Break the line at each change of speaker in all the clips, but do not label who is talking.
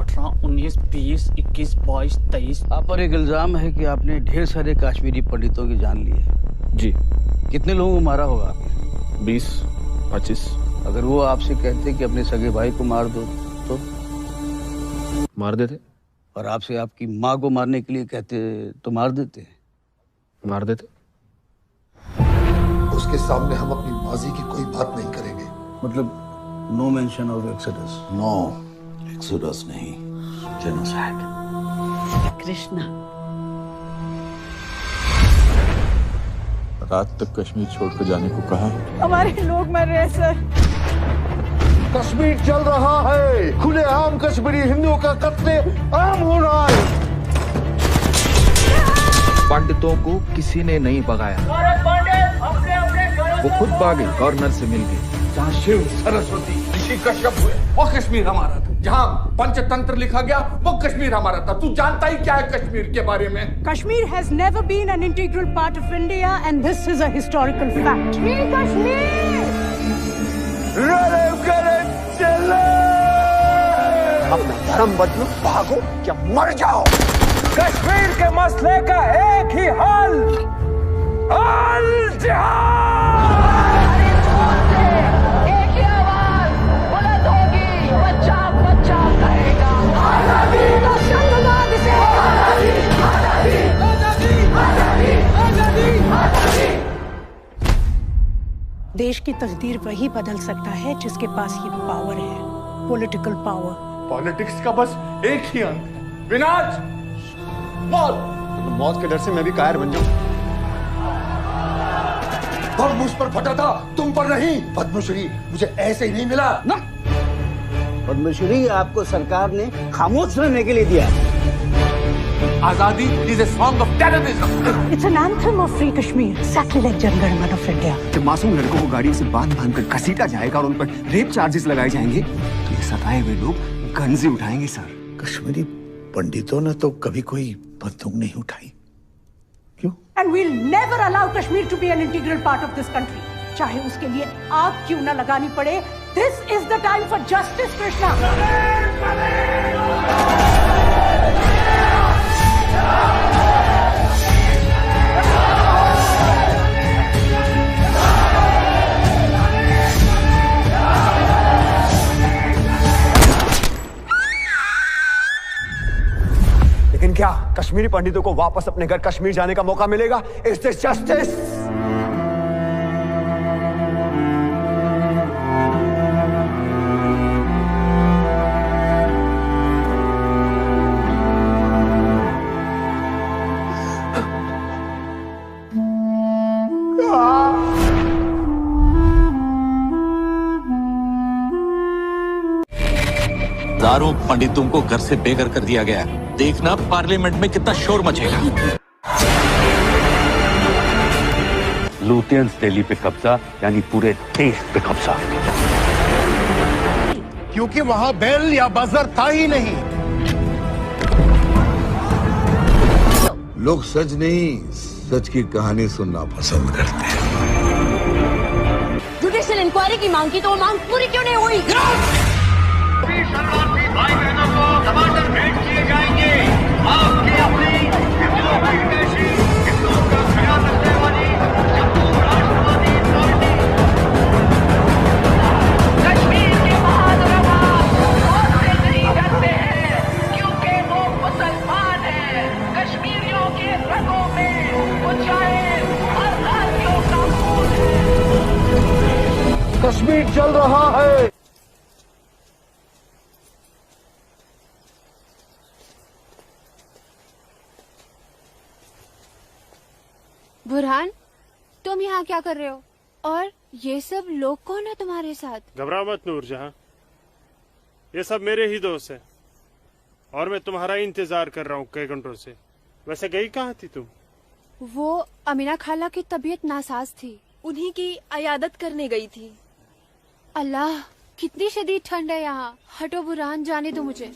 18, 19, 20, 21, 22, 23।
आप पर एक इल्जाम है कि आपने ढेर सारे कश्मीरी पंडितों की जान ली है।
जी।
कितने लोगों को मारा होगा आपने?
20, 25।
अगर वो आपसे कहते कि अपने सगे भाई को मार दो तो
मार देते।
और आपसे आपकी माँ को मारने के लिए कहते तो मार देते?
मार देते।
उसके सामने हम अपनी माजी की कोई बात नहीं करेंगे।
मतलब no mention of exodus?
No exodus नहीं, जेनोसाइड।
कृष्णा,
रात तक कश्मीर छोड़कर जाने को कहा है।
हमारे लोग मर रहे हैं सर।
कश्मीर चल रहा है, खुलेआम कश्मीरी हिंदुओं का कत्ले आम हो रहा है।
पंडितों को किसी ने नहीं भगाया, वो खुद भागे, गवर्नर से मिल गए।
जहाँ शिव, सरस्वती, ऋषि कश्यप हुए वो कश्मीर हमारा था। जहाँ पंचतंत्र लिखा गया वो कश्मीर हमारा था। तू जानता ही क्या है कश्मीर के बारे में?
Kashmir has never been an integral part of India and this is a historical fact. Kashmir!
चले! अपना धर्म बदलो, भागो या मर जाओ।
कश्मीर के मसले का एक ही हल, अल जिहाद।
एक ही आवाज बुलंद होगी, बच्चा बच्चा कहेगा आजादी। तो संगवाद से आजादी, आजादी, आजादी, आजादी, आजादी।
देश की तकदीर वही बदल सकता है जिसके पास ये पावर है, पॉलिटिकल पावर।
पॉलिटिक्स का बस एक ही अंत, विनाश, मौत।
तो मौत के डर से मैं भी कायर बन जाऊं। बम मुझ पर फटा था, तुम पर नहीं। पद्मश्री मुझे ऐसे ही नहीं मिला ना।
पद्मश्री आपको सरकार ने खामोश रहने के लिए दिया।
आजादी is a song of terrorism.
It's an anthem of free Kashmir, exactly like Jan Gan Man of India.
जब मासूम लड़कों को गाड़ी से बांध कर घसीटा जाएगा और उन पर रेप चार्जेस लगाए जाएंगे तो ये सताए हुए लोग गन्जे उठाएंगे सर।
कश्मीरी पंडितों ने तो कभी कोई बंदूक नहीं उठाई। क्यों?
And we'll never allow Kashmir to be an integral part of this country. चाहे उसके लिए आग क्यों न लगानी पड़े। This is the time for justice, Krishna.
लेकिन क्या कश्मीरी पंडितों को वापस अपने घर कश्मीर जाने का मौका मिलेगा? Is this justice?
हजारों पंडितों को घर से बेघर कर दिया गया। देखना पार्लियामेंट में कितना शोर मचेगा।
लुटियंस दिल्ली पे कब्जा यानी पूरे देश पे कब्जा,
क्योंकि वहां बेल या बजर था ही नहीं।
लोग सच नहीं, सच की कहानी सुनना पसंद करते हैं।
जुडिशियल इंक्वायरी की मांग की तो वो मांग पूरी क्यों नहीं हुई?
भाई बहनों को टमाटर भेंट किए जाएंगे। आपकी अपनी हिंदुओं की हितैषी, हिंदुओं का ख्याल रखने वाली जम्मू राष्ट्रवादी पार्टी।
कश्मीर के बहादुर आवाज मौत से नहीं डरते हैं क्योंकि वो मुसलमान हैं। कश्मीरियों के रगों में वो चाहे हर भारतीयों का खून है।
कश्मीर चल रहा है।
बुरहान, तुम यहाँ क्या कर रहे हो? और ये सब लोग कौन है तुम्हारे साथ?
घबरा मत नूरजहां, ये सब मेरे ही दोस्त हैं और मैं तुम्हारा इंतजार कर रहा हूँ कई घंटों से। वैसे गई कहाँ थी तुम?
वो अमीना खाला की तबीयत नासाज थी, उन्हीं की अयादत करने गई थी। अल्लाह, कितनी शदीद ठंड है यहाँ। हटो बुरहान, जाने दो मुझे।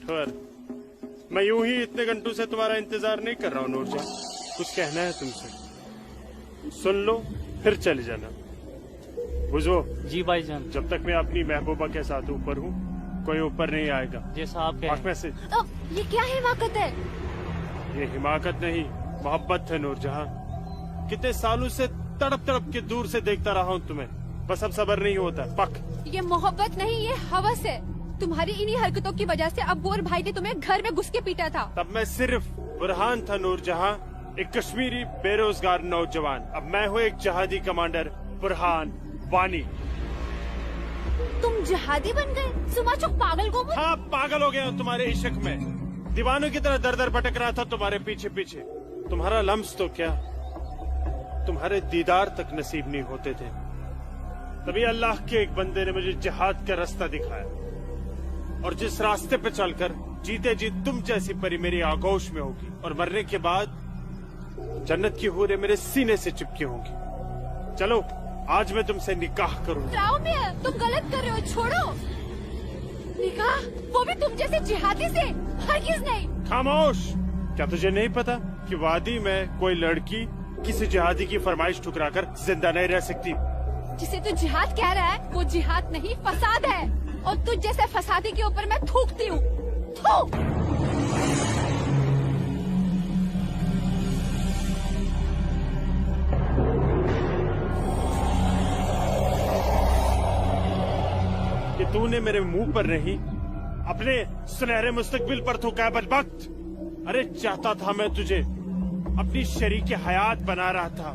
मैं यूं ही इतने घंटों से तुम्हारा इंतजार नहीं कर रहा हूँ नूरजहां, कुछ कहना है तुमसे। सुन लो फिर चले जाना। बुझो?
जी भाईजान।
जब तक मैं अपनी महबूबा के साथ ऊपर हूँ कोई ऊपर नहीं आएगा।
जैसा आप कहें।
में से
ये क्या हिमाकत है?
ये हिमाकत नहीं, मोहब्बत है नूरजहां। कितने सालों से तड़प तड़प के दूर से देखता रहा हूँ तुम्हें, बस अब सब्र नहीं होता। पक।
ये मोहब्बत नहीं, ये हवस है। तुम्हारी इन्हीं हरकतों की वजह से अब्बू और भाई ने तुम्हें घर में घुस के पीटा था।
तब मैं सिर्फ बुरहान था नूरजहां, एक कश्मीरी बेरोजगार नौजवान। अब मैं हूँ एक जहादी कमांडर, बुरहान वानी।
तुम जहादी बन गए? सुमाचो पागल को।
हाँ, पागल हो गया हूँ तुम्हारे इश्क में। दीवानों की तरह दर दर भटक रहा था तुम्हारे पीछे पीछे। तुम्हारा लम्स तो क्या, तुम्हारे दीदार तक नसीब नहीं होते थे। तभी अल्लाह के एक बंदे ने मुझे जिहाद का रास्ता दिखाया, और जिस रास्ते पे चलकर जीते जी तुम जैसी परी मेरी आगोश में होगी, और मरने के बाद जन्नत की हूरें मेरे सीने से चिपकी होंगी। चलो आज मैं तुमसे निकाह करूंगा।
तुम गलत कर रहे हो, छोड़ो। निकाह? वो भी तुम जैसे जिहादी से? हरगिज़ नहीं।
खामोश। क्या तुझे नहीं पता कि वादी में कोई लड़की किसी जिहादी की फरमाइश ठुकराकर जिंदा नहीं रह सकती?
जिसे तू जिहाद कह रहा है वो जिहाद नहीं, फसाद है। और तुझ जैसे फसादी के ऊपर मैं थूकती हूँ।
कि तूने मेरे मुंह पर नहीं, अपने सुनहरे मुस्तकबिल पर थूका बदबख्त। अरे चाहता था मैं तुझे अपनी शरीके हयात बना रहा था,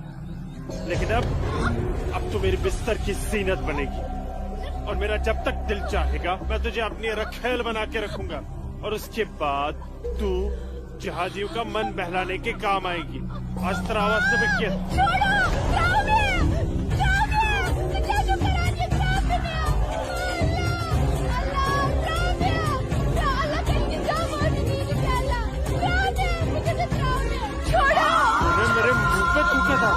लेकिन अब तू मेरे बिस्तर की जीनत बनेगी। और मेरा जब तक दिल चाहेगा मैं तुझे अपनी रखेल बना के रखूंगा, और उसके बाद तू जहादियों का मन बहलाने के काम आएगी। आज तेरा आवाज मेरे मुंह पे थूका था।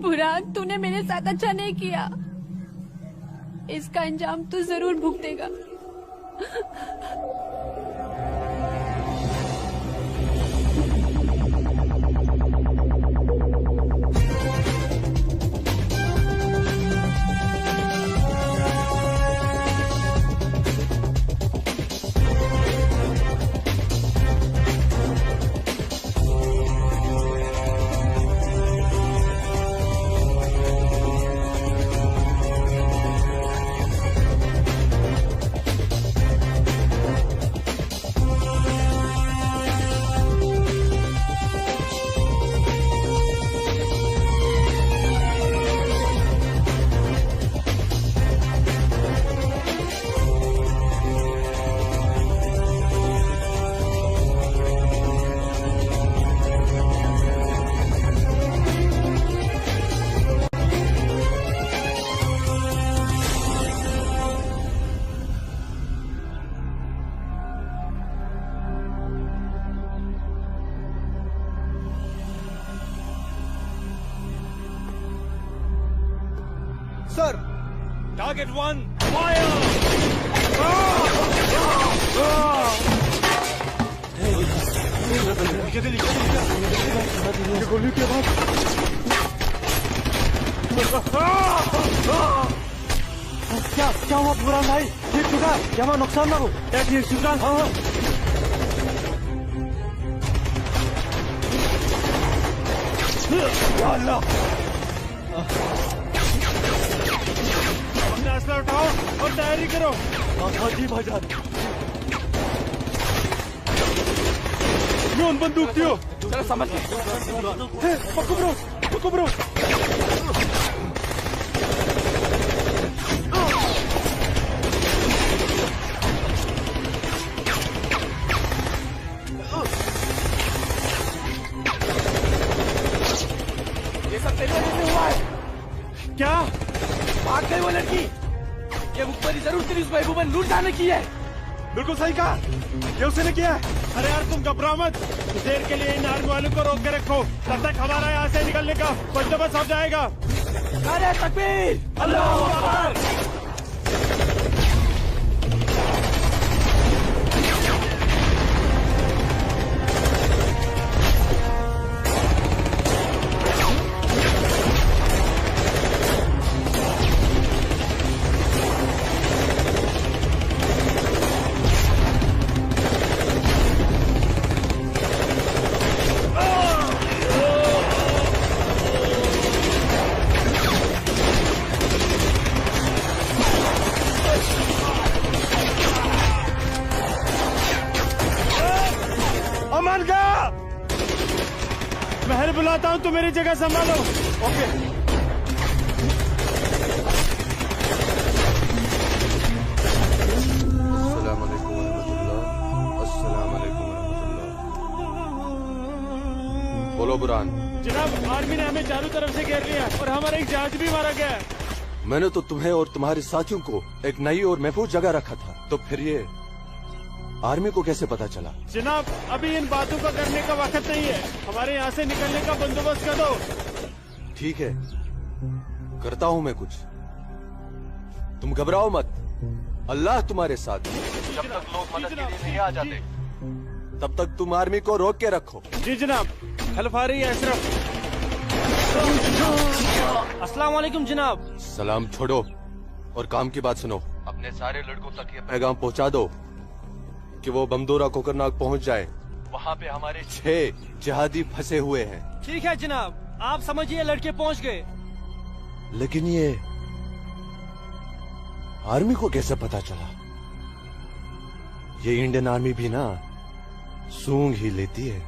बुरहान, तूने मेरे साथ अच्छा नहीं किया। इसका अंजाम तू जरूर भुगतेगा।
Sir,
target 1 fire.
गोली के बाद क्या हुआ बुरहान भाई? ठीक चुका? क्या वहाँ नुकसान ना हो? क्या ठीक चुका? हाँ अल्लाह,
अपना असला उठाओ और तैयारी करो।
हाँ जी भाईजान। यूं बंदूक दियो।
चलो समझ गए।
पकड़ो ब्रो।
ये सब तेरे वजह से हुआ है।
क्या?
भाग गई वो लड़की। ये मुखबरी जरूर तेरी उस महबूबा लूट जाने की है।
बिल्कुल सही कहा, ये उसने किया है।
अरे यार तुम घबराओ मत, देर के लिए इन आर्मी वालों को रोक के रखो, तब तक हमारा यहाँ से निकलने का बंदोबस्त हो जाएगा।
अरे तकबीर, अल्लाहू अकबर।
बुलाता हूँ, तुम मेरी जगह संभालो। ओके।
बोलो बुरहान।
जनाब, आर्मी ने हमें चारों तरफ से घेर लिया और हमारा एक जहाज भी मारा गया है।
मैंने तो तुम्हें और तुम्हारे साथियों को एक नई और महफूज जगह रखा था, तो फिर ये आर्मी को कैसे पता चला?
जनाब, अभी इन बातों का करने का वक्त नहीं है। हमारे यहाँ से निकलने का बंदोबस्त कर दो।
ठीक है, करता हूँ मैं कुछ। तुम घबराओ मत, अल्लाह तुम्हारे साथ है। जब तक लोग मदद के लिए नहीं आ जाते, तब तक तुम आर्मी को रोक के रखो।
जी जनाब। हेल्प आ रही है अशरफ।
अस्सलाम वालेकुम जनाब।
सलाम छोड़ो और काम की बात सुनो। अपने सारे लड़कों तक ये पैगाम पहुंचा दो कि वो बमदोरा कोकरनाग पहुंच जाए। वहाँ पे हमारे 6 जिहादी फंसे हुए हैं।
ठीक है जनाब, आप समझिए लड़के पहुंच गए।
लेकिन ये आर्मी को कैसे पता चला? ये इंडियन आर्मी भी ना सूंघ ही लेती है।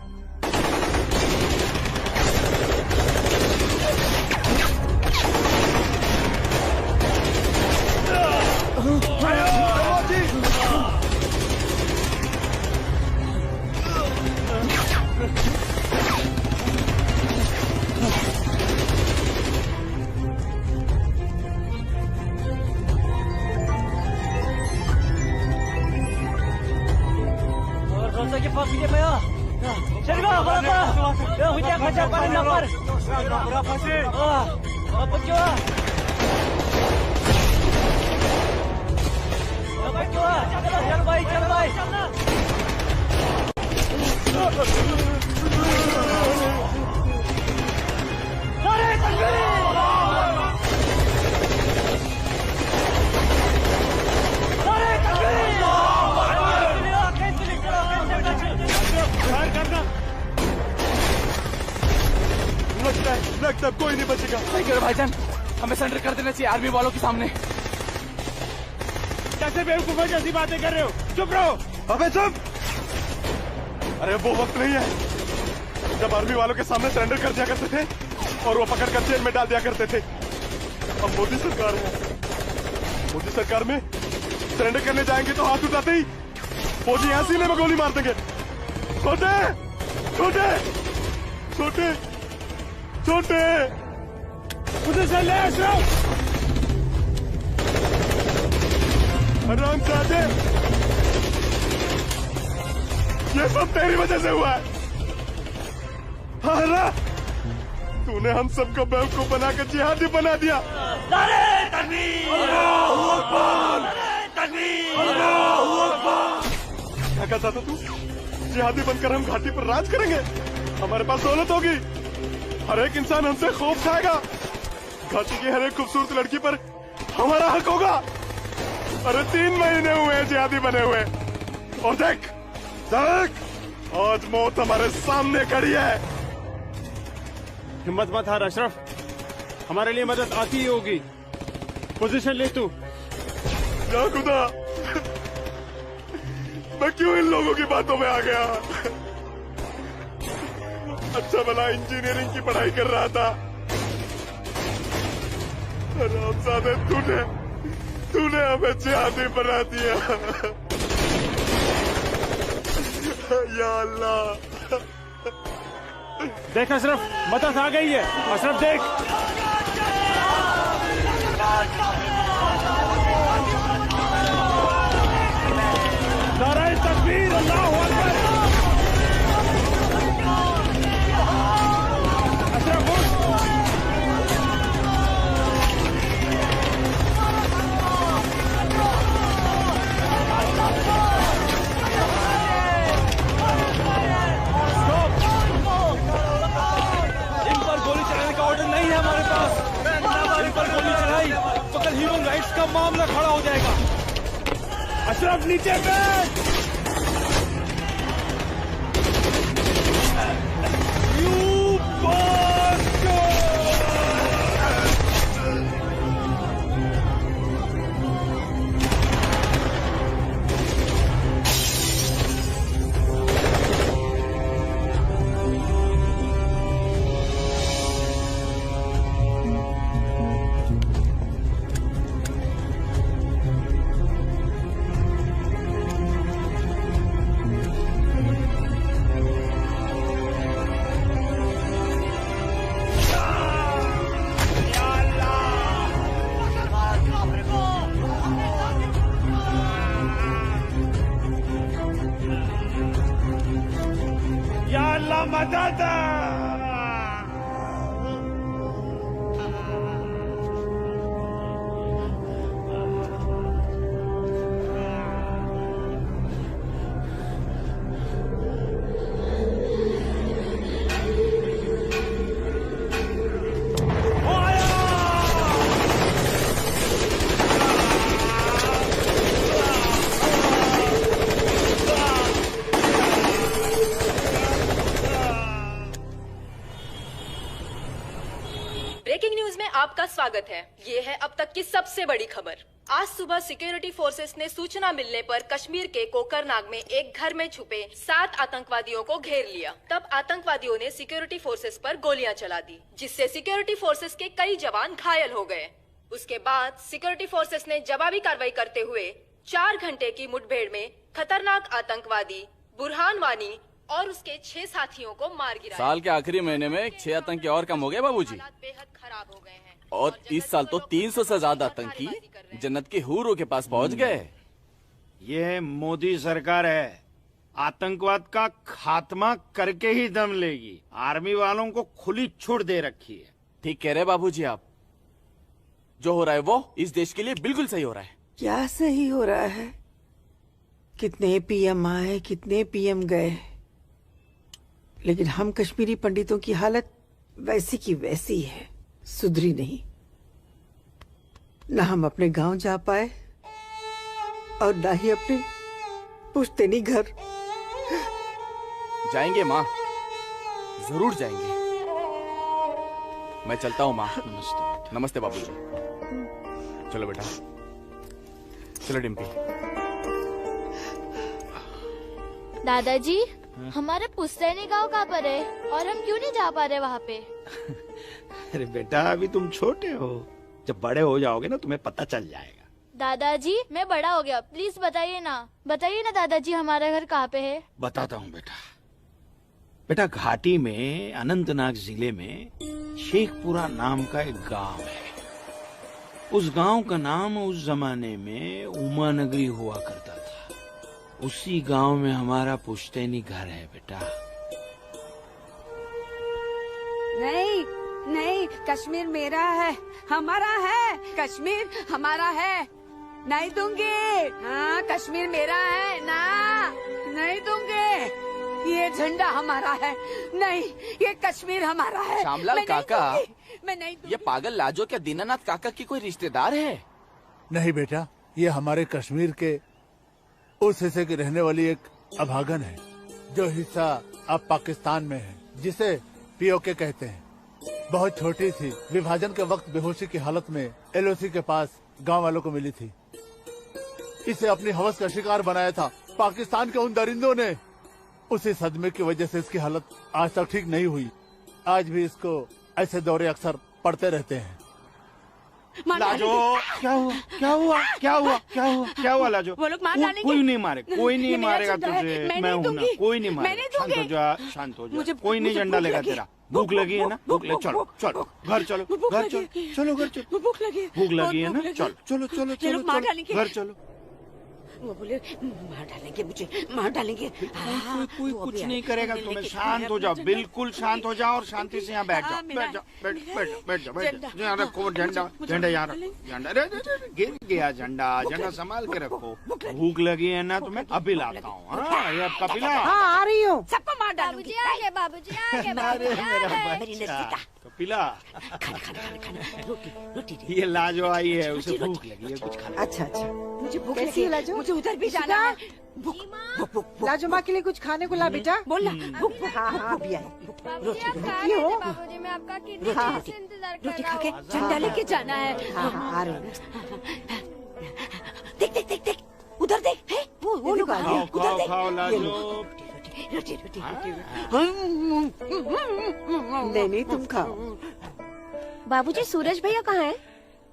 लगता है कोई नहीं बचेगा। सही करो भाईजान, हमें सरेंडर कर देना चाहिए आर्मी वालों के सामने।
कैसे बेवकूफों जैसी बातें कर रहे हो? चुप रहो।
अबे चुप! अरे वो वक्त नहीं है जब आर्मी वालों के सामने सरेंडर कर दिया करते थे और वो पकड़ कर जेल में डाल दिया करते थे। अब मोदी सरकार है, मोदी सरकार में सरेंडर करने जाएंगे तो हाथ उठाते ही फौजी यहाँ सीने में गोली मार देंगे। छोटे छोटे छोटे छोटे
उधर से ले अशरफ।
आराम से, ये सब तेरी वजह से हुआ है। हाँ, तूने हम सबको बेवकूफ बनाकर जिहादी बना दिया।
नारे तकबीर! अल्लाहू अकबर! नारे तकबीर! अल्लाहू अकबर!
क्या कहता था तू? जिहादी बनकर हम घाटी पर राज करेंगे, हमारे पास दौलत होगी, हर एक इंसान हमसे खौफ खाएगा, घाटी की हर एक खूबसूरत लड़की पर हमारा हक होगा। अरे 3 महीने हुए हैं जिहादी बने हुए, और देख देख आज मौत हमारे सामने खड़ी है।
हिम्मत मत हार अशरफ, हमारे लिए मदद आती ही होगी। पोजीशन ले तू।
या खुदा, मैं क्यों इन लोगों की बातों में आ गया? अच्छा भला इंजीनियरिंग की पढ़ाई कर रहा था। हरामजादे, तूने हमें जिहादी बना दिया। या अल्लाह।
देख अशरफ, मदद आ गई है। अशरफ देख। नारे तकबीर! अल्लाहू अकबर! अशरफ उठ।
नहीं है हमारे पास। हमारे पर गोली चलाई तो कल ह्यूमन राइट्स का मामला खड़ा हो जाएगा।
अशरफ नीचे बैठ।
मतदाता।
ब्रेकिंग न्यूज में आपका स्वागत है। ये है अब तक की सबसे बड़ी खबर। आज सुबह सिक्योरिटी फोर्सेस ने सूचना मिलने पर कश्मीर के कोकरनाग में एक घर में छुपे 7 आतंकवादियों को घेर लिया। तब आतंकवादियों ने सिक्योरिटी फोर्सेस पर गोलियां चला दी, जिससे सिक्योरिटी फोर्सेस के कई जवान घायल हो गए। उसके बाद सिक्योरिटी फोर्सेस ने जवाबी कार्रवाई करते हुए 4 घंटे की मुठभेड़ में खतरनाक आतंकवादी बुरहान वानी और उसके 6 साथियों को मार गिराया।
साल के आखिरी महीने में 6 आतंकी और कम हो गए बाबूजी।
बेहद खराब हो गए हैं
और इस साल तो 300 से ज्यादा आतंकी जन्नत के हूरों के पास पहुंच गए।
ये मोदी सरकार है, आतंकवाद का खात्मा करके ही दम लेगी। आर्मी वालों को खुली छूट दे रखी है।
ठीक कह रहे बाबूजी आप। जो हो रहा है वो इस देश के लिए बिल्कुल सही हो रहा है।
क्या सही हो रहा है? कितने पीएम आए, कितने पीएम गए, लेकिन हम कश्मीरी पंडितों की हालत वैसी की वैसी है, सुधरी नहीं। न हम अपने गांव जा पाए और न ही अपने पुश्तैनी घर।
जाएंगे माँ, जरूर जाएंगे। मैं चलता हूँ माँ। नमस्ते। नमस्ते बाबूजी। चलो बेटा, चलो डिम्पी।
दादाजी, हमारे पुश्तैनी गांव कहाँ पर है और हम क्यों नहीं जा पा रहे वहाँ पे?
अरे बेटा, अभी तुम छोटे हो, जब बड़े हो जाओगे ना तुम्हें पता चल जाएगा।
दादाजी, मैं बड़ा हो गया, प्लीज बताइए ना दादाजी, हमारा घर कहाँ पे है?
बताता हूँ बेटा। बेटा, घाटी में अनंतनाग जिले में शेखपुरा नाम का एक गांव है। उस गांव का नाम उस जमाने में उमा नगरी हुआ करता था। उसी गांव में हमारा पुश्तैनी घर है बेटा।
नहीं नहीं, कश्मीर मेरा है, हमारा है। कश्मीर हमारा है, नहीं दूंगी। हाँ, कश्मीर मेरा है ना, नहीं दूंगी। ये झंडा हमारा है, नहीं, ये कश्मीर हमारा है।
श्यामलाल काका,
मैं नहीं
ये पागल लाजो क्या दीनानाथ काका की कोई रिश्तेदार है?
नहीं बेटा, ये हमारे कश्मीर के उस हिस्से की रहने वाली एक अभागन है, जो हिस्सा अब पाकिस्तान में है, जिसे पीओके कहते हैं। बहुत छोटी थी, विभाजन के वक्त बेहोशी की हालत में एलओसी के पास गांव वालों को मिली थी। इसे अपनी हवस का शिकार बनाया था पाकिस्तान के उन दरिंदों ने। उसी सदमे की वजह से इसकी हालत आज तक ठीक नहीं हुई। आज भी इसको ऐसे दौरे अक्सर पड़ते रहते हैं।
लाजो, क्या हुआ क्या हुआ क्या हुआ क्या हुआ क्या हुआ लाजो?
वो लोग मार डालेंगे।
कोई नहीं मारे, कोई नहीं मारेगा तुझे।
मैं
हूं ना, कोई नहीं मारेगा। शांत हो जा, शांत हो जा। कोई नहीं झंडा लेगा तेरा। भूख लगी है ना, भूख लगे, चलो चलो घर चलो, घर चलो, चलो घर चलो।
भूख लगी,
भूख लगी है ना, चलो चलो चलो चलो घर चलो।
वो बोले मार डालेंगे मुझे, मार डालेंगे।
कोई कुछ नहीं करेगा तुम्हें। शांत हो जाओ, बिल्कुल शांत हो जाओ और शांति से यहाँ बैठ जाओ, बैठ जाओ, बैठ जाओ। यहाँ रखो झंडा, झंडा यहाँ रखो, झंडा गिर गया झंडा, झंडा संभाल के रखो। भूख लगी है ना तुम्हें, अभी लाता हूँ। ये आपका पिला।
हाँ, आ रही हूँ।
सबको मार डालूंगी।
बाबूजी आगे।
तो पिला। ये लाजो आई है, उसे भूख लगी है, कुछ खाना।
अच्छा अच्छा,
मुझे भूख
कैसी
लगी
है
है,
लाजो?
मुझे उधर भी जाना है।
लाजो माँ के लिए कुछ खाने को ला बेटा।
बोल ना।
हाँ हाँ, अभी आई।
बाबूजी हो? बाबूजी, मैं आपका कितने
हाँ,
देर से इंतजार कर
रोटी
रहा
खा के
हूँ।
झंडा लेके जाना है।
हाँ हाँ, आ रही हूँ।
देख देख देख देख, उधर देख, है वो लोग आ गए। उधर देख।
खाओ लाजो।
रोटी रोटी रोटी।
नहीं तुम खाओ।
बाबूजी, सूरज भैया कहाँ है?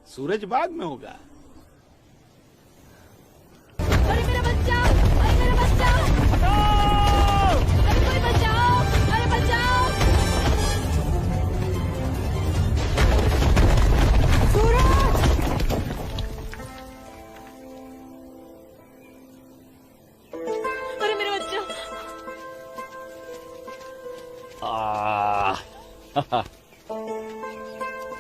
सूरज बाग में होगा।
अरे मेरा बच्चा, अरे मेरा बच्चा, अरे कोई बचाओ, अरे बचाओ।
अरे मेरा बच्चा।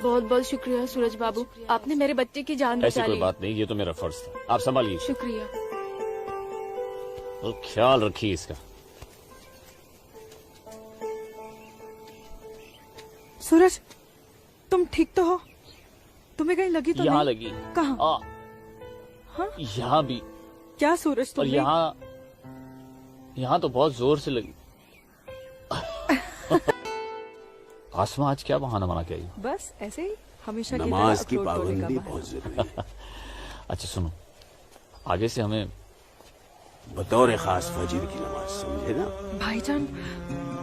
बहुत बहुत शुक्रिया सूरज बाबू, आपने मेरे बच्चे की जान
ऐसी
बचा
कोई
ली।
बात नहीं, ये तो मेरा फर्ज था। आप संभालिए,
शुक्रिया।
तो ख्याल रखिए इसका।
सूरज, तुम ठीक तो हो? तुम्हें कहीं लगी तो
यहाँ
नहीं?
लगी।
कहाँ? हाँ?
यहाँ भी।
क्या सूरज
और
तुम्हें?
यहाँ तो बहुत जोर से लगी। आसमा आज क्या बहाना बना के आई?
बस ऐसे ही हमेशा की
नमाज
तरह
की
अखरोट तोड़ने का
पाबंदी
बहाना।
बहुत जरूरी है।
अच्छा सुनो, आगे से हमें
बतौर खास फजर की नमाज, समझे ना?
भाईजान,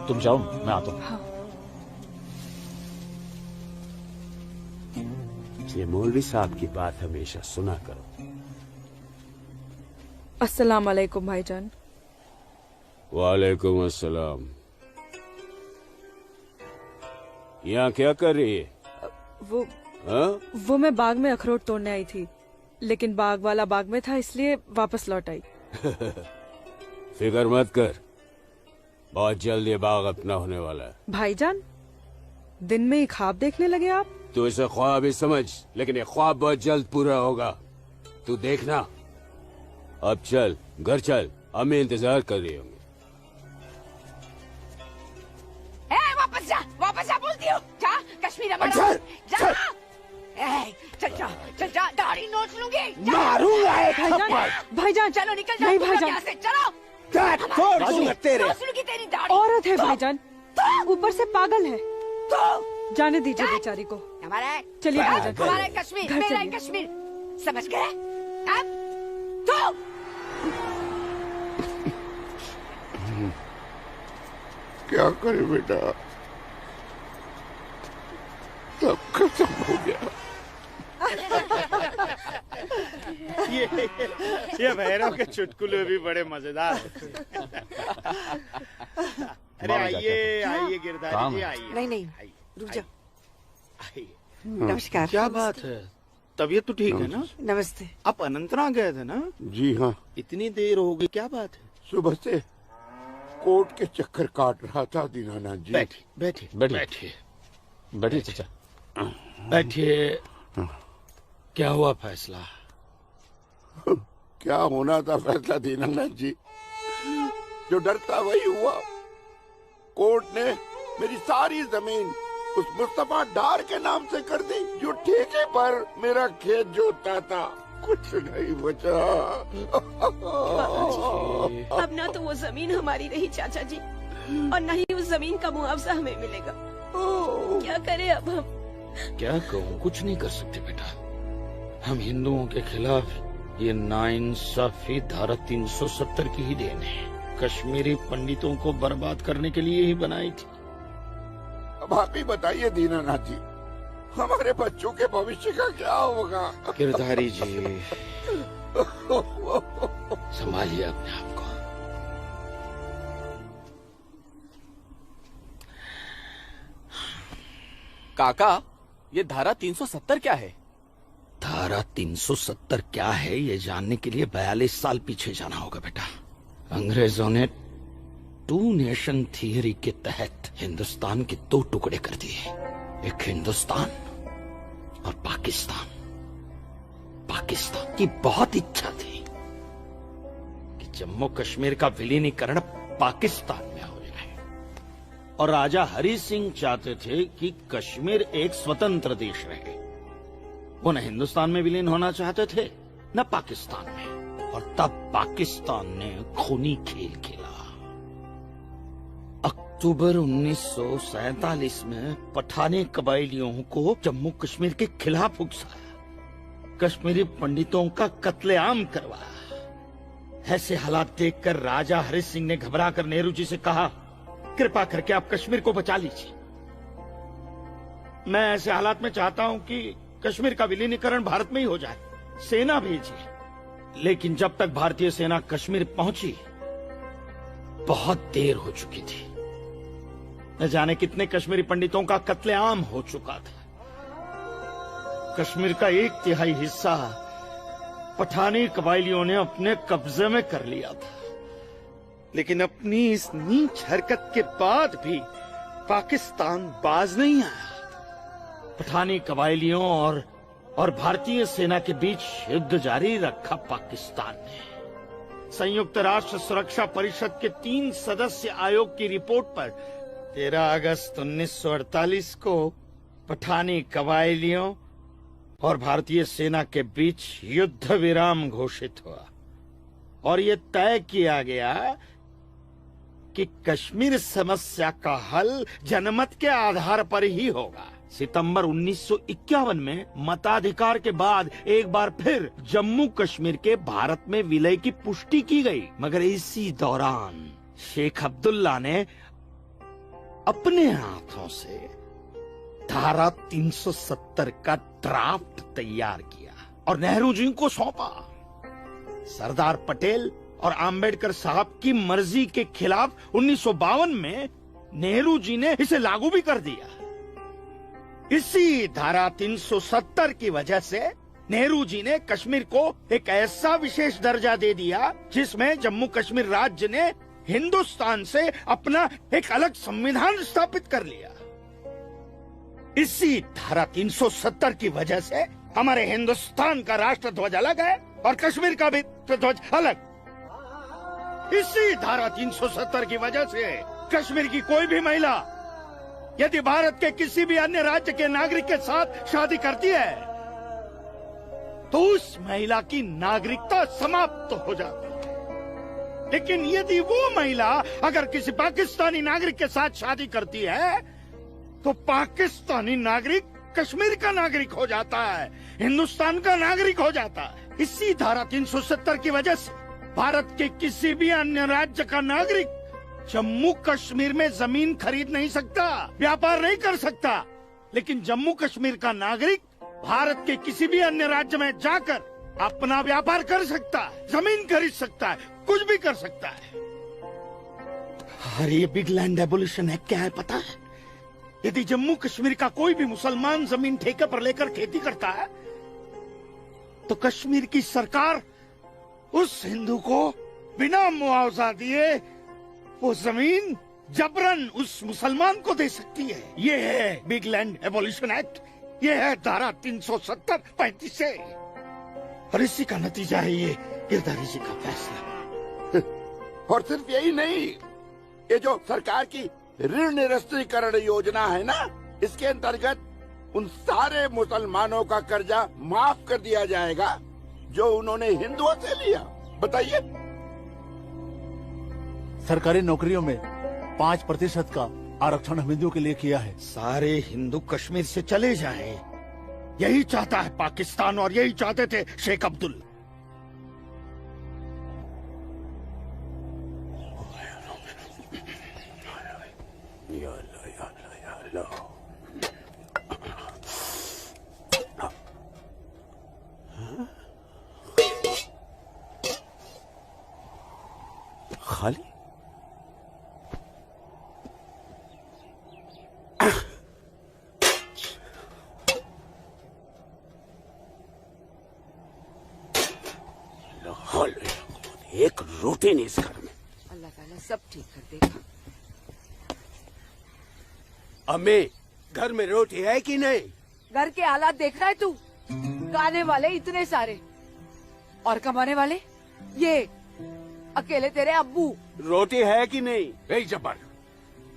तुम जाओ, मैं आता हूँ।
हाँ।
ये मौलवी साहब की बात हमेशा सुना करो।
अस्सलाम वालेकुम भाईजान।
वालेकुम अस्सलाम। यहाँ क्या कर रही है?
वो
हाँ?
वो मैं बाग में अखरोट तोड़ने आई थी, लेकिन बाग वाला बाग में था, इसलिए वापस लौट आई।
फिक्र मत कर, बहुत जल्द ये बाग अपना होने वाला है।
भाईजान, दिन में ही ख्वाब देखने लगे आप?
तू इसे ख्वाब ही समझ, लेकिन ये ख्वाब बहुत जल्द पूरा होगा, तू देखना। अब चल, घर चल, हमें इंतजार कर रही होंगी।
वापस जा बोलती हूँ। जा, कश्मीर हमारा। जा। चल जा, चल जा, दाढ़ी नोच लूंगी।
मारूंगा एक
भाईजान, भाईजान,
चलो निकल जाओ।
नहीं
तुम
भाईजान,
यहाँ से चलो।
फोड़ दूंगा तेरे।
नोच लूंगी तेरी दाढ़ी।
औरत है भाईजान, ऊपर से पागल है। जाने दीजिए बेचारी को।
हमारा है।
चलिए भाईजान,
हमारा है कश्मीर,
घर
मेरा है
चलिए।
कश्मीर, समझ गए? अब तो
क्या करे बेटा, सब खत्म हो गया।
ये भैरव के चुटकुले भी बड़े मजेदार हैं। अरे आइए आइए गिरधारी जी, आइए।
नहीं नहीं, रुक जाओ।
आइए।
नमस्कार।
क्या बात है, तबीयत तो ठीक है ना?
नमस्ते।
आप अनंतनाग गए थे ना?
जी हाँ।
इतनी देर हो गई, क्या बात है?
सुबह से कोर्ट के चक्कर काट रहा था दीनानाथ जी।
बैठिए बैठिए
बैठिए बैठिए चाचा,
बैठिए। क्या हुआ फैसला?
क्या होना था फैसला दीनानाथ जी, जो डर था वही हुआ। कोर्ट ने मेरी सारी जमीन उस मुस्तफा डार के नाम से कर दी, जो ठेके पर मेरा खेत जोतता था। कुछ नहीं बचा।
अब ना तो वो जमीन हमारी रही चाचा जी, और न ही उस जमीन का मुआवजा हमें मिलेगा। क्या करें अब हम?
क्या कहूँ, कुछ नहीं कर सकते बेटा। हम हिंदुओं के खिलाफ ये नाइंसाफी धारा 370 की ही देन है। कश्मीरी पंडितों को बर्बाद करने के लिए ही बनाई थी।
अब आप ही बताइए दीनानाथ जी, हमारे बच्चों के भविष्य का क्या होगा?
गिरधारी जी, संभालिए अपने आप को।
काका, ये धारा 370 क्या है?
धारा 370 क्या है, ये जानने के लिए 42 साल पीछे जाना होगा बेटा। अंग्रेजों ने टू नेशन थियरी के तहत हिंदुस्तान के दो टुकड़े कर दिए, एक हिंदुस्तान और पाकिस्तान। पाकिस्तान की बहुत इच्छा थी कि जम्मू कश्मीर का विलीनीकरण पाकिस्तान में हो जाए, और राजा हरि सिंह चाहते थे कि कश्मीर एक स्वतंत्र देश रहे। वो न हिंदुस्तान में विलीन होना चाहते थे न पाकिस्तान में, और तब पाकिस्तान ने खूनी खेल खेला। अक्टूबर 1947 में पठानी कबायलियों को जम्मू कश्मीर के खिलाफ उकसाया, कश्मीरी पंडितों का कत्लेआम करवाया। ऐसे हालात देखकर राजा हरि सिंह ने घबरा कर नेहरू जी से कहा, कृपा करके आप कश्मीर को बचा लीजिए। मैं ऐसे हालात में चाहता हूं कि कश्मीर का विलीनीकरण भारत में ही हो जाए, सेना भेजिए। लेकिन जब तक भारतीय सेना कश्मीर पहुंची, बहुत देर हो चुकी थी। न जाने कितने कश्मीरी पंडितों का कत्लेआम हो चुका था। कश्मीर का 1/3 हिस्सा पठानी कबायलियों ने अपने कब्जे में कर लिया था। लेकिन अपनी इस नीच हरकत के बाद भी पाकिस्तान बाज नहीं आया। पठानी कबायलियों और भारतीय सेना के बीच युद्ध जारी रखा पाकिस्तान ने। संयुक्त राष्ट्र सुरक्षा परिषद के 3 सदस्य आयोग की रिपोर्ट पर 13 अगस्त 1948 को पठानी कबायलियों और भारतीय सेना के बीच युद्ध विराम घोषित हुआ और ये तय किया गया कि कश्मीर समस्या का हल जनमत के आधार पर ही होगा। सितंबर 1951 में मताधिकार के बाद एक बार फिर जम्मू कश्मीर के भारत में विलय की पुष्टि की गई, मगर इसी दौरान शेख अब्दुल्ला ने अपने हाथों से धारा 370 का ड्राफ्ट तैयार किया और नेहरू जी को सौंपा। सरदार पटेल और आम्बेडकर साहब की मर्जी के खिलाफ 1952 में नेहरू जी ने इसे लागू भी कर दिया। इसी धारा 370 की वजह से नेहरू जी ने कश्मीर को एक ऐसा विशेष दर्जा दे दिया जिसमें जम्मू कश्मीर राज्य ने हिंदुस्तान से अपना एक अलग संविधान स्थापित कर लिया। इसी धारा 370 की वजह से हमारे हिंदुस्तान का राष्ट्र ध्वज अलग है और कश्मीर का भी ध्वज अलग। इसी धारा 370 की वजह से कश्मीर की कोई भी महिला यदि भारत के किसी भी अन्य राज्य के नागरिक के साथ शादी करती है तो उस महिला की नागरिकता समाप्त हो जाती है। लेकिन यदि वो महिला अगर किसी पाकिस्तानी नागरिक के साथ शादी करती है तो पाकिस्तानी नागरिक कश्मीर का नागरिक हो जाता है, हिंदुस्तान का नागरिक हो जाता है। इसी धारा 370 की वजह से भारत के किसी भी अन्य राज्य का नागरिक जम्मू कश्मीर में जमीन खरीद नहीं सकता, व्यापार नहीं कर सकता, लेकिन जम्मू कश्मीर का नागरिक भारत के किसी भी अन्य राज्य में जाकर अपना व्यापार कर सकता है, जमीन खरीद सकता है, कुछ भी कर सकता है। और ये बिग लैंड एबोल्यूशन एक्ट क्या है पता है? यदि जम्मू कश्मीर का कोई भी मुसलमान जमीन ठेके पर लेकर खेती करता है तो कश्मीर की सरकार उस हिंदू को बिना मुआवजा दिए वो जमीन जबरन उस मुसलमान को दे सकती है। ये है बिग लैंड एबोल्यूशन एक्ट, ये है धारा 370-35 से, और इसी का नतीजा है ये गिरधारी जी का फैसला।
और सिर्फ यही नहीं, ये जो सरकार की ऋण निरस्तीकरण योजना है ना, इसके अंतर्गत उन सारे मुसलमानों का कर्जा माफ कर दिया जाएगा जो उन्होंने हिंदुओं से लिया। बताइए।
सरकारी नौकरियों में 5% का आरक्षण हम हिंदुओं के लिए किया है।
सारे हिंदू कश्मीर से चले जाएं, यही चाहता है पाकिस्तान और यही चाहते थे शेख अब्दुल्ला।
खाली एक रोटी नहीं इस घर में।
अल्लाह ताला सब ठीक कर देगा।
अम्मी, घर में रोटी है कि नहीं?
घर के हालात देख रहा है तू? खाने वाले इतने सारे और कमाने वाले ये अकेले तेरे अब्बू।
रोटी है कि नहीं?
ए जब्बार,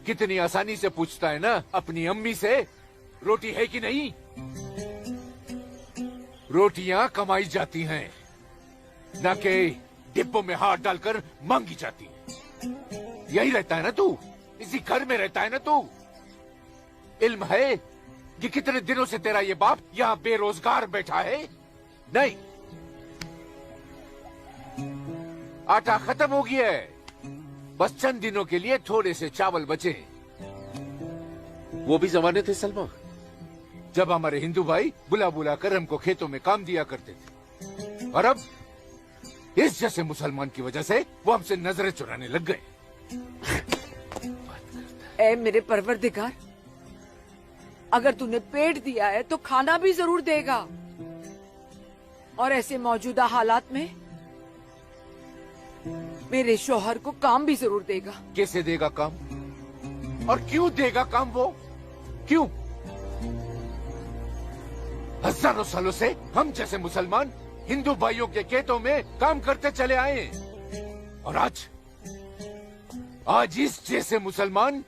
कितनी आसानी से पूछता है ना अपनी अम्मी से रोटी है कि नहीं। रोटियां कमाई जाती हैं, न कि डिब्बों में हाथ डालकर मांगी जाती है। यही रहता है ना तू, इसी घर में रहता है ना तू। इल्म है कि कितने दिनों से तेरा ये बाप यहाँ बेरोजगार बैठा है? नहीं, आटा खत्म हो गया है, बस चंद दिनों के लिए थोड़े से चावल बचे। वो भी जमाने थे सलमा, जब हमारे हिंदू भाई बुला बुला कर हमको खेतों में काम दिया करते थे, और अब इस जैसे मुसलमान की वजह से वो हमसे नजरें चुराने लग गए।
ए मेरे परवरदिगार, अगर तूने पेट दिया है तो खाना भी जरूर देगा, और ऐसे मौजूदा हालात में मेरे शौहर को काम भी जरूर देगा।
कैसे देगा काम? और क्यों देगा काम वो? क्यों? हजारों सालों से हम जैसे मुसलमान हिंदू भाइयों के खेतों में काम करते चले आए हैं, और आज इस जैसे मुसलमान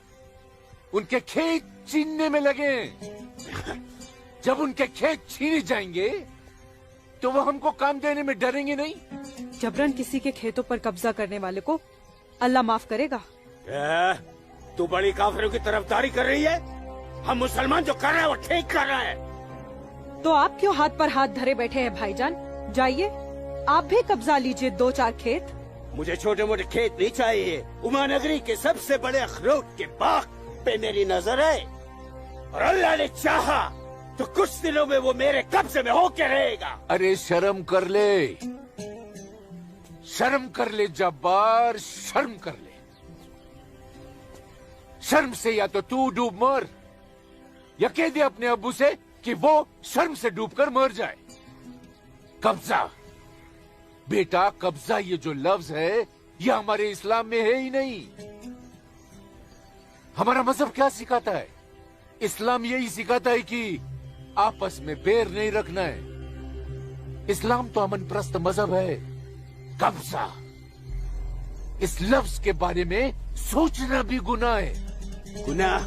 उनके खेत छीनने में लगे हैं। जब उनके खेत छीने जाएंगे तो वो हमको काम देने में डरेंगे नहीं।
जबरन किसी के खेतों पर कब्जा करने वाले को अल्लाह माफ करेगा।
तू बड़ी काफिरों की तरफदारी कर रही है? हम मुसलमान जो कर रहे हैं वो ठीक कर रहे हैं।
तो आप क्यों हाथ पर हाथ धरे बैठे हैं भाईजान? जाइए आप भी कब्जा लीजिए 2-4 खेत।
मुझे छोटे मोटे खेत नहीं चाहिए। उमानगरी के सबसे बड़े अखरोट के बाग पे मेरी नजर है, और अल्लाह ने चाहा तो कुछ दिनों में वो मेरे कब्जे में होके रहेगा।
अरे शर्म कर ले, शर्म कर ले जब्बार, शर्म कर ले। शर्म से या तो तू डूब मर, या कह दे अपने अब्बू से कि वो शर्म से डूबकर मर जाए। कब्जा बेटा, कब्जा ये जो लफ्ज है ये हमारे इस्लाम में है ही नहीं। हमारा मजहब क्या सिखाता है? इस्लाम यही सिखाता है कि आपस में बैर नहीं रखना है। इस्लाम तो अमन प्रस्त मजहब है। कब्जा, इस लफ्ज के बारे में सोचना भी गुनाह है।
गुनाह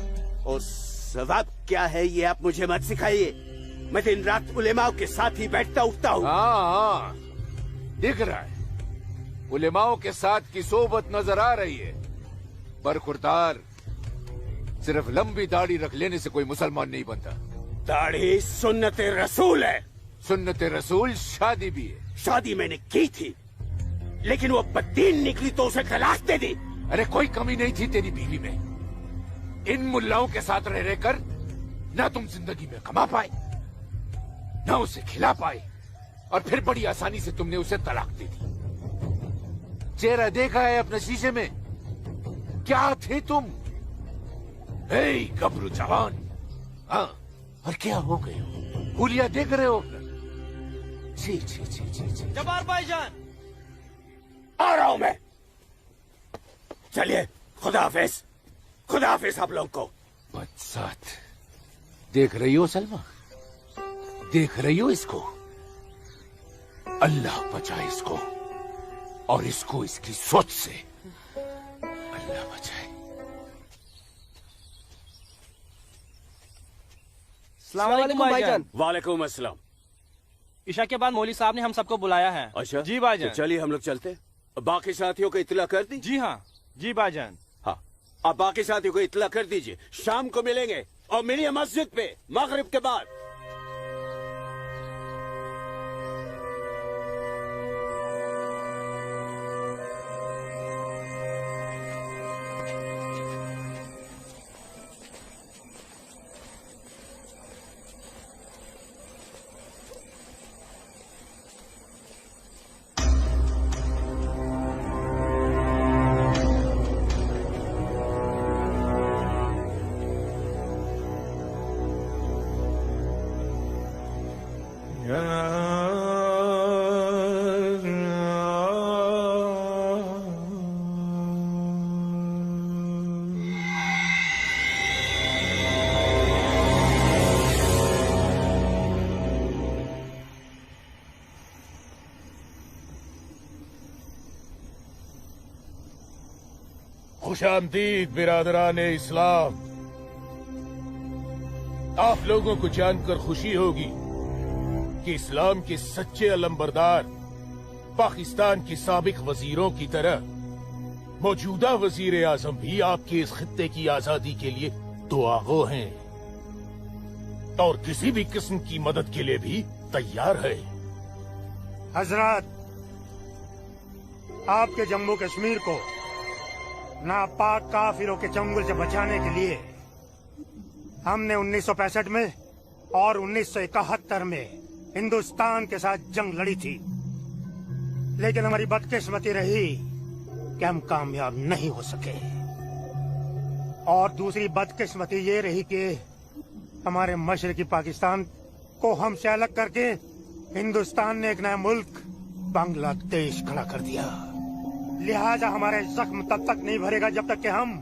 और सवाब क्या है ये आप मुझे मत सिखाइए। मैं दिन रात उलेमाओं के साथ ही बैठता उठता हूँ।
हाँ, दिख रहा है उलेमाओं के साथ की सोबत नजर आ रही है। पर खुरदार, सिर्फ लंबी दाढ़ी रख लेने से कोई मुसलमान नहीं बनता।
दाढ़ी सुन्नते रसूल है।
सुन्नते रसूल शादी भी है।
शादी मैंने की थी, लेकिन वो बददीन निकली तो उसे तलाक दे दी।
अरे कोई कमी नहीं थी तेरी बीवी में। इन मुल्लाओं के साथ रह रहकर ना तुम जिंदगी में कमा पाए, ना उसे खिला पाए, और फिर बड़ी आसानी से तुमने उसे तलाक दे दी। चेहरा देखा है अपने शीशे में? क्या थे तुम? गबरू जवान। हाँ, और क्या हो गए हो? हुलिया देख रहे हो? जी जी जी जी जी।
जब्बार भाईजान,
आ रहा हूं मैं। चलिए, खुदा हाफिज। खुदा हाफिज आप लोगों को।
बदसात, देख रही हो सलमा? देख रही हो इसको? अल्लाह बचाए इसको, और इसको इसकी सोच से। अल्लाह बचाए।
अस्सलाम वालेकुम भाईजान।
वालेकुम अस्सलाम।
ईशा के बाद मौली साहब ने हम सबको बुलाया है।
अच्छा
जी भाईजान।
तो चलिए हम लोग चलते। बाकी साथियों को इत्तला कर दी?
जी हाँ जी भाईजान।
हाँ, आप बाकी साथियों को इत्तला कर दीजिए। शाम को मिलेंगे और मिलिए मस्जिद पे मगरिब के बाद।
खुशामदीद बिरादरान इस्लाम। आप लोगों को जानकर खुशी होगी कि इस्लाम के सच्चे अलंबरदार पाकिस्तान के साबिक वजीरों की तरह मौजूदा वजीर आजम भी आपके इस खित्ते की आजादी के लिए दुआगो हैं, और किसी भी किस्म की मदद के लिए भी तैयार है।
हजरत, आपके जम्मू कश्मीर को नापाक काफिरों के चंगुल से बचाने के लिए हमने 1965 में और 1971 में हिंदुस्तान के साथ जंग लड़ी थी, लेकिन हमारी बदकिस्मती रही कि हम कामयाब नहीं हो सके। और दूसरी बदकिस्मती ये रही कि हमारे मशरकी पाकिस्तान को हमसे अलग करके हिंदुस्तान ने एक नया मुल्क बांग्लादेश खड़ा कर दिया। लिहाजा हमारे जख्म तब तक नहीं भरेगा जब तक कि हम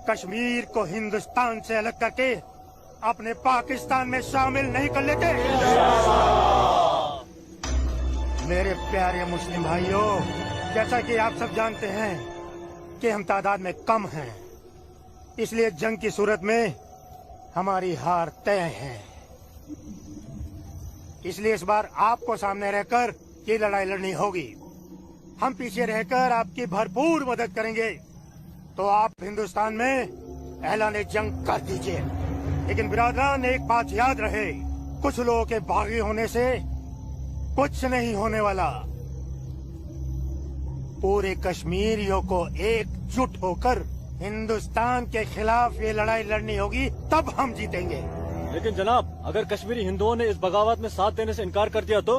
कश्मीर को हिंदुस्तान से अलग करके अपने पाकिस्तान में शामिल नहीं कर लेते। मेरे प्यारे मुस्लिम भाइयों, जैसा कि आप सब जानते हैं कि हम तादाद में कम हैं, इसलिए जंग की सूरत में हमारी हार तय है। इसलिए इस बार आपको सामने रहकर ये लड़ाई लड़नी होगी। हम पीछे रहकर आपकी भरपूर मदद करेंगे। तो आप हिंदुस्तान में ऐलान जंग कर दीजिए। लेकिन बिरादरान, एक बात याद रहे, कुछ लोगों के बागी होने से कुछ नहीं होने वाला। पूरे कश्मीरियों को एकजुट होकर हिंदुस्तान के खिलाफ ये लड़ाई लड़नी होगी, तब हम जीतेंगे।
लेकिन जनाब, अगर कश्मीरी हिंदुओं ने इस बगावत में साथ देने से इनकार कर दिया तो?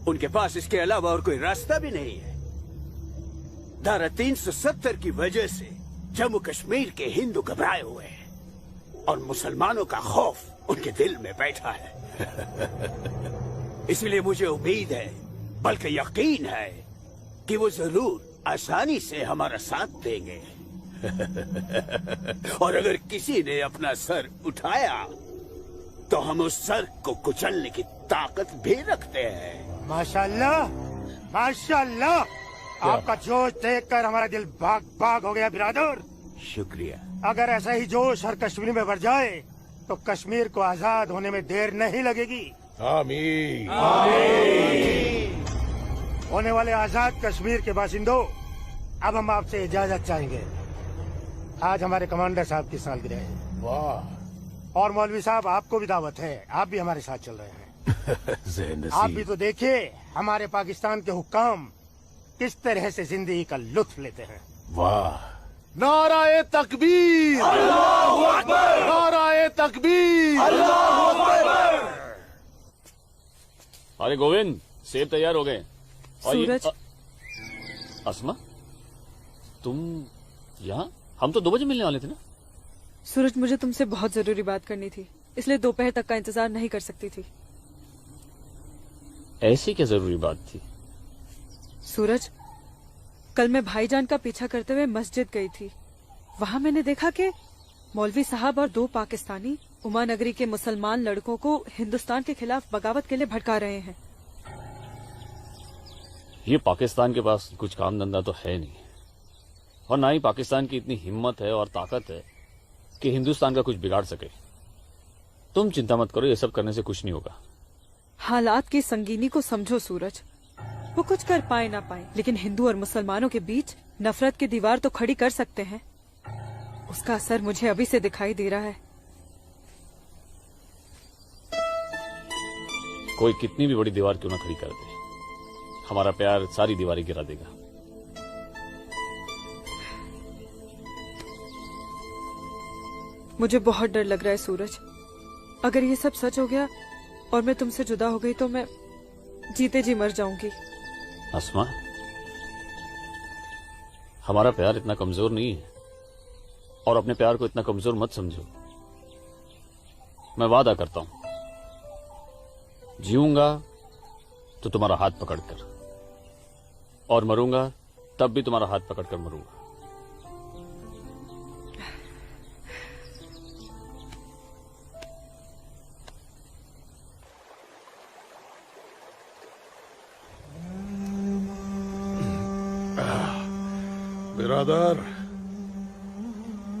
उनके पास इसके अलावा और कोई रास्ता भी नहीं है। धारा 370 की वजह से जम्मू कश्मीर के हिंदू घबराए हुए हैं और मुसलमानों का खौफ उनके दिल में बैठा है। इसलिए मुझे उम्मीद है, बल्कि यकीन है, कि वो जरूर आसानी से हमारा साथ देंगे। और अगर किसी ने अपना सर उठाया तो हम उस सर को कुचलने की ताकत भी रखते हैं।
माशाल्लाह, माशाल्लाह, आपका जोश देखकर हमारा दिल भाग भाग हो गया बिरादर।
शुक्रिया।
अगर ऐसा ही जोश हर कश्मीर में बढ़ जाए तो कश्मीर को आजाद होने में देर नहीं लगेगी।
आमीन।
होने वाले आजाद कश्मीर के बाशिंदों, अब हम आपसे इजाजत चाहेंगे। आज हमारे कमांडर साहब की सालगिरह है।
वाह।
और मौलवी साहब, आपको भी दावत है, आप भी हमारे साथ चल रहे हैं। आप भी तो देखिए हमारे पाकिस्तान के हुक्काम किस तरह से जिंदगी का लुत्फ लेते हैं।
वाह।
नाराए तकबीर,
अल्लाहू अकबर,
नाराए तकबीर,
अल्लाहू अकबर।
अरे गोविंद, सेब तैयार हो गए। और ये-
सूरज।
अस्मा, तुम यहाँ? हम तो 2 बजे मिलने वाले थे ना।
सूरज, मुझे तुमसे बहुत जरूरी बात करनी थी, इसलिए दोपहर तक का इंतजार नहीं कर सकती थी।
ऐसी क्या जरूरी बात थी?
सूरज, कल मैं भाईजान का पीछा करते हुए मस्जिद गई थी। वहाँ मैंने देखा कि मौलवी साहब और 2 पाकिस्तानी उमा नगरी के मुसलमान लड़कों को हिंदुस्तान के खिलाफ बगावत के लिए भड़का रहे हैं।
ये पाकिस्तान के पास कुछ काम धंधा तो है नहीं, और ना ही पाकिस्तान की इतनी हिम्मत है और ताकत है कि हिंदुस्तान का कुछ बिगाड़ सके। तुम चिंता मत करो, ये सब करने से कुछ नहीं होगा।
हालात की संगीनी को समझो सूरज। वो कुछ कर पाए ना पाए, लेकिन हिंदू और मुसलमानों के बीच नफरत की दीवार तो खड़ी कर सकते हैं। उसका असर मुझे अभी से दिखाई दे रहा है।
कोई कितनी भी बड़ी दीवार क्यों ना खड़ी कर दे, हमारा प्यार सारी दीवारें गिरा देगा।
मुझे बहुत डर लग रहा है सूरज। अगर ये सब सच हो गया और मैं तुमसे जुदा हो गई तो मैं जीते जी मर जाऊंगी।
अस्मा, हमारा प्यार इतना कमजोर नहीं है, और अपने प्यार को इतना कमजोर मत समझो। मैं वादा करता हूं, जीऊंगा तो तुम्हारा हाथ पकड़कर, और मरूंगा तब भी तुम्हारा हाथ पकड़कर मरूंगा।
बिरादर,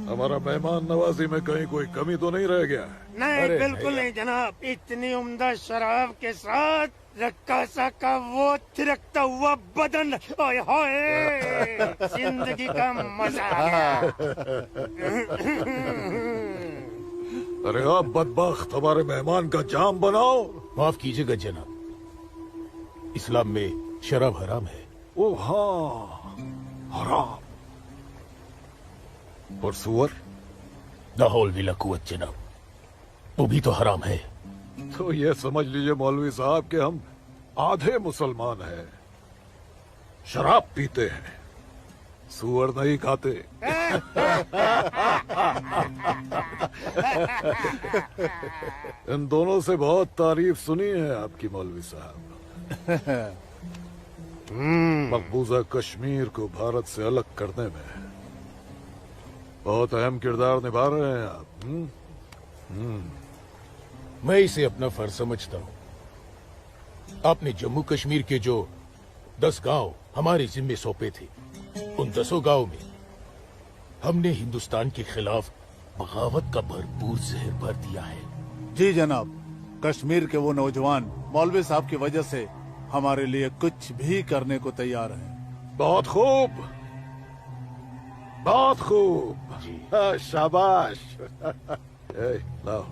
हमारा मेहमान नवाजी में कहीं कोई कमी तो नहीं रह गया?
नहीं, बिल्कुल नहीं जनाब। इतनी उम्दा शराब के साथ रक्कासा का वो थिरकता हुआ बदन, ओए होए, जिंदगी का मजा आ गया।
अरे आप बदबख्त, हमारे मेहमान का जाम बनाओ।
माफ कीजिएगा जनाब, इस्लाम में शराब हराम है।
ओ हाँ, हराम। और सुअर?
लाहौल विला कुवत जनाब, वो भी तो हराम है।
तो ये समझ लीजिए मौलवी साहब कि हम आधे मुसलमान हैं, शराब पीते हैं, सुअर नहीं खाते। इन दोनों से बहुत तारीफ सुनी है आपकी मौलवी साहब। मकबूजा कश्मीर को भारत से अलग करने में
बहुत अहम किरदार निभा रहे हैं आप। मैं इसे अपना फर्ज समझता हूँ। आपने जम्मू कश्मीर के जो 10 गांव हमारे जिम्मे सौंपे थे, उन 10 गांव में हमने हिंदुस्तान के खिलाफ बगावत का भरपूर जहर भर दिया है।
जी जनाब, कश्मीर के वो नौजवान मौलवी साहब की वजह से हमारे लिए कुछ भी करने को तैयार हैं।
बहुत खूब, बहुत खूब। शाबाश। लाओ।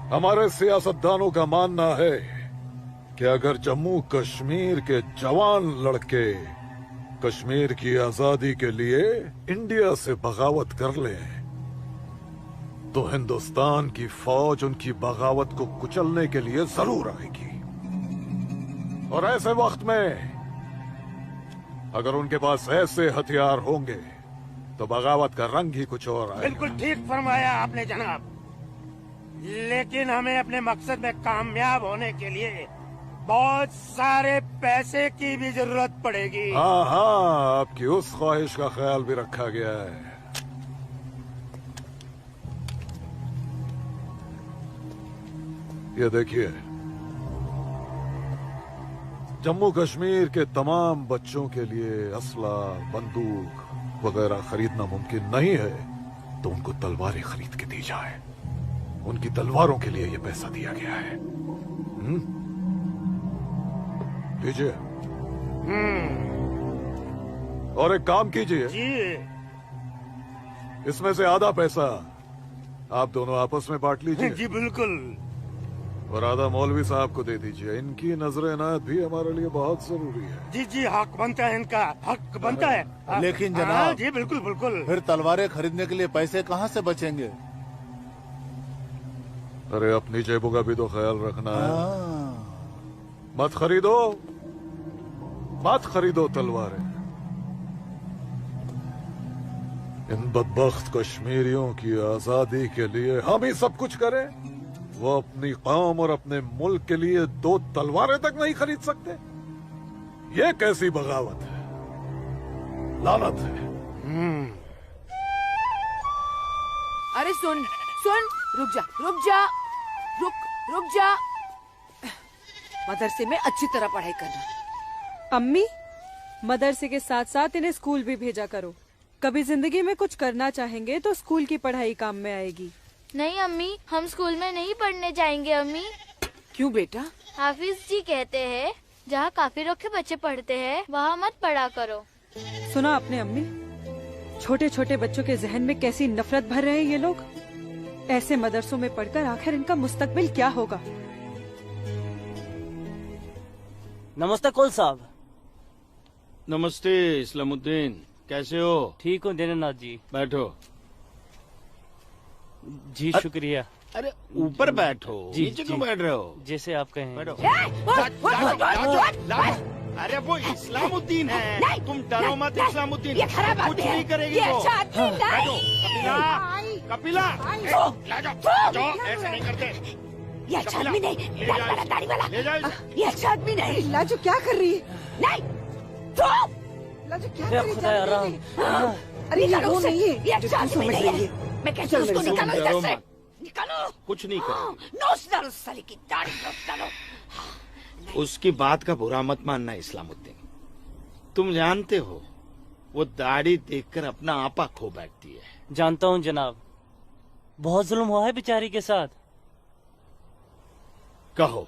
हमारे सियासतदानों का मानना है कि अगर जम्मू कश्मीर के जवान लड़के कश्मीर की आजादी के लिए इंडिया से बगावत कर लें, तो हिंदुस्तान की फौज उनकी बगावत को कुचलने के लिए जरूर आएगी। और ऐसे वक्त में अगर उनके पास ऐसे हथियार होंगे तो बगावत का रंग ही कुछ और आएगा।
बिल्कुल ठीक फरमाया आपने जनाब, लेकिन हमें अपने मकसद में कामयाब होने के लिए बहुत सारे पैसे की भी जरूरत पड़ेगी।
हाँ हाँ, आपकी उस ख्वाहिश का ख्याल भी रखा गया है। ये देखिए, जम्मू कश्मीर के तमाम बच्चों के लिए असला, बंदूक वगैरह खरीदना मुमकिन नहीं है, तो उनको तलवारें खरीद के दी जाए। उनकी तलवारों के लिए ये पैसा दिया गया है। दीजिए। और एक काम कीजिए, इसमें से आधा पैसा आप दोनों आपस में बांट लीजिए।
जी बिल्कुल।
और आधा मौलवी साहब को दे दीजिए। इनकी नजर इनायत भी हमारे लिए बहुत जरूरी है।
जी जी, हक बनता है, इनका हक बनता है।
लेकिन जनाब,
जी बिल्कुल बिल्कुल।
फिर तलवारें खरीदने के लिए पैसे कहाँ से बचेंगे?
अरे अपनी जेबों का भी तो ख्याल रखना है। मत खरीदो, मत खरीदो तलवारें। इन बदबख्त कश्मीरियों की आजादी के लिए हम ही सब कुछ करें, वो अपनी कौम और अपने मुल्क के लिए 2 तलवारें तक नहीं खरीद सकते। ये कैसी बगावत है, लानत है।
अरे सुन सुन, रुक जा रुक जा, रुक जा। मदरसे में अच्छी तरह पढ़ाई करना।
अम्मी, मदरसे के साथ साथ इन्हें स्कूल भी भेजा करो। कभी जिंदगी में कुछ करना चाहेंगे तो स्कूल की पढ़ाई काम में आएगी।
नहीं अम्मी, हम स्कूल में नहीं पढ़ने जाएंगे अम्मी।
क्यों बेटा?
हाफिज जी कहते हैं जहाँ काफिरों के बच्चे पढ़ते हैं वहाँ मत पढ़ा करो।
सुना आपने अम्मी? छोटे छोटे बच्चों के जहन में कैसी नफरत भर रहे हैं ये लोग। ऐसे मदरसों में पढ़कर आखिर इनका मुस्तकबिल क्या होगा?
नमस्ते कुल साहब।
नमस्ते इस्लामुद्दीन, कैसे हो?
ठीक हूँ दीनानाथ जी।
बैठो।
जी शुक्रिया।
अरे ऊपर बैठो,
जी,
नीचे क्यों
जी।
बैठ रहे हो?
जैसे आप कहें।
बैठो। अरे वो इस्लामुद्दीन है, तुम डरो मत। इस्लामुद्दीन
ये खराब
कुछ
आदमी है।
नहीं करेगी
ये
वो।
अच्छा आदमी नहीं।
बैठो। कपिला, ले जाओ, ऐसे नहीं करते।
ये अच्छा आदमी नहीं, दाढ़ी वाला, दाढ़ी वाला।
ले जाओ इसे।
ये अच्छा आदमी नहीं। लाजो क्या कर रही है? नहीं, तो लाजो क्या कर रही है?
खुदा आराम।
अरे वो नहीं है, ये अच्छा आदमी नहीं है। मैं कहती हूँ उसको निकालो इधर से, निकालो।
कुछ नहीं करेगी।
नोच डालो साली की दाढ़ी, नोच डालो।
उसकी बात का बुरा मत मानना इस्लामुद्दीन। तुम जानते हो वो दाढ़ी देखकर अपना आपा खो बैठती है।
जानता हूँ जनाब, बहुत जुल्म हुआ है बेचारी के साथ।
कहो,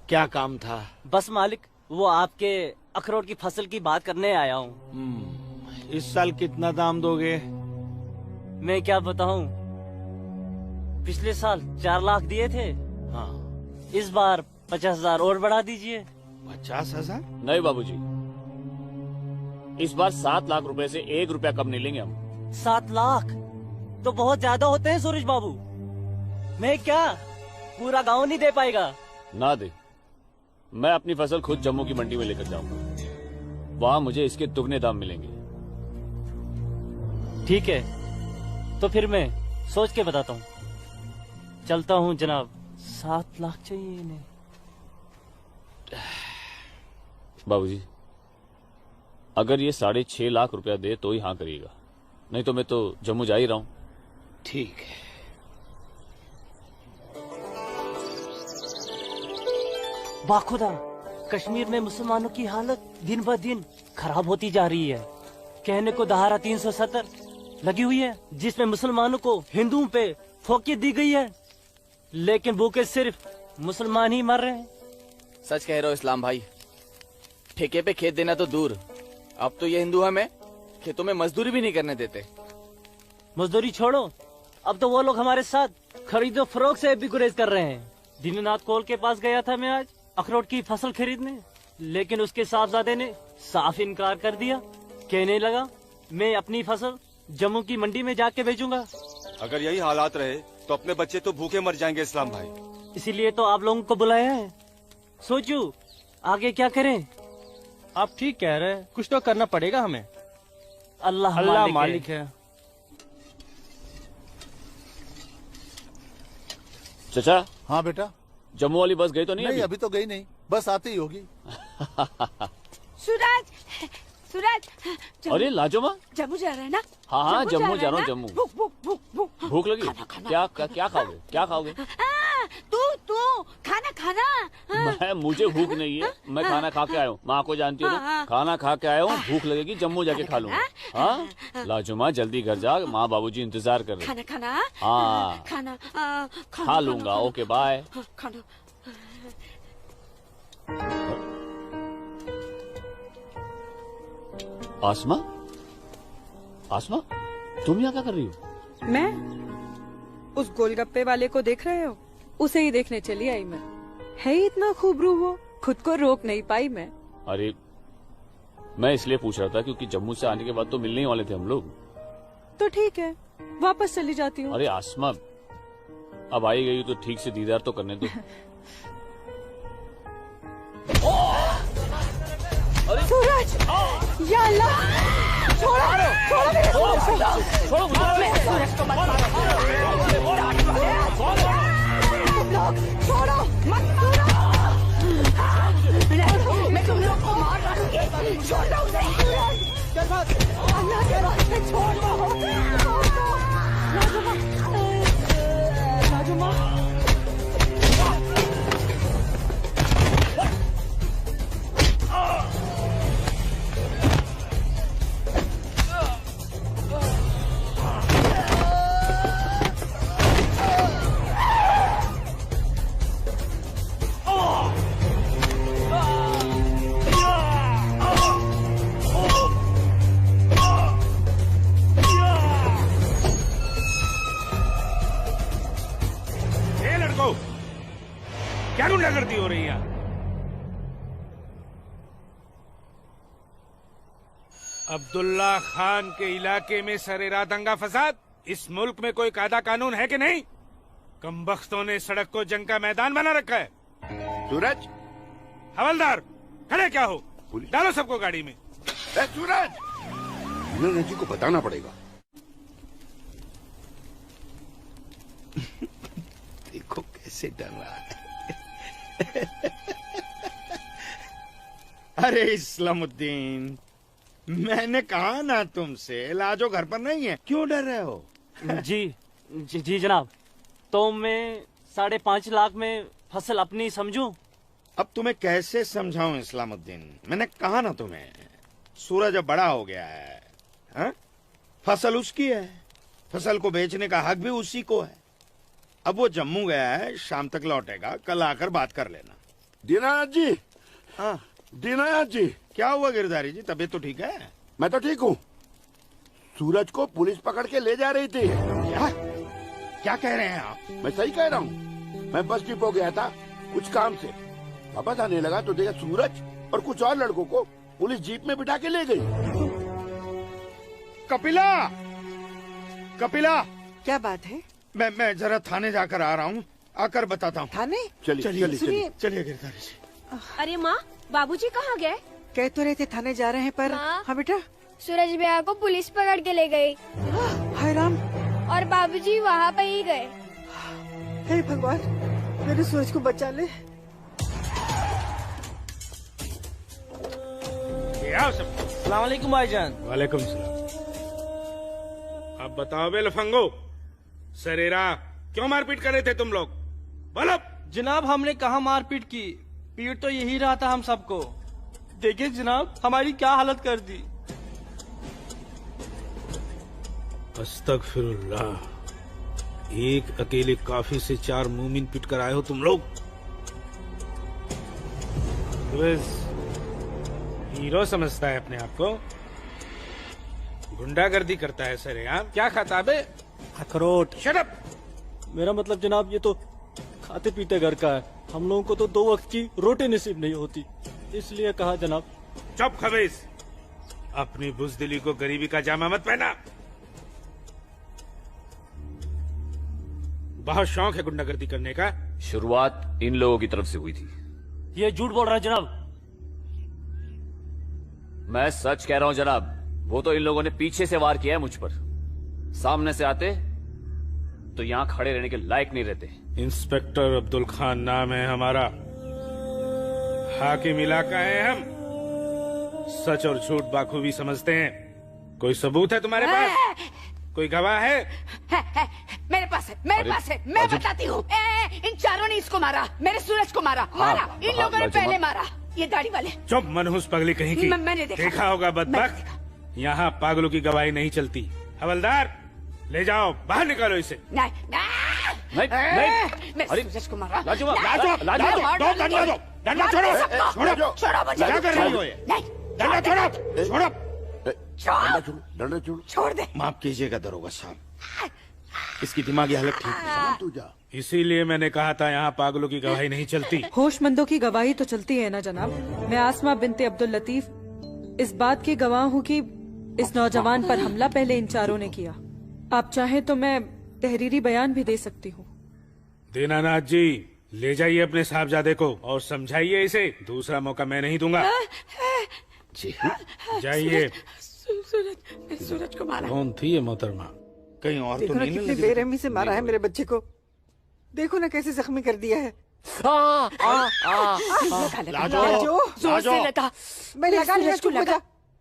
क्या काम था?
बस मालिक, वो आपके अखरोट की फसल की बात करने आया हूँ।
इस साल कितना दाम दोगे?
मैं क्या बताऊं, पिछले साल 4 लाख दिए थे।
हाँ,
इस बार 50,000 और बढ़ा दीजिए।
50,000?
नहीं बाबूजी, इस बार 7 लाख रुपए से 1 रुपया कम नहीं लेंगे हम।
7 लाख तो बहुत ज्यादा होते हैं सूरज बाबू। मैं क्या पूरा गांव नहीं दे पाएगा?
ना दे, मैं अपनी फसल खुद जम्मू की मंडी में लेकर जाऊंगा। वहां मुझे इसके दुगने दाम मिलेंगे।
ठीक है, तो फिर मैं सोच के बताता हूँ। चलता हूँ जनाब। 7 लाख चाहिए इन्हें।
बाबूजी, अगर ये 6.5 लाख रुपया दे तो ही हाँ करिएगा, नहीं तो मैं तो जम्मू जा ही रहा हूँ।
ठीक है।
बाखुदा, कश्मीर में मुसलमानों की हालत दिन ब दिन खराब होती जा रही है। कहने को धारा 370 लगी हुई है जिसमें मुसलमानों को हिंदुओं पे फोकियत दी गई है, लेकिन भूखे सिर्फ मुसलमान ही मर रहे हैं।
सच कह रहे हो इस्लाम भाई, ठेके पे खेत देना तो दूर, अब तो ये हिंदू हमें खेतों में मजदूरी भी नहीं करने देते।
मजदूरी छोड़ो, अब तो वो लोग हमारे साथ खरीदो फरोख्त से भी गुरेज कर रहे हैं। दीननाथ कोल के पास गया था मैं आज अखरोट की फसल खरीदने, लेकिन उसके साहबजादे ने साफ इनकार कर दिया। कहने लगा मैं अपनी फसल जम्मू की मंडी में जाके बेचूंगा।
अगर यही हालात रहे तो अपने बच्चे तो भूखे मर जाएंगे इस्लाम भाई।
इसीलिए तो आप लोगों को बुलाया है। सोचो आगे क्या करें।
आप ठीक कह रहे हैं, कुछ तो करना पड़ेगा हमें।
अल्लाह
मालिक है।
चाचा।
हाँ बेटा।
जम्मू वाली बस गई तो नहीं?
अभी तो गई नहीं, बस आती ही होगी।
सूरज, सूरज।
अरे लाजोमा,
जम्मू जा रहे हैं ना?
हाँ जम्मू जा रहा हूँ। जम्मू
भूख
लगी? क्या खाओगे? क्या खाओगे?
तू खाना।
मुझे भूख नहीं है, मैं खाना खा के आया हूँ। माँ को जानती हो ना, खाना खा के आया हूँ। भूख लगेगी जम्मू जाके खा लूंगा। हाँ लाजुमा जल्दी घर जा, माँ बाबूजी इंतजार कर रहे।
खाना।
हाँ
खाना
खा लूंगा। Okay bye.
खाना।
आसमा, आसमा तुम यहाँ क्या कर रही हो?
मैं उस गोलगप्पे वाले को देख रहे हो? उसे ही देखने चली आई मैं। है ही इतना खूबरू वो, खुद को रोक नहीं पाई मैं।
अरे मैं इसलिए पूछ रहा था क्योंकि जम्मू से आने के बाद तो मिलने ही वाले थे हम लोग।
तो ठीक है, वापस चली जाती हूँ।
अरे आसमा अब आई गई तो ठीक से दीदार तो करने दो।
सूरज, या अल्लाह, छोड़ो मेरे सूरज को मत मारो। छोड़ो मत मारो। मैं तुम लोग को मार डालूंगी। छोड़ दो उसे। अल्लाह के वास्ते छोड़ दो। लाजुमा
क्या गुंडागर्दी हो रही है? अब्दुल्ला खान के इलाके में सरेराह दंगा फसाद। इस मुल्क में कोई कायदा कानून है कि नहीं? कमबख्तों ने सड़क को जंग का मैदान बना रखा है।
सूरज,
हवलदार खड़े क्या हो? डालो सबको गाड़ी में।
सूरज, जी को बताना पड़ेगा।
देखो कैसे डर रहा है। अरे इस्लामुद्दीन, मैंने कहा ना तुमसे लाजो घर पर नहीं है, क्यों डर रहे हो?
जी जनाब, तो मैं 5.5 लाख में फसल अपनी समझूं?
अब तुम्हें कैसे समझाऊं इस्लामुद्दीन? मैंने कहा ना तुम्हें, सूरज अब बड़ा हो गया है। हा? फसल उसकी है, फसल को बेचने का हक भी उसी को है। अब वो जम्मू गया है, शाम तक लौटेगा, कल आकर बात कर लेना।
दीनानाथ जी।
हाँ
दीनानाथ जी।
क्या हुआ गिरधारी जी, तबीयत तो ठीक है?
मैं तो ठीक हूँ। सूरज को पुलिस पकड़ के ले जा रही थी।
क्या कह रहे हैं आप?
मैं सही कह रहा हूँ। मैं बस डिपो गया था कुछ काम से, वापस आने लगा तो देखा सूरज और कुछ और लड़कों को पुलिस जीप में बिठा के ले गई।
कपिला, कपिला,
क्या बात है?
मैं जरा थाने जाकर आ रहा हूँ, आकर बताता हूँ।
थाने?
चलिए गिरधारी जी।
अरे माँ, बाबूजी कहाँ गए?
कह तो रहे थे थाने जा रहे हैं पर। हाँ बेटा।
सूरज भैया को पुलिस पकड़ के ले गई।
हाय राम।
और बाबूजी वहाँ पे ही गए।
हे भगवान, मेरे सूरज को बचा ले।
आओ सब।
सलाम वालेकुम भाईजान।
वालेकुम सलाम। अब बताओ बे लफंगो, सरेरा क्यों मारपीट कर रहे थे तुम लोग? बोलो।
जनाब हमने कहा मारपीट की, पीट तो यही रहा था हम सबको। देखिए जनाब हमारी क्या हालत कर दी।
अस्तगफिरुल्लाह, एक अकेले काफी से 4 मूमिन पिट कर आए हो तुम लोग। हीरो समझता है अपने आप को, गुंडागर्दी करता है सर। यार क्या खाता बे?
अखरोट।
Shut up.
मेरा मतलब जनाब ये तो खाते पीते घर का है, हम लोगों को तो 2 वक्त की रोटी नसीब नहीं होती, इसलिए कहा जनाब।
चुप खबीस, अपनी बुज़दिली को गरीबी का जामा मत पहना। बहुत शौक है गुंडागर्दी करने का।
शुरुआत इन लोगों की तरफ से हुई थी।
ये झूठ बोल रहा है जनाब।
मैं सच कह रहा हूं जनाब, वो तो इन लोगों ने पीछे से वार किया है मुझ पर। सामने से आते तो यहां खड़े रहने के लायक नहीं रहते।
इंस्पेक्टर अब्दुल खान नाम है हमारा, हाकिम इलाका है हम, सच और झूठ बाखूबी समझते हैं। कोई सबूत है तुम्हारे पास? कोई गवाह है?
मेरे पास है, मेरे पास है, मैं बताती हूँ। इन चारों ने इसको मारा, मेरे सूरज को मारा। इन लोगों ने पहले मारा, ये दाढ़ी वाले।
चुप मनहूस पगली कहीं की।
मैंने
देखा होगा बदबख्त, यहाँ पागलों की गवाही नहीं चलती। हवलदार ले जाओ, बाहर निकालो इसे।
नहीं, मेरे सूरज को मारा।
दो डंडा छोड़ो,
छोड़ो मुझे।
क्या कर रही हो ये? डंडा छोड़ो, छोड़ो,
डंडा छोड़ो।
छोड़ दे।
माफ कीजिएगा दरोगा साहब, इसकी दिमागी हालत ठीक नहीं। तू जा। इसीलिए मैंने कहा था यहाँ पागलों की गवाही नहीं चलती।
होशमंदों की गवाही तो चलती है ना जनाब। मैं आसमा बिनते अब्दुल लतीफ इस बात की गवाह हूँ कि इस नौजवान पर हमला पहले इन चारों ने किया। आप चाहे तो मैं तहरीरी बयान भी दे सकती हूँ।
दीनानाथ जी, ले जाइए अपने साहबजादे को और समझाइए इसे, दूसरा मौका मैं नहीं दूंगा। जी जाइए।
सूरज को मारा।
कौन थी ये मोहतरमा? कहीं और
देखो
तो
ना
नहीं
कितने बेरहमी से मारा है मेरे बच्चे को। देखो ना कैसे जख्मी कर दिया है।
लाजो, जोर से लगा।
मैं लगा लिया, चुप हो जा,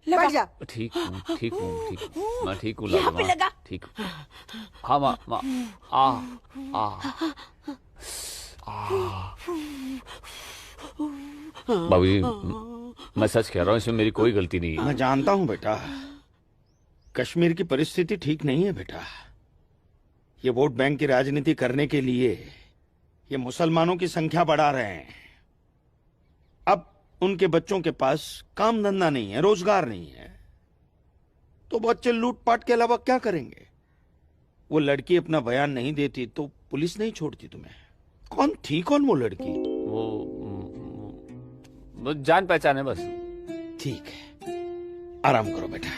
बैठ जा।
ठीक हूँ, ठीक हूँ, ठीक हूँ, मैं ठीक हूँ
यहाँ पे लगा।
ठीक। हाँ माँ, बाबूजी मैं सच कह रहा हूँ, इसमें मेरी कोई गलती नहीं है।
मैं जानता हूँ बेटा, कश्मीर की परिस्थिति ठीक नहीं है बेटा। ये वोट बैंक की राजनीति करने के लिए ये मुसलमानों की संख्या बढ़ा रहे हैं। अब उनके बच्चों के पास काम धंधा नहीं है, रोजगार नहीं है, तो बच्चे लूटपाट के अलावा क्या करेंगे? वो लड़की अपना बयान नहीं देती तो पुलिस नहीं छोड़ती तुम्हें। कौन थी वो लड़की?
वो जान पहचान है बस।
ठीक है, आराम करो बेटा।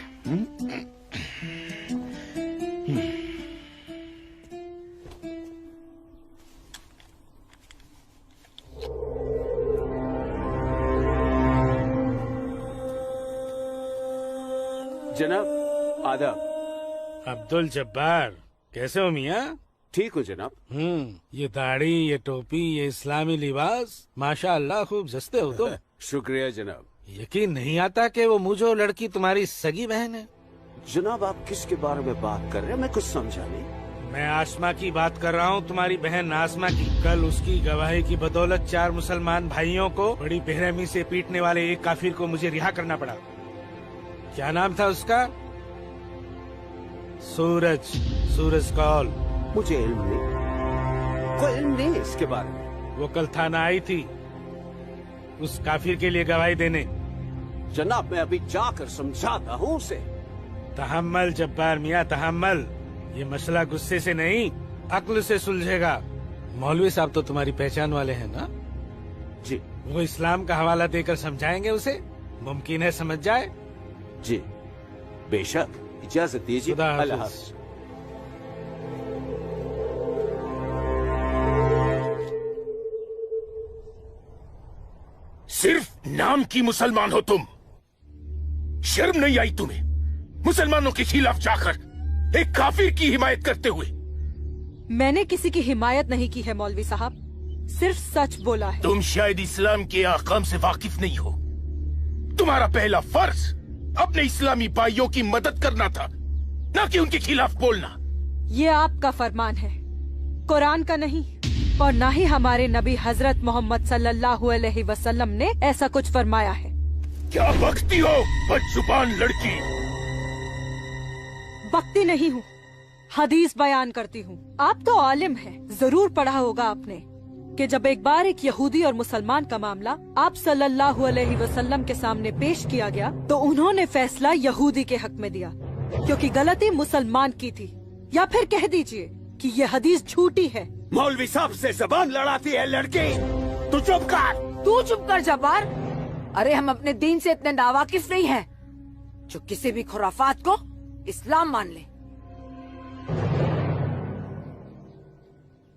जनाब आदाब।
अब्दुल जब्बार, कैसे हो मियाँ?
ठीक हो जनाब।
ये दाढ़ी, ये टोपी, ये इस्लामी लिबास, माशाअल्लाह खूब जस्ते हो तुम।
शुक्रिया जनाब।
यकीन नहीं आता कि वो मुझे लड़की तुम्हारी सगी बहन है।
जनाब आप किसके बारे में बात कर रहे हैं? मैं कुछ समझा नहीं।
मैं आसमा की बात कर रहा हूँ, तुम्हारी बहन आसमा की। कल उसकी गवाही की बदौलत 4 मुसलमान भाइयों को बड़ी बेरहमी से पीटने वाले एक काफिर को मुझे रिहा करना पड़ा। क्या नाम था उसका? सूरज कौल।
मुझे इल्म नहीं, कोई इल्म नहीं इसके बारे में।
वो कल थाना आई थी उस काफिर के लिए गवाही देने।
जनाब मैं अभी जाकर समझाता हूँ उसे।
तहम्मल जब्बार मियाँ, तहम्मल। ये मसला गुस्से से नहीं, अक्ल से सुलझेगा। मौलवी साहब तो तुम्हारी पहचान वाले हैं ना?
जी।
वो इस्लाम का हवाला देकर समझाएंगे उसे, मुमकिन है समझ जाए।
जी बेशक, इजाजत दीजिए। अल्लाह हाफ़िज़।
सिर्फ नाम की मुसलमान हो तुम, शर्म नहीं आई तुम्हें मुसलमानों के खिलाफ जाकर एक काफिर की हिमायत करते हुए?
मैंने किसी की हिमायत नहीं की है मौलवी साहब, सिर्फ सच बोला है।
तुम शायद इस्लाम के अहकाम से वाकिफ नहीं हो। तुम्हारा पहला फर्ज अपने इस्लामी भाइयों की मदद करना था, न कि उनके खिलाफ बोलना।
ये आपका फरमान है, कुरान का नहीं, और ना ही हमारे नबी हजरत मोहम्मद सल्लल्लाहु अलैहि वसल्लम ने ऐसा कुछ फरमाया है।
क्या बकती हो बदजुबान लड़की?
बकती नहीं हूँ, हदीस बयान करती हूँ। आप तो आलिम हैं, जरूर पढ़ा होगा आपने कि जब एक बार एक यहूदी और मुसलमान का मामला आप सल्लल्लाहु अलैहि वसल्लम के सामने पेश किया गया तो उन्होंने फैसला यहूदी के हक में दिया, क्योंकि गलती मुसलमान की थी। या फिर कह दीजिए कि ये हदीस झूठी है।
मौलवी साहब से जबान लड़ाती है लड़की, तू चुप कर।
तू चुप कर जब्बार। अरे हम अपने दीन से इतने नावाकिफ नहीं हैं जो किसी भी खुराफात को इस्लाम मान ले।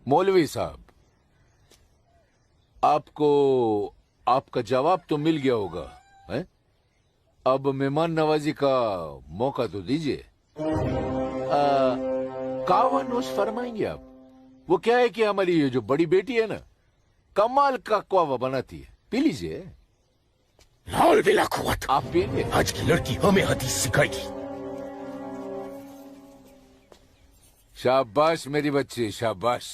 मौलवी साहब, आपको आपका जवाब तो मिल गया होगा, है? अब मेहमान नवाजी का मौका तो दीजिए। कावा नोश फरमाएंगे आप? वो क्या है कि हमारी ये जो बड़ी बेटी है ना, कमाल का कावा बनाती है, पी लीजिए।
आप पीजिए। आज की लड़की हमें हदीस सिखाएगी।
शाबाश मेरी बच्ची, शाबाश।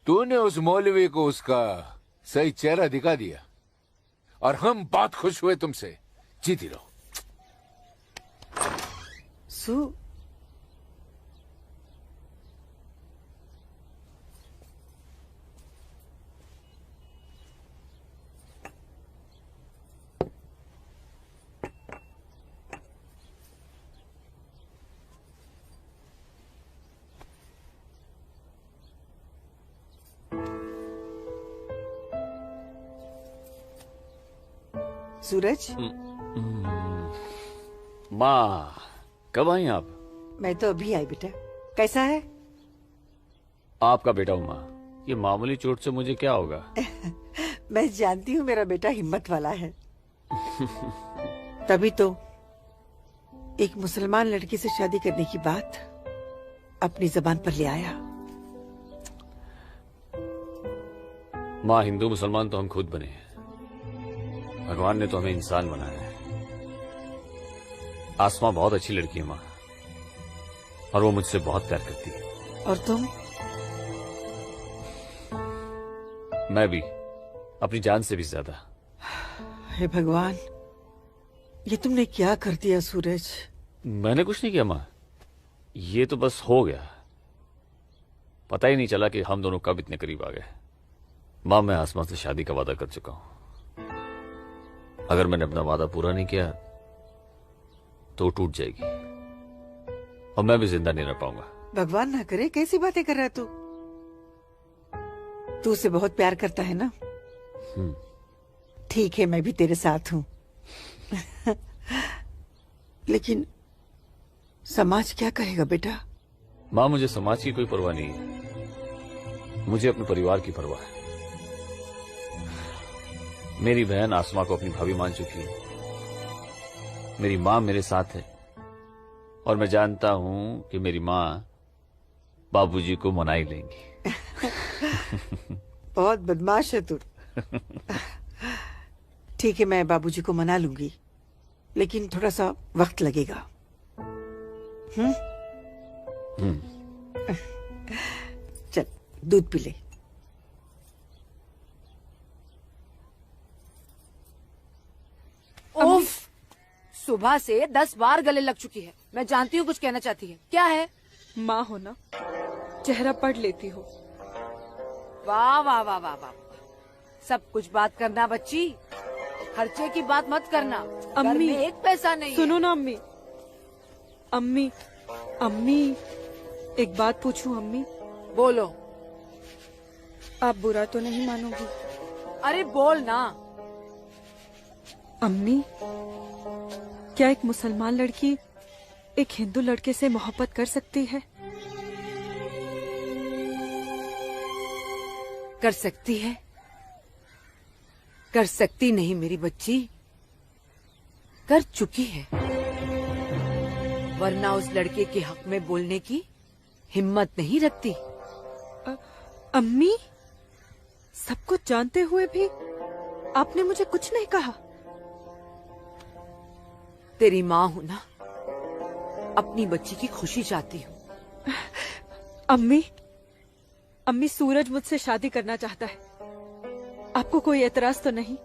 तूने उस मौलवी को उसका सही चेहरा दिखा दिया और हम बहुत खुश हुए तुमसे। जीती रहो।
सूरज,
माँ कब आई आप?
मैं तो अभी आई बेटा। कैसा है?
आपका बेटा हूँ माँ, ये मामूली चोट से मुझे क्या होगा?
मैं जानती हूँ मेरा बेटा हिम्मत वाला है। तभी तो एक मुसलमान लड़की से शादी करने की बात अपनी जबान पर ले आया।
माँ, हिंदू मुसलमान तो हम खुद बने हैं, भगवान ने तो हमें इंसान बनाया है। आसमां बहुत अच्छी लड़की है माँ, और वो मुझसे बहुत प्यार करती है।
और तुम?
मैं भी, अपनी जान से भी ज्यादा।
हे भगवान, ये तुमने क्या कर दिया सूरज?
मैंने कुछ नहीं किया माँ, ये तो बस हो गया। पता ही नहीं चला कि हम दोनों कब इतने करीब आ गए। माँ, मैं आसमां से शादी का वादा कर चुका हूं। अगर मैंने अपना वादा पूरा नहीं किया तो टूट जाएगी और मैं भी जिंदा नहीं रह पाऊंगा।
भगवान ना करे, कैसी बातें कर रहा है तू? तू उसे बहुत प्यार करता है ना? ठीक है, मैं भी तेरे साथ हूँ। लेकिन समाज क्या कहेगा बेटा?
माँ, मुझे समाज की कोई परवाह नहीं है, मुझे अपने परिवार की परवाह है। मेरी बहन आसमा को अपनी भाभी मान चुकी है, मेरी माँ मेरे साथ है, और मैं जानता हूं कि मेरी माँ बाबूजी को मना ही लेंगी।
बहुत बदमाश है तू। ठीक है, मैं बाबूजी को मना लूंगी, लेकिन थोड़ा सा वक्त लगेगा। चल दूध पी ले।
उफ, सुबह से 10 बार गले लग चुकी है। मैं जानती हूँ कुछ कहना चाहती है। क्या है?
माँ हो ना, चेहरा पढ़ लेती हो।
वाह वाह वाह वाह वाह, सब कुछ बात करना बच्ची, खर्चे की बात मत करना।
अम्मी,
घर में एक पैसा नहीं
सुनो
है।
ना अम्मी। अम्मी, अम्मी, एक बात पूछूं अम्मी?
बोलो।
आप बुरा तो नहीं मानोगी?
अरे बोल ना।
अम्मी, क्या एक मुसलमान लड़की एक हिंदू लड़के से मोहब्बत कर सकती है?
कर सकती है, कर सकती नहीं मेरी बच्ची, कर चुकी है। वरना उस लड़के के हक में बोलने की हिम्मत नहीं रखती।
अम्मी, सब कुछ जानते हुए भी आपने मुझे कुछ नहीं कहा।
तेरी माँ हूँ ना, अपनी बच्ची की खुशी चाहती हूँ।
अम्मी, अम्मी सूरज मुझसे शादी करना चाहता है, आपको कोई एतराज तो नहीं?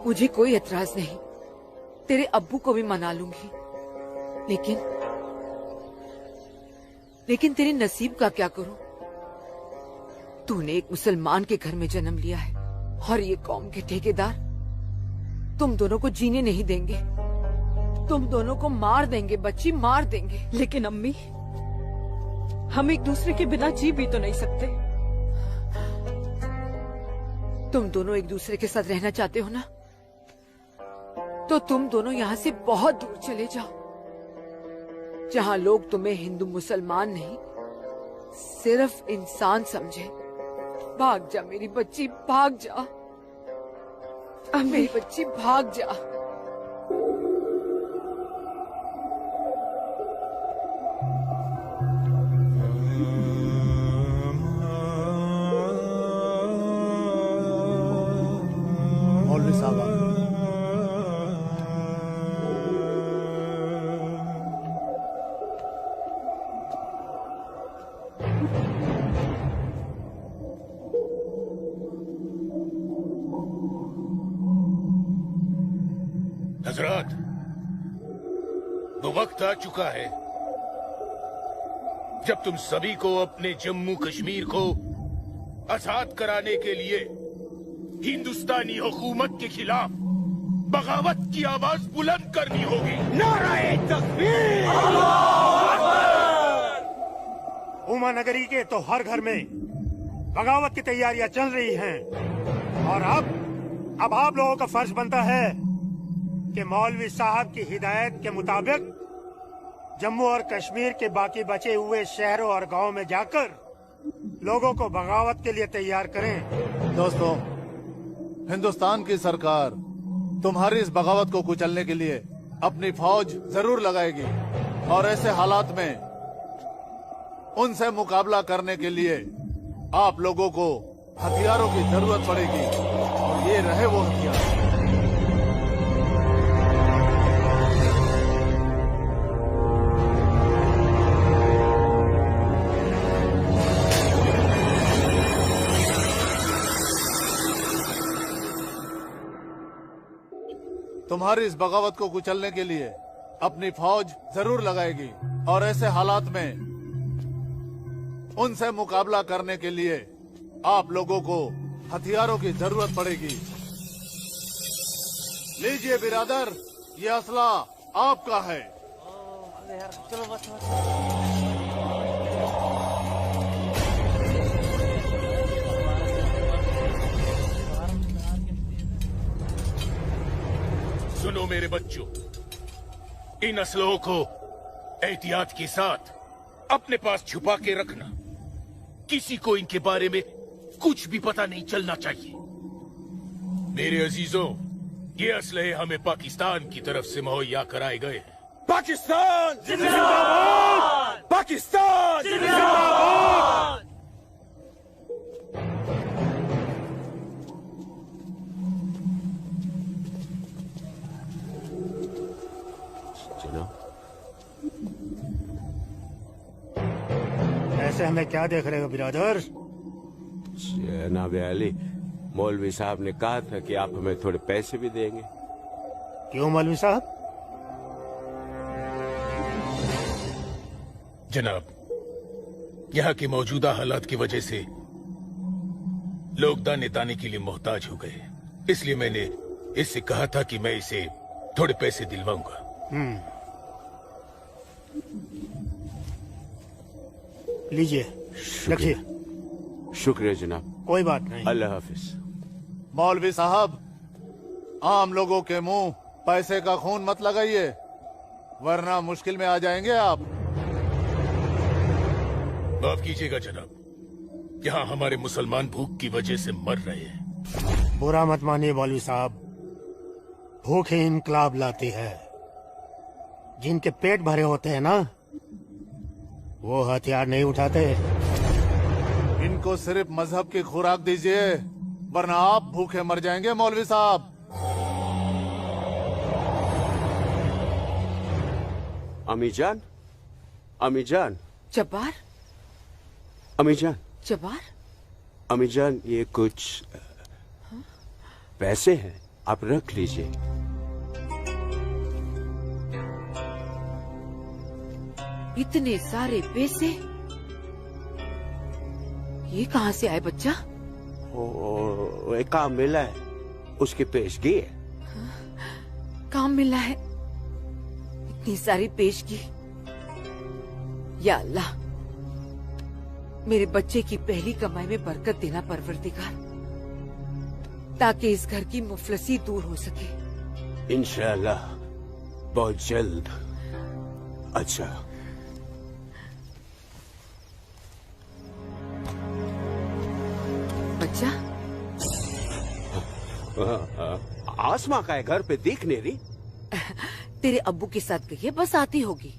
मुझे कोई एतराज नहीं, तेरे अब्बू को भी मना लूंगी, लेकिन तेरे नसीब का क्या करूं? तूने एक मुसलमान के घर में जन्म लिया है और ये कौम के ठेकेदार तुम दोनों को जीने नहीं देंगे, तुम दोनों को मार देंगे बच्ची, मार देंगे।
लेकिन अम्मी, हम एक दूसरे के बिना जी भी तो नहीं सकते।
तुम दोनों एक दूसरे के साथ रहना चाहते हो ना, तो तुम दोनों यहाँ से बहुत दूर चले जाओ, जहाँ लोग तुम्हें हिंदू मुसलमान नहीं, सिर्फ इंसान समझे। भाग जा मेरी बच्ची, भाग जा मेरी बच्ची, भाग जा।
मौलवी साहब,
हजरात, वो वक्त आ चुका है जब तुम सभी को अपने जम्मू कश्मीर को आजाद कराने के लिए हिंदुस्तानी हुकूमत के खिलाफ बगावत की आवाज बुलंद करनी होगी।
नारे तकबीर!
उमा नगरी के तो हर घर में बगावत की तैयारियां चल रही हैं और अब आप लोगों का फर्ज बनता है कि मौलवी साहब की हिदायत के मुताबिक जम्मू और कश्मीर के बाकी बचे हुए शहरों और गांवों में जाकर लोगों को बगावत के लिए तैयार करें।
दोस्तों, हिंदुस्तान की सरकार तुम्हारी इस बगावत को कुचलने के लिए अपनी फौज जरूर लगाएगी और ऐसे हालात में उनसे मुकाबला करने के लिए आप लोगों को हथियारों की जरूरत पड़ेगी और ये रहे वो हथियार। तुम्हारी इस बगावत को कुचलने के लिए अपनी फौज जरूर लगाएगी और ऐसे हालात में उनसे मुकाबला करने के लिए आप लोगों को हथियारों की जरूरत पड़ेगी। लीजिए बिरादर, ये असला आपका है।
चलो बस।
सुनो मेरे बच्चों, इन असलों को एहतियात के साथ अपने पास छुपा के रखना। किसी को इनके बारे में कुछ भी पता नहीं चलना चाहिए। मेरे अजीजों, ये असलहे हमें पाकिस्तान की तरफ से मुहैया कराए गए हैं।
पाकिस्तान जिंदाबाद! पाकिस्तान जिंदाबाद!
ऐसे हमें क्या देख रहे हो बिरादर?
जनाब अली, मौलवी साहब ने कहा था कि आप हमें थोड़े पैसे भी देंगे।
क्यों मौलवी साहब?
जनाब, यहाँ की मौजूदा हालात की वजह से लोग दाने दाने के लिए मोहताज हो गए, इसलिए मैंने इससे कहा था कि मैं इसे थोड़े पैसे दिलवाऊंगा।
लीजिए, रखिए।
शुक्रिया जनाब।
कोई बात नहीं।
अल्लाह हाफिज।
मौलवी साहब, आम लोगों के मुंह पैसे का खून मत लगाइए, वरना मुश्किल में आ जाएंगे आप।
माफ कीजिएगा जनाब, यहाँ हमारे मुसलमान भूख की वजह से मर रहे हैं।
बुरा मत मानिए मौलवी साहब, भूख ही इनकलाब लाती है। जिनके पेट भरे होते हैं ना, वो हथियार नहीं उठाते।
इनको सिर्फ मजहब की खुराक दीजिए, वरना आप भूखे मर जाएंगे। मौलवी साहब,
अम्मी जान, अम्मी जान,
जब्बार,
अम्मी जान,
जब्बार,
अम्मी जान, ये कुछ पैसे हैं, आप रख लीजिए।
इतने सारे पैसे ये कहाँ से आए बच्चा?
ओ, एक काम मिला है, उसकी पेशगी है।
काम मिला है, इतनी सारी पेशगी। या अल्लाह, मेरे बच्चे की पहली कमाई में बरकत देना परवरदिगार, ताकि इस घर की मुफलसी दूर हो सके।
इंशाअल्लाह बहुत जल्द। अच्छा,
बच्चा,
आसमा का है, घर पे दिख नहीं रही।
तेरे अब्बू के साथ गई है, बस आती होगी।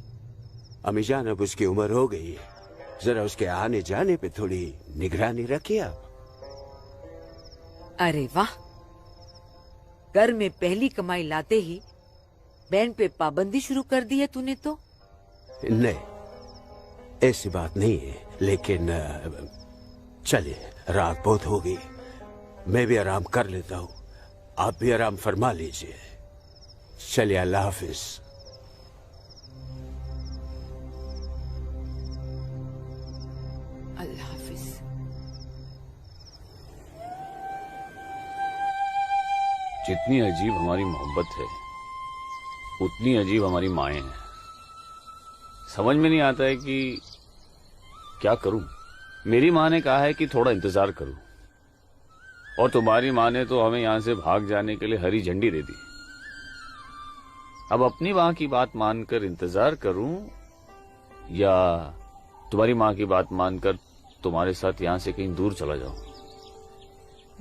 अम्मी जान, अब उसकी उम्र हो गई है, जरा उसके आने जाने पे थोड़ी निगरानी रखिए आप।
अरे वाह, घर में पहली कमाई लाते ही बैंड पे पाबंदी शुरू कर दी है तूने तो।
नहीं, ऐसी बात नहीं है, लेकिन चलिए, रात बहुत हो गई, मैं भी आराम कर लेता हूँ, आप भी आराम फरमा लीजिए। चलिए, अल्लाह हाफिज।
अल्लाह हाफिज।
जितनी अजीब हमारी मोहब्बत है, उतनी अजीब हमारी माएं हैं। समझ में नहीं आता है कि क्या करूं। मेरी माँ ने कहा है कि थोड़ा इंतजार करूं, और तुम्हारी माँ ने तो हमें यहां से भाग जाने के लिए हरी झंडी दे दी। अब अपनी माँ की बात मानकर इंतजार करूं, या तुम्हारी माँ की बात मानकर तुम्हारे साथ यहां से कहीं दूर चला जाऊं।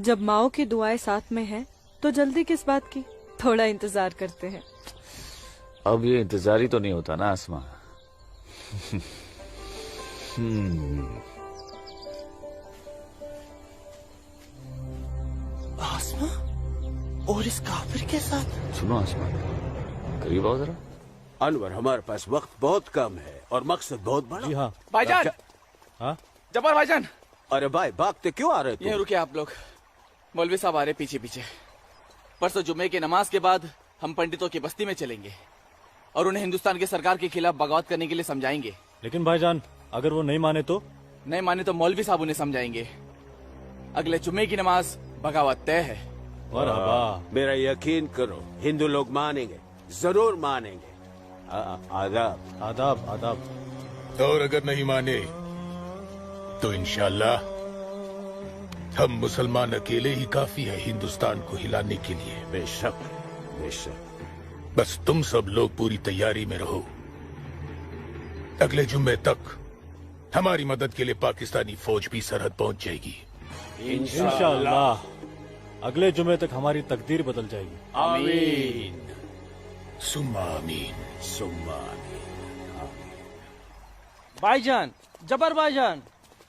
जब माओ की दुआएं साथ में हैं, तो जल्दी किस बात की, थोड़ा इंतजार करते हैं।
अब ये इंतजार ही तो नहीं होता ना आसमा।
आसमा और इस काफिर के साथ।
सुनो आसमा, करीब आओ जरा।
अनवर, हमारे पास वक्त बहुत कम है और मकसद बहुत बड़ा।
जी हाँ
भाईजान।
हाँ
जब्बार भाईजान।
अरे भाई, भागते क्यों आ रहे थे?
यहीं रुके आप लोग, मौलवी साहब आ रहे पीछे पीछे। परसों जुम्मे की नमाज के बाद हम पंडितों की बस्ती में चलेंगे और उन्हें हिंदुस्तान की सरकार के खिलाफ बगावत करने के लिए समझाएंगे।
लेकिन भाईजान, अगर वो नहीं माने तो?
नहीं माने तो मौलवी साहब उन्हें समझाएंगे। अगले जुम्मे की नमाज बगावत तय है।
मेरा यकीन करो, हिंदू लोग मानेंगे, जरूर मानेंगे। आदाब
आदाब आदाब।
और अगर नहीं माने तो इंशाल्लाह हम मुसलमान अकेले ही काफी है हिंदुस्तान को हिलाने के लिए।
बेशक बेशक।
बस तुम सब लोग पूरी तैयारी में रहो। अगले जुम्मे तक हमारी मदद के लिए पाकिस्तानी फौज भी सरहद पहुंच जाएगी।
इंशाअल्लाह अगले जुमे तक हमारी तकदीर बदल जाएगी।
आमीन
सुम्मा आमीन
सुम्मा आमीन।
भाईजान, जबर भाईजान,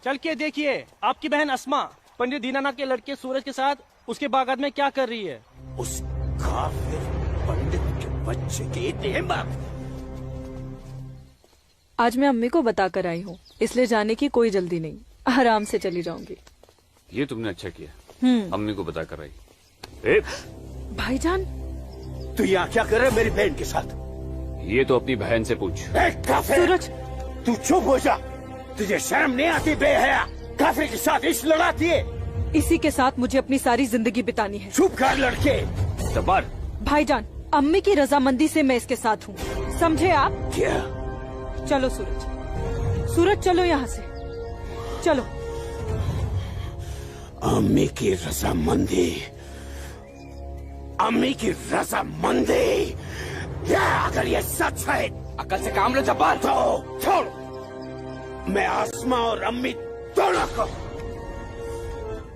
चल के देखिए आपकी बहन अस्मा पंडित दीनानाथ के लड़के सूरज के साथ उसके बागात में क्या कर रही है।
उस काफिर पंडित के बच्चे की इतनी हिम्मत।
आज मैं अम्मी को बता कर आई हूँ, इसलिए जाने की कोई जल्दी नहीं, आराम से चली जाऊंगी।
ये तुमने अच्छा किया, अम्मी को बता कर आई।
भाईजान,
तू यहाँ क्या कर रहा है मेरी बहन के साथ?
ये तो अपनी बहन से पूछ।
सूरज, तू चुप हो जा। तुझे शर्म नहीं आती बेहया? काफिर के साथ इश्क लड़ाती है।
इसी के साथ मुझे अपनी सारी जिंदगी बितानी है।
चुप कर लड़के।
जब्बार।
भाईजान, अम्मी की रजामंदी से मैं इसके साथ हूँ, समझे आप?
क्या?
चलो सूरज, सूरज चलो यहाँ से, चलो।
अम्मी की रजामंदी, अम्मी की रजामंदी। क्या अगर ये सच है?
अकल से काम लो जब्बार।
तो छोड़, मैं आसमा और अम्मी दोनों को।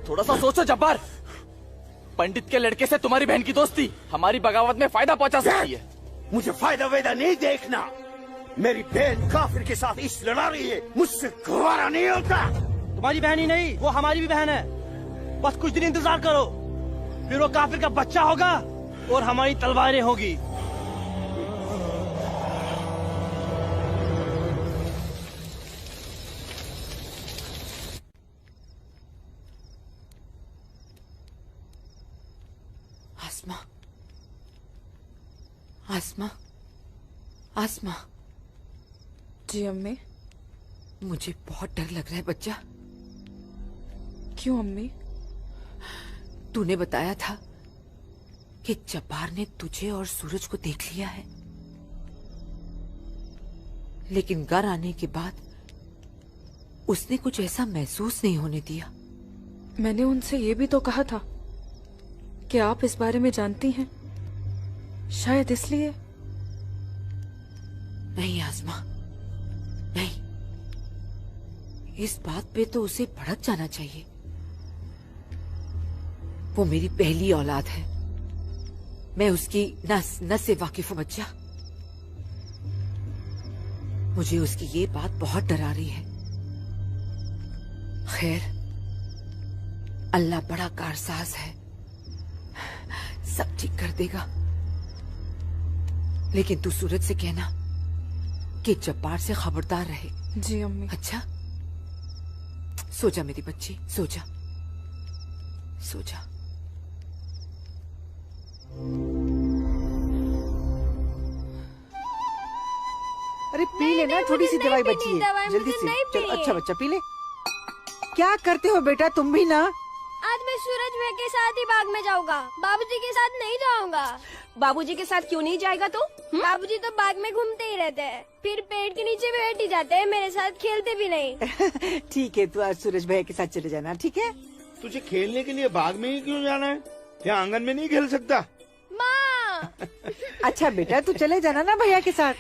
थोड़ा सा सोचो जब्बार, पंडित के लड़के से तुम्हारी बहन की दोस्ती हमारी बगावत में फायदा पहुंचा सकती है।
मुझे फायदा वेदा नहीं देखना। मेरी बहन काफिर के साथ इश्क लड़ा रही है, मुझसे गवारा नहीं होता।
तुम्हारी बहन ही नहीं, वो हमारी भी बहन है। बस कुछ दिन इंतजार करो, फिर वो काफिर का बच्चा होगा और हमारी तलवारें होगी।
आसमा, आसमा, आसमा।
जी अम्मी।
मुझे बहुत डर लग रहा है बच्चा।
क्यों अम्मी?
तूने बताया था कि जब्बार ने तुझे और सूरज को देख लिया है, लेकिन घर आने के बाद उसने कुछ ऐसा महसूस नहीं होने दिया।
मैंने उनसे ये भी तो कहा था कि आप इस बारे में जानती हैं, शायद इसलिए।
नहीं आसमा, नहीं। इस बात पे तो उसे भड़क जाना चाहिए। वो मेरी पहली औलाद है, मैं उसकी नस से वाकिफ हूं बच्चा। मुझे उसकी ये बात बहुत डरा रही है। खैर, अल्लाह बड़ा कारसाज है, सब ठीक कर देगा। लेकिन तू सूरज से कहना कि जब्बार से खबरदार रहे।
जी अम्मी।
अच्छा, सो जा मेरी बच्ची, सो जा, सो जा।
अरे पी लेना, थोड़ी सी दवाई बची है, जल्दी से। चल अच्छा बच्चा पी ले। क्या करते हो बेटा तुम भी ना?
आज मैं सूरज भाई के साथ ही बाग में जाऊंगा, बाबूजी के साथ नहीं जाऊंगा।
बाबूजी के साथ क्यों नहीं जाएगा तू?
बाबूजी तो बाग में घूमते ही रहते हैं, फिर पेड़ के नीचे बैठ ही जाते हैं, मेरे साथ खेलते भी नहीं।
ठीक है, तू आज सूरज भैया के साथ चले जाना, ठीक है?
तुझे खेलने के लिए बाग में ही क्यों जाना है? क्या आंगन में नहीं खेल सकता?
माँ।
अच्छा बेटा, तू चले जाना ना भैया के साथ।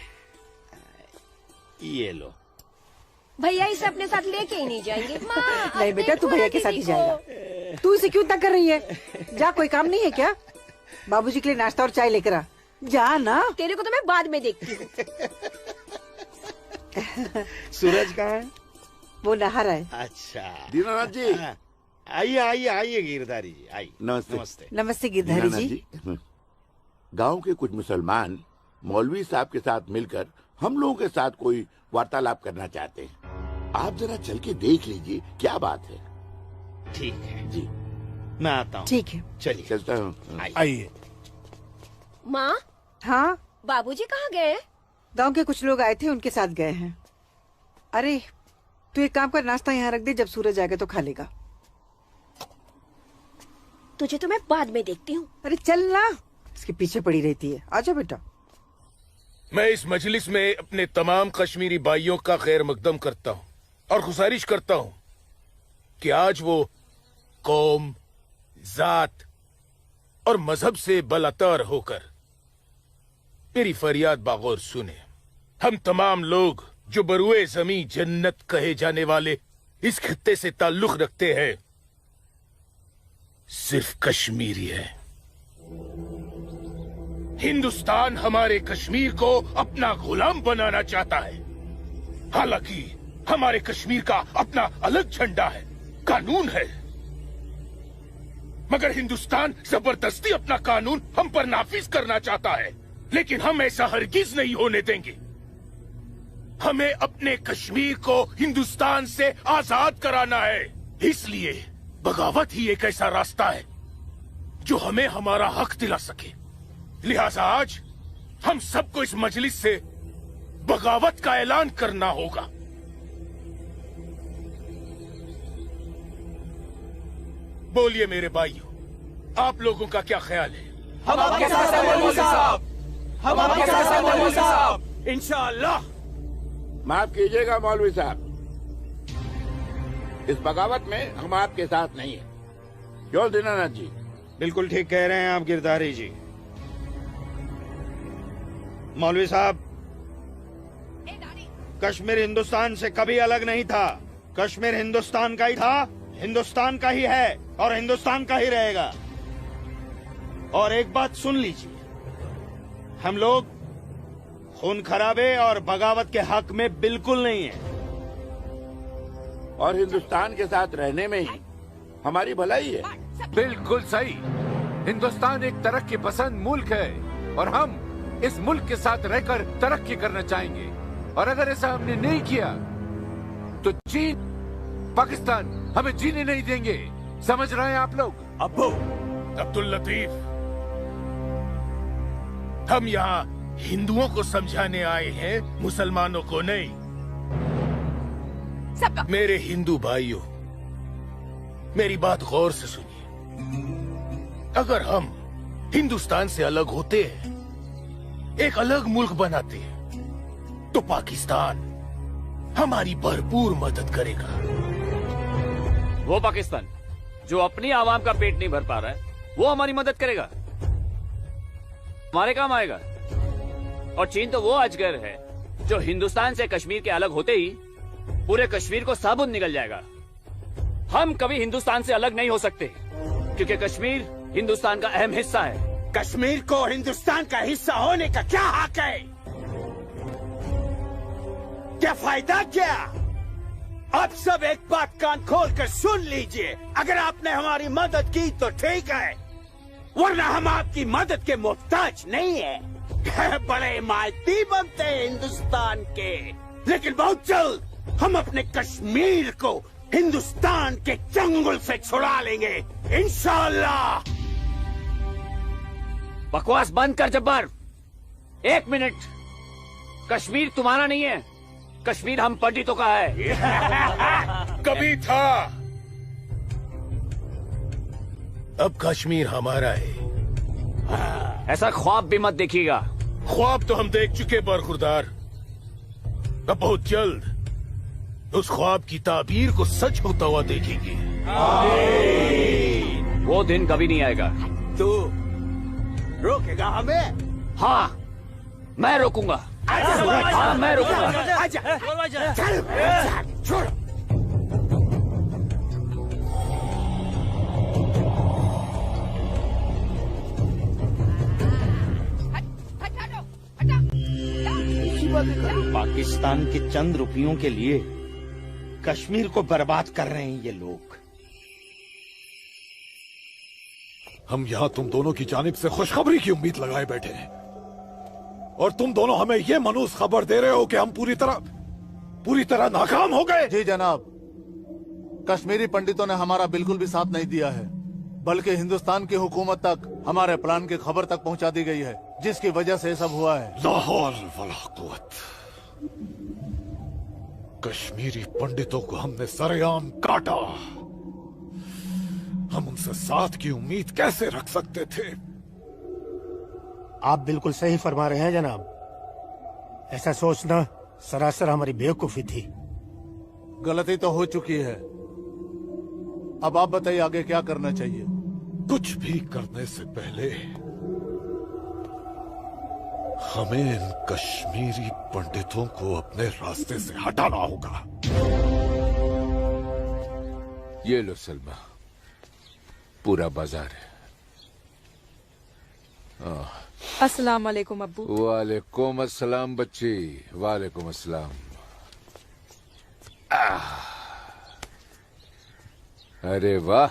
ये लो।
भैया इसे अपने साथ लेके ही नहीं जाएंगे।
नहीं बेटा, तू भैया के साथ ही जाएगा। तू इसे क्यों तंग कर रही है? जा, कोई काम नहीं है क्या? बाबूजी के लिए नाश्ता और चाय लेकर आ। जा ना।
तेरे को तो मैं बाद में देखती हूँ।
सूरज कहाँ है?
वो नहा रहा है।
अच्छा
दीनानाथ जी,
आइए आइए आइए गिरधारी जी, आइए।
नमस्ते।
नमस्ते।
नमस्ते गिरधारी जी।
गांव के कुछ मुसलमान मौलवी साहब के साथ मिलकर हम लोगों के साथ कोई वार्तालाप करना चाहते हैं। आप जरा चल के देख लीजिए क्या बात है।
ठीक है
जी,
मैं आता हूँ।
ठीक है,
चलिए
चलता हूँ।
आइए।
माँ,
हाँ
बाबूजी कहाँ गए?
गांव के कुछ लोग आए थे, उनके साथ गए हैं। अरे तू एक काम कर, नाश्ता यहाँ रख दे, जब सूरज आएगा तो खा लेगा।
तुझे तो मैं बाद में देखती हूँ।
अरे चल ना, इसके पीछे पड़ी रहती है। आजा बेटा।
मैं इस मजलिस में अपने तमाम कश्मीरी भाइयों का खैर मकदम करता हूँ और गुजारिश करता हूँ कि आज वो कौम, जात और मजहब से बलातर होकर मेरी फरियाद बागौर सुने। हम तमाम लोग जो बरुए जमी जन्नत कहे जाने वाले इस खित्ते से ताल्लुक रखते हैं, सिर्फ कश्मीरी है। हिंदुस्तान हमारे कश्मीर को अपना गुलाम बनाना चाहता है। हालांकि हमारे कश्मीर का अपना अलग झंडा है, कानून है, मगर हिंदुस्तान जबरदस्ती अपना कानून हम पर नाफिज करना चाहता है। लेकिन हम ऐसा हरगिज नहीं होने देंगे। हमें अपने कश्मीर को हिंदुस्तान से आजाद कराना है। इसलिए बगावत ही एक ऐसा रास्ता है जो हमें हमारा हक दिला सके। लिहाजा आज हम सबको इस मजलिस से बगावत का ऐलान करना होगा। बोलिए मेरे भाइयों, आप लोगों का क्या ख्याल है?
हम आपके साथ हैं मौलवी साहब, हम आपके साथ हैं मौलवी साहब,
इंशाअल्लाह। माफ कीजिएगा मौलवी साहब, इस बगावत में हम आपके साथ नहीं है। क्यों दीनानाथ जी?
बिल्कुल ठीक कह रहे हैं आप गिरधारी जी। मौलवी साहब, कश्मीर हिंदुस्तान से कभी अलग नहीं था। कश्मीर हिंदुस्तान का ही था, हिंदुस्तान का ही है और हिंदुस्तान का ही रहेगा। और एक बात सुन लीजिए, हम लोग खून खराबे और बगावत के हक में बिल्कुल नहीं है।
और हिंदुस्तान के साथ रहने में ही हमारी भलाई है।
बिल्कुल सही। हिंदुस्तान एक तरक्की पसंद मुल्क है और हम इस मुल्क के साथ रहकर तरक्की करना चाहेंगे। और अगर ऐसा हमने नहीं किया तो चीन, पाकिस्तान हमें जीने नहीं देंगे। समझ रहे हैं आप लोग?
अब्बू, अब्दुल लतीफ, हम यहाँ हिंदुओं को समझाने आए हैं, मुसलमानों को नहीं। मेरे हिंदू भाइयों, मेरी बात गौर से सुनिए। अगर हम हिंदुस्तान से अलग होते हैं, एक अलग मुल्क बनाते हैं, तो पाकिस्तान हमारी भरपूर मदद करेगा।
वो पाकिस्तान जो अपनी आवाम का पेट नहीं भर पा रहा है, वो हमारी मदद करेगा, हमारे काम आएगा। और चीन तो वो अजगर है जो हिंदुस्तान से कश्मीर के अलग होते ही पूरे कश्मीर को साबुत निकल जाएगा। हम कभी हिंदुस्तान से अलग नहीं हो सकते, क्योंकि कश्मीर हिंदुस्तान का अहम हिस्सा है।
कश्मीर को हिंदुस्तान का हिस्सा होने का क्या हक है? क्या फायदा क्या? आप सब एक बात कान खोल कर सुन लीजिए। अगर आपने हमारी मदद की तो ठीक है, वरना हम आपकी मदद के मोहताज नहीं है। बड़े मायती बनते हैं हिंदुस्तान के, लेकिन बहुत जल्द हम अपने कश्मीर को हिंदुस्तान के चंगुल से छुड़ा लेंगे, इंशाअल्लाह।
बकवास बंद कर जब्बार। 1 मिनट। कश्मीर तुम्हारा नहीं है, कश्मीर हम पंडितों का है।
कभी था, अब कश्मीर हमारा है।
ऐसा ख्वाब भी मत देखिएगा।
ख्वाब तो हम देख चुके बरखुरदार। अब बहुत जल्द उस ख्वाब की ताबीर को सच होता हुआ देखेंगे।
वो दिन कभी नहीं आएगा।
तू रोकेगा हमें?
हाँ, मैं रोकूंगा। हाँ, मैं रोकूंगा।
आजा, चल, छोड़।
पाकिस्तान के चंद रुपयों के लिए कश्मीर को बर्बाद कर रहे हैं ये लोग।
हम यहाँ तुम दोनों की जानिब से खुशखबरी की उम्मीद लगाए बैठे हैं, और तुम दोनों हमें ये मनूस खबर दे रहे हो कि हम पूरी तरह नाकाम हो गए।
जी जनाब, कश्मीरी पंडितों ने हमारा बिल्कुल भी साथ नहीं दिया है, बल्कि हिंदुस्तान की हुकूमत तक हमारे प्लान की खबर तक पहुंचा दी गई है, जिसकी वजह से ये सब हुआ है।
ला हौल वला कुव्वत। कश्मीरी पंडितों को हमने सरेआम काटा। हम उनसे साथ की उम्मीद कैसे रख सकते थे?
आप बिल्कुल सही फरमा रहे हैं जनाब। ऐसा सोचना सरासर हमारी बेवकूफी थी।
गलती तो हो चुकी है, अब आप बताइए आगे क्या करना चाहिए।
कुछ भी करने से पहले हमें इन कश्मीरी पंडितों को अपने रास्ते से हटाना होगा।
ये लो सलमा, पूरा बाजार है।
अस्सलाम वालेकुम अब्बू।
वालेकुम अस्सलाम बच्ची, वालेकुम अस्सलाम। अरे वाह,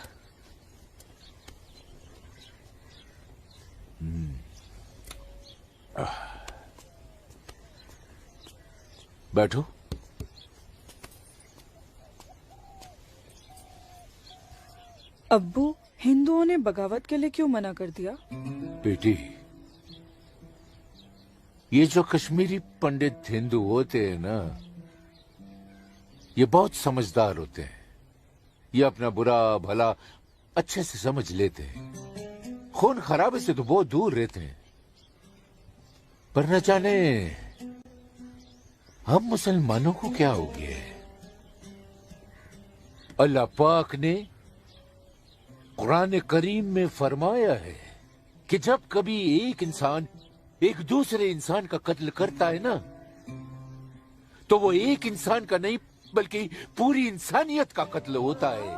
बैठो।
अब्बू, हिंदुओं ने बगावत के लिए क्यों मना कर दिया?
बेटी, ये जो कश्मीरी पंडित हिंदू होते हैं ना, ये बहुत समझदार होते हैं। ये अपना बुरा भला अच्छे से समझ लेते हैं। खून खराबे से तो बहुत दूर रहते हैं। पर न जाने हम मुसलमानों को क्या हो गया है। अल्लाह पाक ने कुरान करीम में फरमाया है कि जब कभी एक इंसान एक दूसरे इंसान का कत्ल करता है ना, तो वो एक इंसान का नहीं बल्कि पूरी इंसानियत का कत्ल होता है।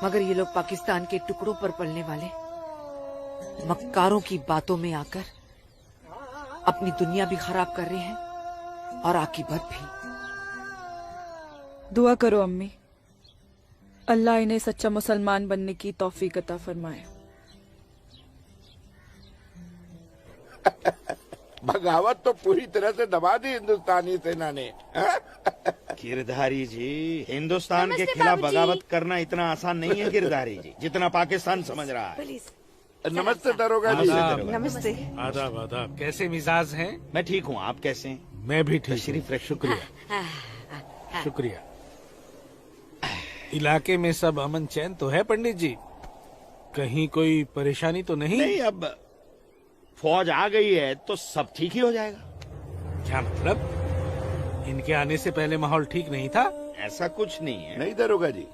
मगर ये लोग पाकिस्तान के टुकड़ों पर पलने वाले मक्कारों की बातों में आकर अपनी दुनिया भी खराब कर रहे हैं और आकीबत भी।
दुआ करो अम्मी, अल्लाह इन्हें सच्चा मुसलमान बनने की तौफीक अता फरमाए।
बगावत तो पूरी तरह से दबा दी हिंदुस्तानी सेना ने।
गिरधारी जी, हिंदुस्तान के खिलाफ बगावत करना इतना आसान नहीं है गिरधारी जी, जितना पाकिस्तान समझ रहा है।
नमस्ते दरोगा जी।
नमस्ते।
आदाब आदाब। कैसे मिजाज हैं?
मैं ठीक हूँ, आप कैसे हैं?
मैं भी ठीक
तशरीफ
हूँ। शुक्रिया शुक्रिया। इलाके में सब अमन चैन तो है पंडित जी? कहीं कोई परेशानी तो नहीं?
नहीं, अब फौज आ गई है तो सब ठीक ही हो जाएगा।
क्या मतलब? इनके आने से पहले माहौल ठीक नहीं था?
ऐसा कुछ नहीं है।
नहीं दरोगा जी,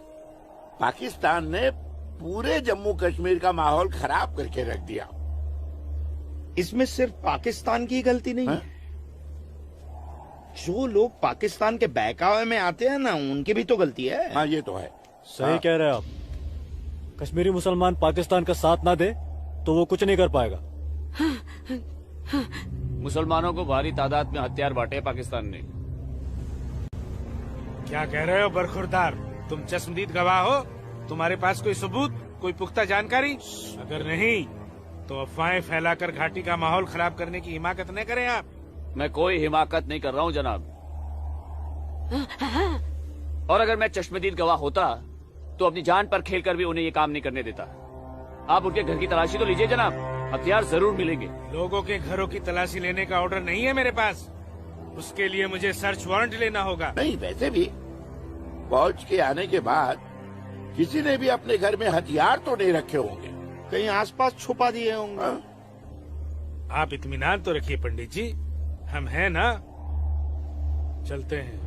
पाकिस्तान ने पूरे जम्मू कश्मीर का माहौल खराब करके रख दिया।
इसमें सिर्फ पाकिस्तान की गलती नहीं है। जो लोग पाकिस्तान के बहकावे में आते हैं ना, उनकी भी तो गलती है।
हाँ, ये तो है।
सही कह रहे हैं आप। कश्मीरी मुसलमान पाकिस्तान का साथ ना दे तो वो कुछ नहीं कर पाएगा।
मुसलमानों को भारी तादाद में हथियार बांटे पाकिस्तान ने।
क्या कह रहे हो बरखुरदार? तुम चश्मदीद गवाह हो? तुम्हारे पास कोई सबूत, कोई पुख्ता जानकारी? अगर नहीं तो अफवाहें फैलाकर घाटी का माहौल खराब करने की हिमाकत न करें आप।
मैं कोई हिमाकत नहीं कर रहा हूँ जनाब। और अगर मैं चश्मदीद गवाह होता तो अपनी जान पर खेलकर भी उन्हें ये काम नहीं करने देता। आप उनके घर की तलाशी तो लीजिए जनाब, हथियार जरूर मिलेंगे।
लोगों के घरों की तलाशी लेने का ऑर्डर नहीं है मेरे पास। उसके लिए मुझे सर्च वारंट लेना होगा।
नहीं, वैसे भी फौज के आने के बाद किसी ने भी अपने घर में हथियार तो नहीं रखे होंगे,
कहीं आसपास छुपा दिए होंगे।
आप इत्मीनान तो रखिए पंडित जी, हम हैं ना। चलते हैं।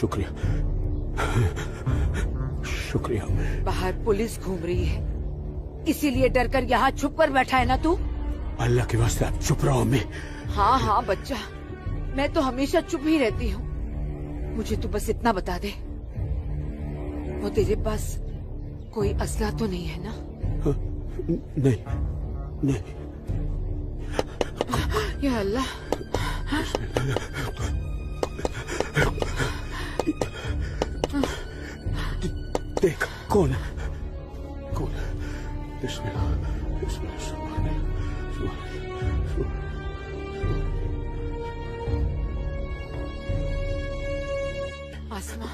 शुक्रिया शुक्रिया।
बाहर पुलिस घूम रही है, इसीलिए डर कर यहाँ छुप कर बैठा है ना तू?
अल्लाह के वास्ते आप चुप रहो अम्मी।
हाँ हाँ बच्चा, मैं तो हमेशा चुप ही रहती हूँ। मुझे तू बस इतना बता दे, वो तेरे पास कोई असला तो नहीं है ना?
नहीं नहीं।
या अल्लाह।
देख कौन है, कौन है? बिस्मिल्लाह बिस्मिल्लाह।
आसमा,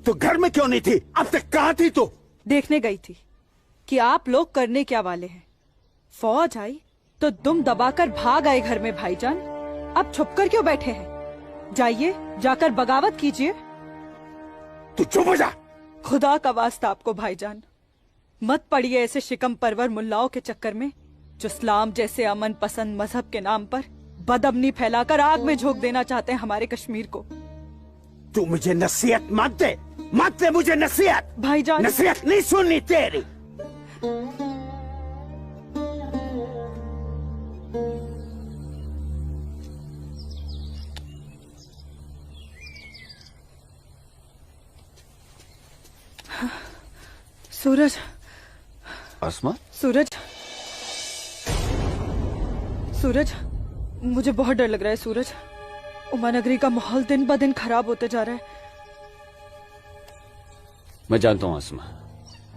तो घर में क्यों नहीं थी? अब तक कहाँ थी तू?
देखने गई थी कि आप लोग करने क्या वाले हैं। फौज आई तो दुम दबाकर भाग आए घर में भाईजान। अब छुपकर क्यों बैठे हैं? जाइए जाकर बगावत कीजिए।
तू चुप हो जा।
खुदा का वास्ता आपको भाईजान, मत पड़िए ऐसे शिकम परवर मुल्लाओं के चक्कर में जो इस्लाम जैसे अमन पसंद मजहब के नाम पर बदअमनी फैलाकर आग में झोंक देना चाहते हैं हमारे कश्मीर को।
तू मुझे नसीहत मत दे, मत दे मुझे नसीहत।
भाईजान,
नसीहत नहीं सुननी तेरी।
सूरज,
आसमा,
सूरज, सूरज, मुझे बहुत डर लग रहा है सूरज। उमानगरी का माहौल दिन ब दिन खराब होते जा रहा है।
मैं जानता हूँ आसमा,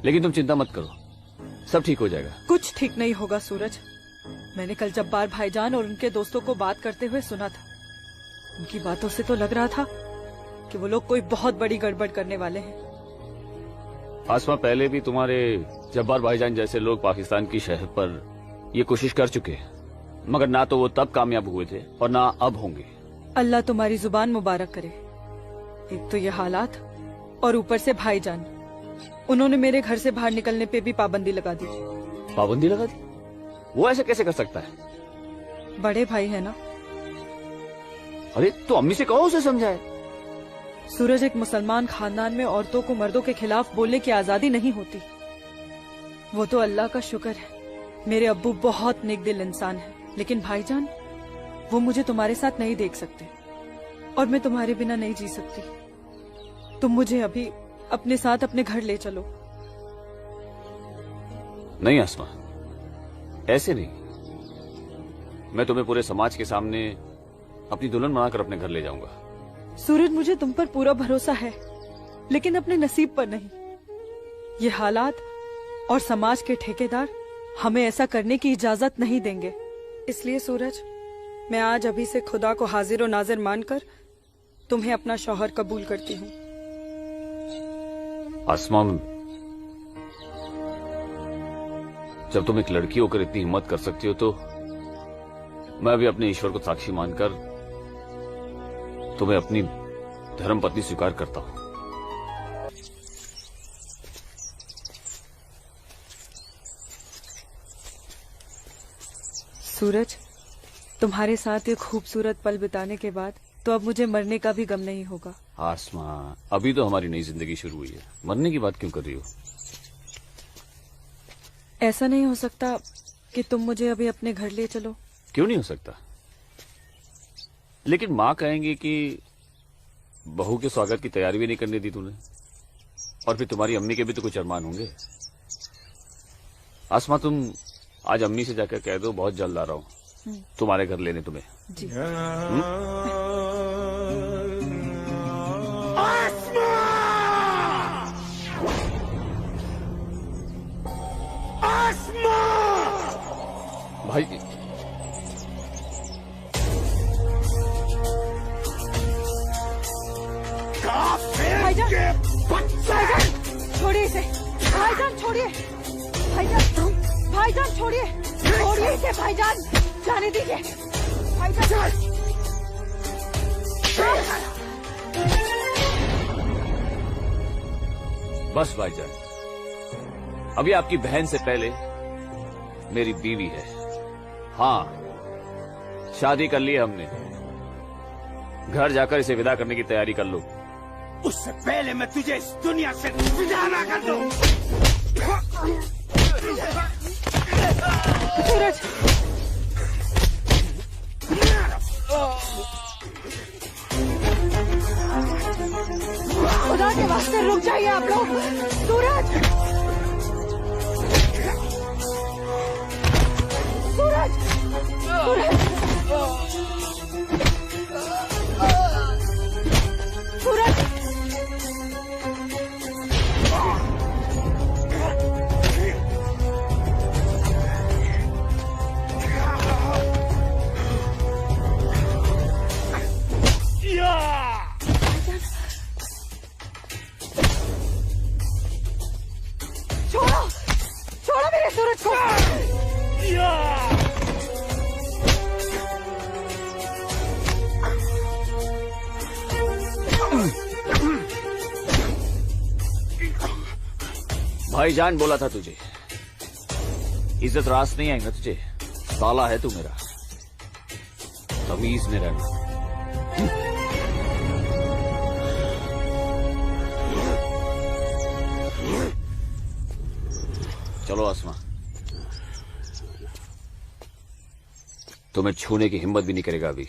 लेकिन तुम चिंता मत करो, सब ठीक हो जाएगा।
कुछ ठीक नहीं होगा सूरज। मैंने कल जब्बार भाईजान और उनके दोस्तों को बात करते हुए सुना था। उनकी बातों से तो लग रहा था कि वो लोग कोई बहुत बड़ी गड़बड़ करने वाले हैं।
आसमा, पहले भी तुम्हारे जब्बार भाईजान जैसे लोग पाकिस्तान की शहर पर ये कोशिश कर चुके हैं, मगर ना तो वो तब कामयाब हुए थे और ना अब होंगे।
अल्लाह तुम्हारी जुबान मुबारक करे। एक तो ये हालात और ऊपर से भाईजान, उन्होंने मेरे घर से बाहर निकलने पे भी पाबंदी लगा दी।
पाबंदी लगा दी? वो ऐसे कैसे कर सकता है?
बड़े भाई है ना।
अरे तो अम्मी से कहो, उसे समझाए।
सूरज, एक मुसलमान खानदान में औरतों को मर्दों के खिलाफ बोलने की आजादी नहीं होती। वो तो अल्लाह का शुक्र है, मेरे अब्बू बहुत नेक दिल इंसान है, लेकिन भाईजान वो मुझे तुम्हारे साथ नहीं देख सकते और मैं तुम्हारे बिना नहीं जी सकती। तुम मुझे अभी अपने साथ अपने घर ले चलो।
नहीं आसमा, ऐसे नहीं। मैं तुम्हें पूरे समाज के सामने अपनी दुल्हन बनाकर अपने घर ले जाऊंगा।
सूरज, मुझे तुम पर पूरा भरोसा है, लेकिन अपने नसीब पर नहीं। ये हालात और समाज के ठेकेदार हमें ऐसा करने की इजाजत नहीं देंगे। इसलिए सूरज, मैं आज अभी से खुदा को हाजिर और नाजिर मानकर तुम्हें अपना शौहर कबूल करती हूँ।
आसमा, जब तुम एक लड़की होकर इतनी हिम्मत कर सकती हो तो मैं भी अपने ईश्वर को साक्षी मानकर तुम्हें अपनी धर्मपत्नी स्वीकार करता हूं।
सूरज, तुम्हारे साथ ये खूबसूरत पल बिताने के बाद तो अब मुझे मरने का भी गम नहीं होगा।
आसमा, अभी तो हमारी नई जिंदगी शुरू हुई है, मरने की बात क्यों कर रही हो?
ऐसा नहीं हो सकता कि तुम मुझे अभी अपने घर ले चलो?
क्यों नहीं हो सकता? लेकिन माँ कहेंगे कि बहू के स्वागत की तैयारी भी नहीं करने दी तूने, और फिर तुम्हारी अम्मी के भी तो कुछ अरमान होंगे। आसमा, तुम आज अम्मी से जाकर कह दो बहुत जल्द आ रहा हूँ तुम्हारे घर लेने तुम्हें।
जी।
भाई,
भाईजान, भाईजान छोड़िए इसे। भाईजान छोड़िए, भाईजान छोड़िए, छोड़िए इसे भाईजान, जाने दीजिए भाईजान।
बस भाईजान, अभी आपकी बहन से पहले मेरी बीवी है। हाँ, शादी कर ली है हमने। घर जाकर इसे विदा करने की तैयारी कर लो।
उससे पहले मैं तुझे इस दुनिया से विदा ना कर दूं।
सूरज, खुदा के वास्ते रुक जाइए आप लोग। सूरज, सूरज, सूरज, सूरज, छोड़ो, छोड़ो मेरे सूरज को।
भाईजान बोला था तुझे, इज्जत रास नहीं आएगा तुझे। साला है तू मेरा, तमीज में रहना। चलो आसमा, तुम्हें छूने की हिम्मत भी नहीं करेगा अभी।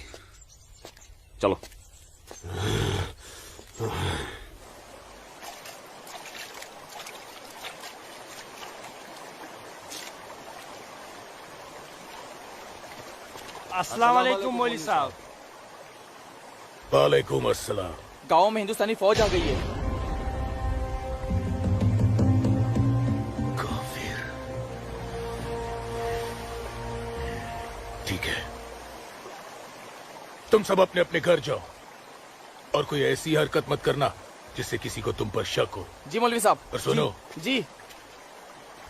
चलो।
अस्सलाम वालेकुम मौलवी साहब।
वालेकुम अस्सलाम।
गांव में हिंदुस्तानी फौज आ गई है।
ठीक है, तुम सब अपने अपने घर जाओ और कोई ऐसी हरकत मत करना जिससे किसी को तुम पर शक हो।
जी मौलवी साहब।
और सुनो
जी,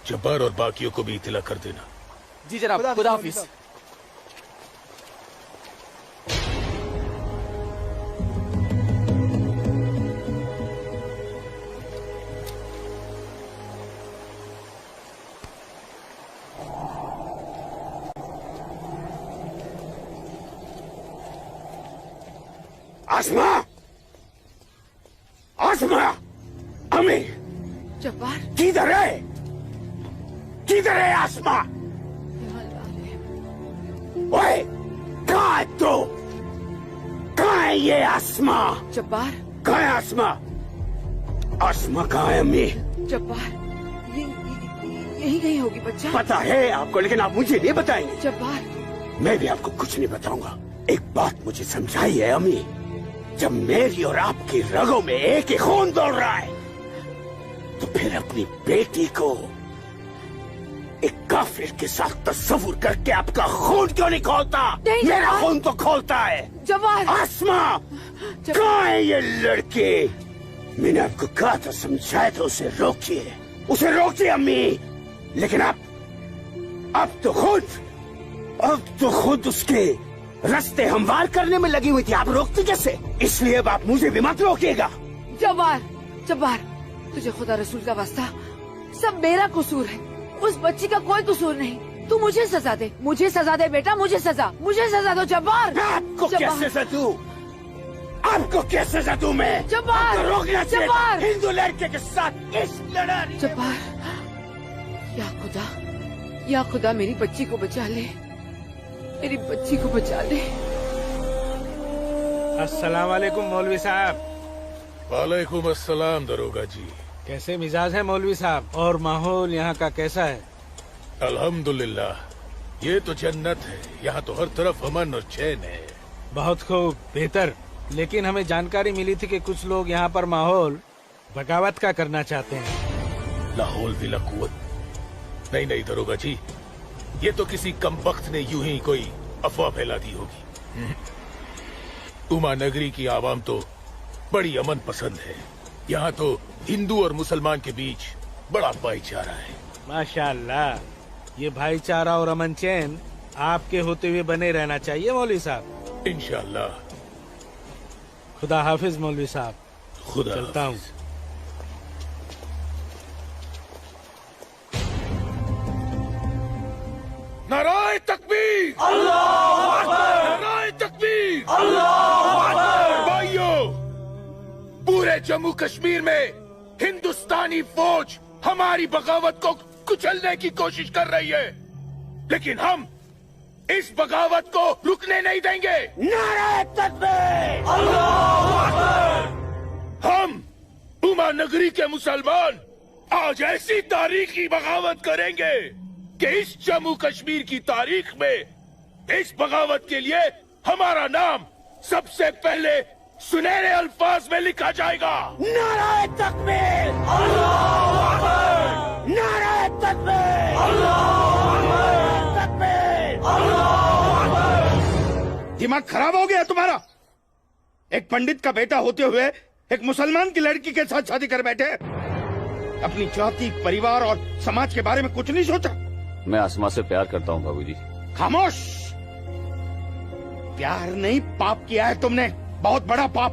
जब्बार और बाकियों को भी इत्तला कर देना।
जी जनाब, खुदा हाफिज।
आसमा, आसमा, अमी,
जब्बार,
किधर है? किधर है आसमा? ओए, कहाँ है तू? कहाँ है ये आसमा?
जब्बार,
कहाँ है आसमा? आसमा कहाँ है अम्मी?
जब्बार, यही कहीं होगी बच्चा।
पता है आपको, लेकिन आप मुझे नहीं बताएंगे।
जब्बार,
मैं भी आपको कुछ नहीं बताऊंगा। एक बात मुझे समझाई है अम्मी, जब मेरी और आपकी रगों में एक ही खून दौड़ रहा है, तो फिर अपनी बेटी को एक काफिर के साथ तस्वुर करके आपका खून क्यों नहीं खोलता? मेरा खून तो खोलता है।
जब्बार,
आसमा, कहाँ है ये लड़के? मैंने आपको कहा था, समझाया था, उसे रोकिए, उसे रोकिए अम्मी। लेकिन अब तो खुद उसके रास्ते हमवार करने में लगी हुई थी। आप रोकती कैसे? इसलिए अब आप मुझे भी मत रोकिएगा।
जब्बार, जब्बार, तुझे खुदा रसूल का वास्ता, सब मेरा कसूर है, उस बच्ची का कोई कसूर नहीं। तू मुझे सजा दे, मुझे सजा दे बेटा, मुझे सजा दो जब्बार।
आपको क्या सजा दूं? आपको क्या सजा दूं मैं?
जब्बार,
आपको रोकना चाहिए
जब्बार,
हिंदू लड़के के साथ इस लड़ाई।
जब्बार, या खुदा मेरी बच्ची को बचा ले, मेरी बच्ची को बचा ले।
अस्सलाम वालेकुम मौलवी साहब।
वालेकुम अस्सलाम दरोगा जी।
कैसे मिजाज है मौलवी साहब, और माहौल यहाँ का कैसा है?
अल्हम्दुलिल्लाह, ये तो जन्नत है। यहाँ तो हर तरफ अमन और चैन है।
बहुत खूब, बेहतर। लेकिन हमें जानकारी मिली थी कि कुछ लोग यहाँ पर माहौल बगावत का करना चाहते हैं।
लाहौल बिला कुव्वत। नहीं दरोगा जी, ये तो किसी कमबख्त ने यूं ही कोई अफवाह फैला दी होगी। उमा नगरी की आवाम तो बड़ी अमन पसंद है। यहाँ तो हिंदू और मुसलमान के बीच बड़ा भाईचारा है।
माशाअल्लाह, ये भाईचारा और अमन चैन आपके होते हुए बने रहना चाहिए मौलवी साहब।
इंशाअल्लाह।
खुदा हाफिज मौलवी साहब।
खुदा
चलता हूँ।
नाराए तकबीर,
अल्लाहू अकबर,
नाराए तकबीर,
अल्लाहू अकबर।
भाइयों, पूरे जम्मू कश्मीर में हिंदुस्तानी फौज हमारी बगावत को कुचलने की कोशिश कर रही है, लेकिन हम इस बगावत को रुकने नहीं देंगे।
नाराए तकबीर,
अल्लाहू अकबर।
हम उमा नगरी के मुसलमान आज ऐसी तारीखी बगावत करेंगे कि इस जम्मू कश्मीर की तारीख में इस बगावत के लिए हमारा नाम सबसे पहले सुनहरे अल्फाज में लिखा जाएगा।
नाराए तकबीर,
अल्लाहू अकबर,
नाराए तकबीर,
अल्लाहू अकबर,
तकबीर,
अल्लाहू अकबर।
दिमाग खराब हो गया तुम्हारा? एक पंडित का बेटा होते हुए एक मुसलमान की लड़की के साथ शादी कर बैठे। अपनी जाति, परिवार और समाज के बारे में कुछ नहीं सोचा?
मैं आसमा से प्यार करता हूँ बाबूजी।
खामोश। प्यार नहीं, पाप किया है तुमने, बहुत बड़ा पाप।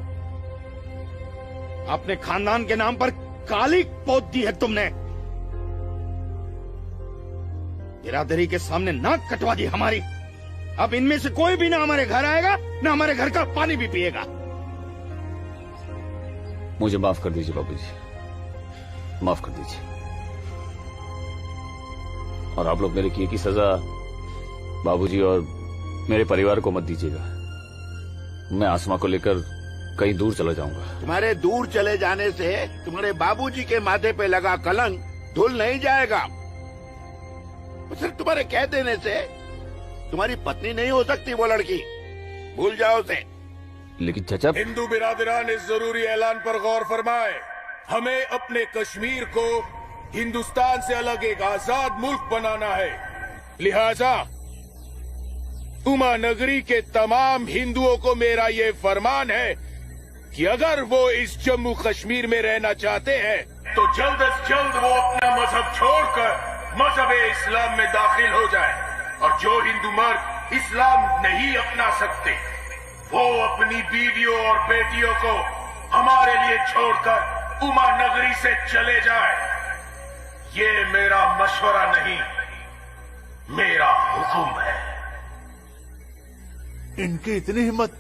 अपने खानदान के नाम पर काली पोत दी है तुमने। बिरादरी के सामने नाक कटवा दी हमारी। अब इनमें से कोई भी ना हमारे घर आएगा, ना हमारे घर का पानी भी पिएगा।
मुझे माफ कर दीजिए बाबूजी, माफ कर दीजिए। और आप लोग मेरे किए की सजा बाबूजी और मेरे परिवार को मत दीजिएगा। मैं आसमा को लेकर कहीं दूर चला जाऊंगा।
तुम्हारे दूर चले जाने से तुम्हारे बाबूजी के माथे पे लगा कलंक धुल नहीं जाएगा। सिर्फ तुम्हारे कह देने से तुम्हारी पत्नी नहीं हो सकती वो लड़की, भूल जाओ उसे।
लेकिन चाचा,
हिंदू बिरादरान इस जरूरी ऐलान पर गौर फरमाए। हमें अपने कश्मीर को हिंदुस्तान से अलग एक आजाद मुल्क बनाना है। लिहाजा उमा नगरी के तमाम हिंदुओं को मेरा ये फरमान है कि अगर वो इस जम्मू कश्मीर में रहना चाहते हैं तो जल्द से जल्द वो अपना मजहब छोड़कर मजहब इस्लाम में दाखिल हो जाए। और जो हिंदू मर्द इस्लाम नहीं अपना सकते वो अपनी बीवियों और बेटियों को हमारे लिए छोड़कर उमा नगरी से चले जाए। ये मेरा मशवरा नहीं, मेरा हुक्म है।
इनकी इतनी हिम्मत,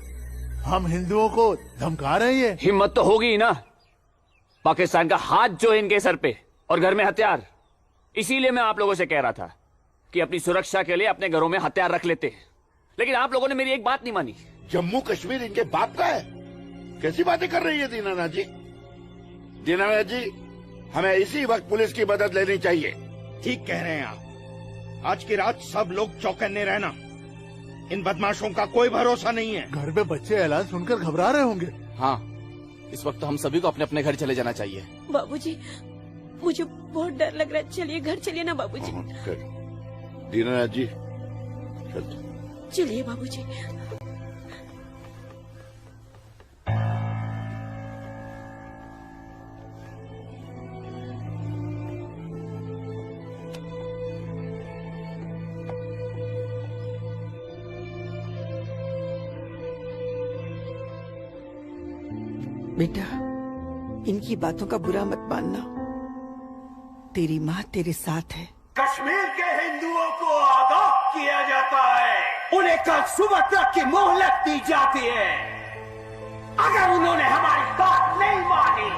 हम हिंदुओं को धमका रहे हैं।
हिम्मत तो होगी ही ना। पाकिस्तान का हाथ जो है इनके सर पे और घर में हथियार। इसीलिए मैं आप लोगों से कह रहा था कि अपनी सुरक्षा के लिए अपने घरों में हथियार रख लेते, लेकिन आप लोगों ने मेरी एक बात नहीं मानी।
जम्मू कश्मीर इनके बाप का है? कैसी बातें कर रही है दीनानाथ जी? दीनानाथ जी, हमें इसी वक्त पुलिस की मदद लेनी चाहिए।
ठीक कह रहे हैं आप। आज की रात सब लोग चौकन्ने रहना। इन बदमाशों का कोई भरोसा नहीं है।
घर पे बच्चे ऐलान सुनकर घबरा रहे होंगे।
हाँ, इस वक्त तो हम सभी को अपने अपने घर चले जाना चाहिए।
बाबूजी, मुझे बहुत डर लग रहा है। चलिए घर चलिए ना बाबूजी।
दीनानाथ जी,
चलिए बाबूजी।
बेटा, इनकी बातों का बुरा मत मानना। तेरी माँ तेरे साथ है।
कश्मीर के हिंदुओं को आगाह किया जाता है। उन्हें कल सुबह तक की मोहलत दी जाती है। अगर उन्होंने हमारी बात नहीं मानी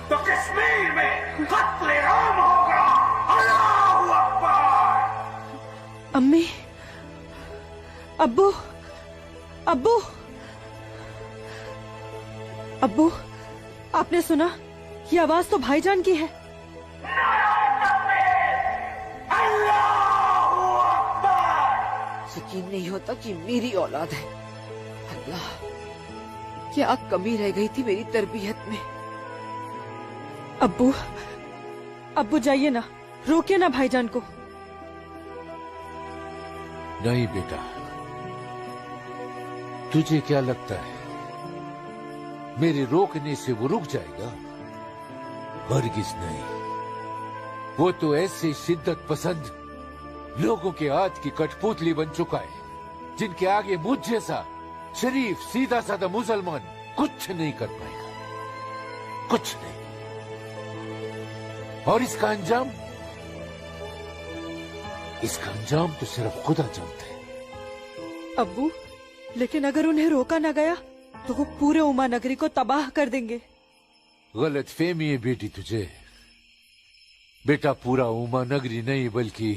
तो कश्मीर में कत्ले-आम होगा। अल्लाहू अकबर।
अम्मी, अब्बू, अब्बू, अब्बू, आपने सुना? ये आवाज तो भाईजान की है।
यकीन नहीं होता कि मेरी औलाद है। अल्लाह, क्या कमी रह गई थी मेरी तरबियत में।
अब्बू, अब्बू जाइए ना, रोकिए ना भाईजान को।
नहीं बेटा, तुझे क्या लगता है मेरे रोकने से वो रुक जाएगा? हरगिज नहीं। वो तो ऐसे शिद्दत पसंद लोगों के हाथ की कठपुतली बन चुका है जिनके आगे मुझ जैसा शरीफ सीधा साधा मुसलमान कुछ नहीं कर पाएगा, कुछ नहीं। और इसका अंजाम तो सिर्फ खुदा जानता है।
अब्बू, लेकिन अगर उन्हें रोका न गया तो वो पूरे उमा नगरी को तबाह कर देंगे।
गलत फहमी है बेटी तुझे। बेटा, पूरा उमा नगरी नहीं बल्कि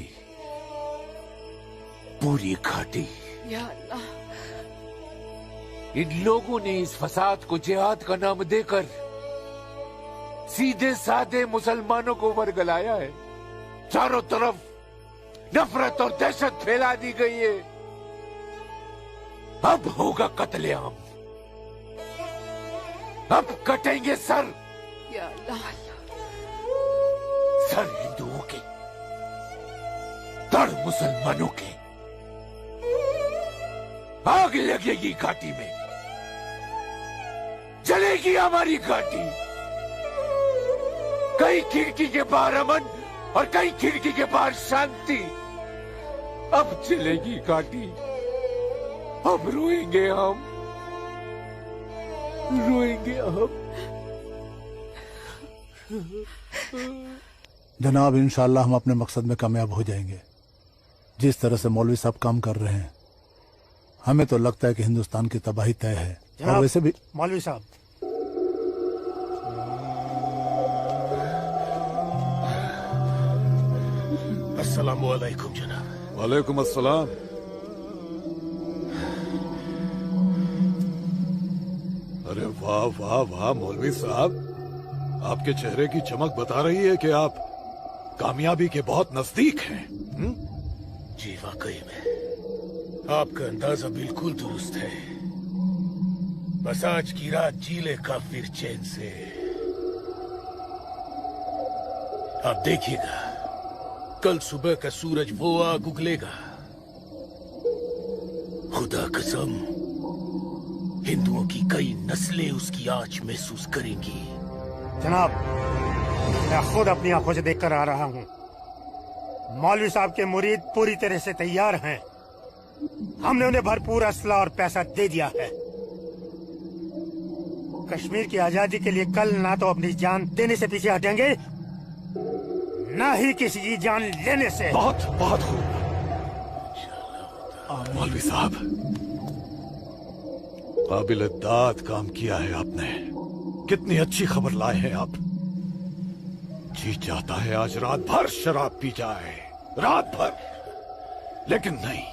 पूरी घाटी।
या अल्लाह,
इन लोगों ने इस फसाद को जिहाद का नाम देकर सीधे साधे मुसलमानों को वरगलाया है। चारों तरफ नफरत और दहशत फैला दी गई है। अब होगा कत्लेआम, अब कटेंगे सर।
या अल्लाह,
सर हिंदुओं के, धड़ मुसलमानों के। आग लगेगी घाटी में, जलेगी हमारी घाटी। कई खिड़की के बाहर अमन और कई खिड़की के बाहर शांति। अब चलेगी घाटी, अब रोएंगे हम, रोएंगे हम।
जनाब, इंशाल्लाह हम अपने मकसद में कामयाब हो जाएंगे। जिस तरह से मौलवी साहब काम कर रहे हैं, हमें तो लगता है कि हिंदुस्तान की तबाही तय है। और वैसे भी
मौलवी साहब,
अस्सलामु अलैकुम जनाब।
वालेकुम अस्सलाम। अरे वाह वाह वाह मौलवी साहब, आपके चेहरे की चमक बता रही है कि आप कामयाबी के बहुत नजदीक हैं।
जी वाकई में आपका अंदाजा बिल्कुल दुरुस्त है। बस आज की रात जी ले काफिर चैन से। आप देखिएगा, कल सुबह का सूरज वो आग उगलेगा। खुदा कसम, हिंदुओं की कई नस्लें उसकी आंच महसूस करेंगी।
जनाब, मैं खुद अपनी आंखों से देखकर आ रहा हूँ। मौलवी साहब के मुरीद पूरी तरह से तैयार हैं। हमने उन्हें भरपूर असला और पैसा दे दिया है। कश्मीर की आजादी के लिए कल ना तो अपनी जान देने से पीछे हटेंगे, ना ही किसी की जान लेने से।
बहुत बहुत खूब मौलवी साहब, काबिल दाद काम किया है आपने। कितनी अच्छी खबर लाए हैं आप। जी चाहता है आज रात भर शराब पी जाए, रात भर। लेकिन नहीं,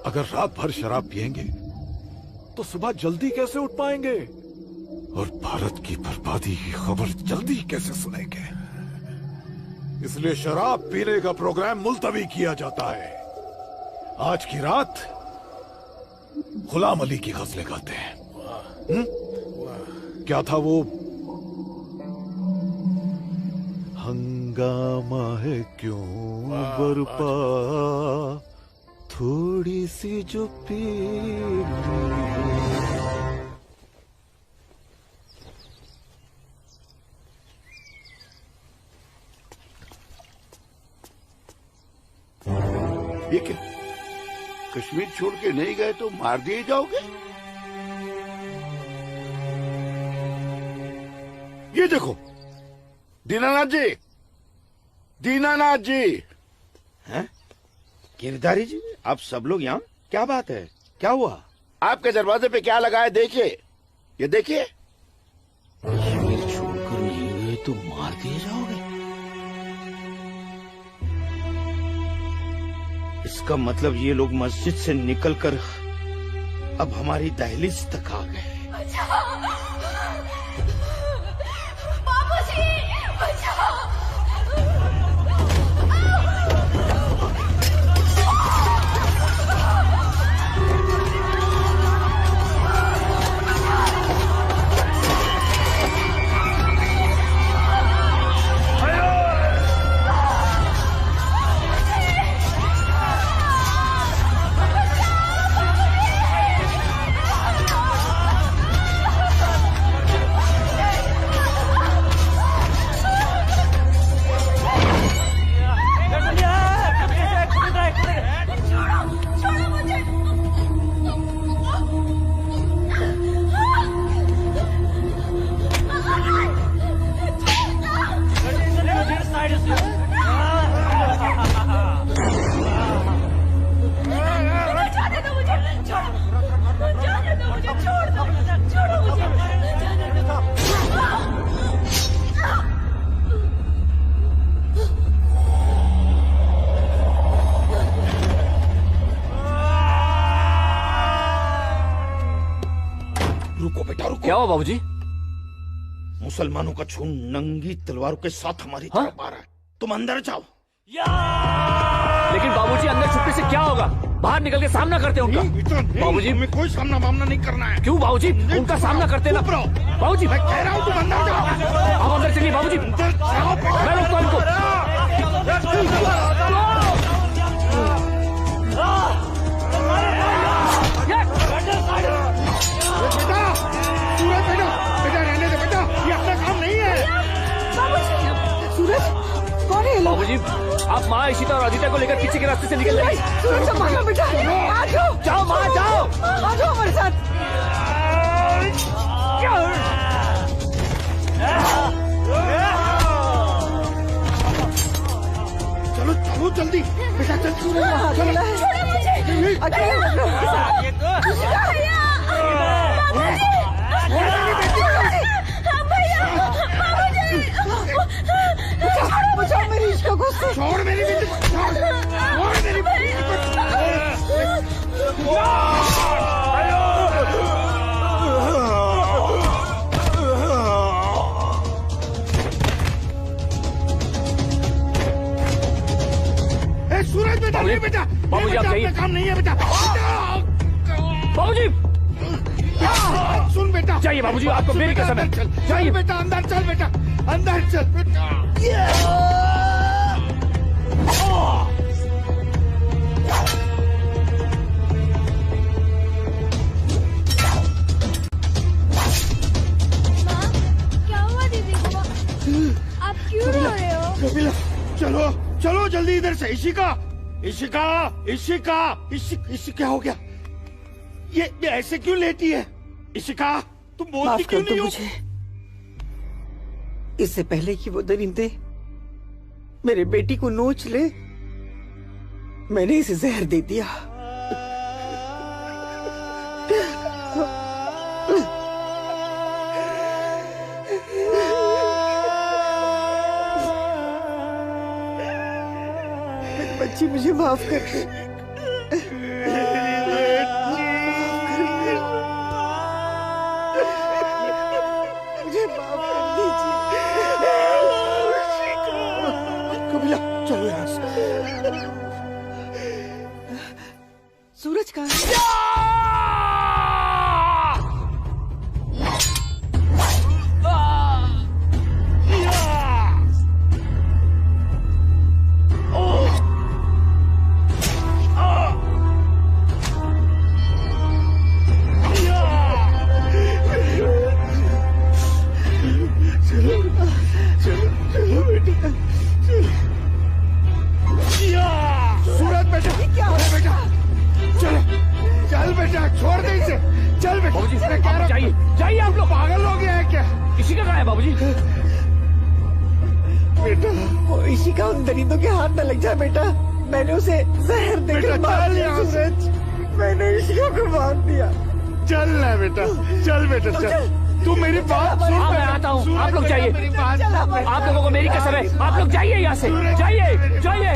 अगर रात भर शराब पिएंगे तो सुबह जल्दी कैसे उठ पाएंगे? और भारत की बर्बादी की खबर जल्दी कैसे सुनेंगे? इसलिए शराब पीने का प्रोग्राम मुलतवी किया जाता है। आज की रात गुलाम अली की गजलें गाते हैं। क्या था वो? हंगामा है क्यों बरपा, थोड़ी सी जो पीर।
ये क्या? कश्मीर छोड़ के नहीं गए तो मार दिए जाओगे? ये देखो दीनानाथ जी, दीनानाथ जी।
हैं? गिरधारी जी, आप सब लोग यहाँ? क्या बात है? क्या हुआ?
आपके दरवाजे पे क्या लगा है देखिए, ये देखिए।
कश्मीर छोड़कर नहीं गए तो मार दिए जाओगे?
इसका मतलब ये लोग मस्जिद से निकलकर अब हमारी दहलीज तक आ गए।
बाबूजी, बचाओ!
रुको बेटा रुको।
क्या हुआ बाबूजी?
मुसलमानों का झुंड नंगी तलवारों के साथ हमारी तरफ आ रहा है। तुम अंदर जाओ।
लेकिन बाबूजी अंदर छुपने से क्या होगा? बाहर निकल के सामना करते हैं उनका। बाबूजी
हमें कोई सामना मामना नहीं करना है।
क्यों बाबूजी? उनका सामना करते ना। बाबूजी
मैं कह रहा हूँ तुम अंदर जाओ।
आप अंदर चलिए बाबूजी। मैं रोकता हूं इनको।
बेटा, सूरज बेटा, बेटा रहने दे बेटा, ये अपना काम नहीं है।
सूरज, कौन है ये लोग?
बाबूजी आप माँ इशिता और आदित्य को लेकर पीछे के रास्ते से निकल जाइए।
सूरज संभालो बेटा, आ जाओ।
जाओ माँ जाओ।
आ जाओ हमारे साथ।
चलो चलो जल्दी बेटा, चल
अकेला है। बचाओ मेरी इश्क को।
छोड़ मेरी बेटी को, छोड़ मेरी बेटी को। सूरज बेटा, नहीं बेटा,
बाबूजी आप जाइए।
काम नहीं है बेटा।
बाबूजी
सुन बेटा,
जाइए बाबूजी, आपको मेरी कसम है।
जाइए बेटा, अंदर चल बेटा, अंदर चल बेटा।
क्या हुआ दीदी को? आप क्यों रो रहे हो?
कपिला, चलो चलो जल्दी इधर से। इशिका, इशिका, इशिका, क्या हो गया? ये ऐसे क्यों लेटी है? इशिका, तुम बोलती
माफ
क्यों
कर दो
नहीं हो?
मुझे। इससे पहले कि वो दरिंदे मेरे बेटी को नोच ले, मैंने इसे जहर दे दिया। मेरी बच्ची, मुझे माफ कर दे। मुझे माफ कर दीजिए।
कबीला चलो यहाँ से।
सूरज कहाँ है?
सूरज बेटा, क्या हो बेटा? चलो, चल बेटा, छोड़ दे इसे। चल बेटा।
बाबूजी, क्या चाहिए?
चाहिए आप लोग पागल हो गए हैं क्या?
इसी का कहा है बाबूजी?
बेटा, वो इसी का उन दरिंदों के हाथ न लग जाए बेटा। मैंने उसे जहर देकर मार दिया सूरज। मैंने इसी को मार दिया।
चल ना बेटा, चल बेटा, चल। तू मेरी बात सुन।
हाँ, मैं आता हूँ। आप लोग जाइए। आप लोगों को मेरी कसम है। आप लोग जाइए यहाँ से। जाइए, जाइए।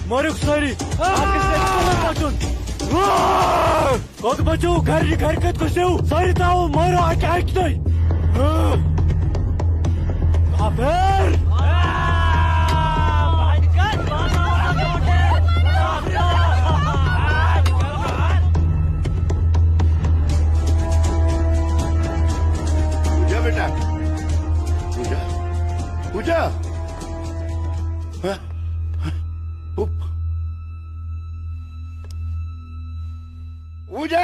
Moruk sorry. Kok baju garni harkat ko seu. Sorry tau maro attack dai. Haber.
पूजा बेटा, पूजा, पूजा। पूजा।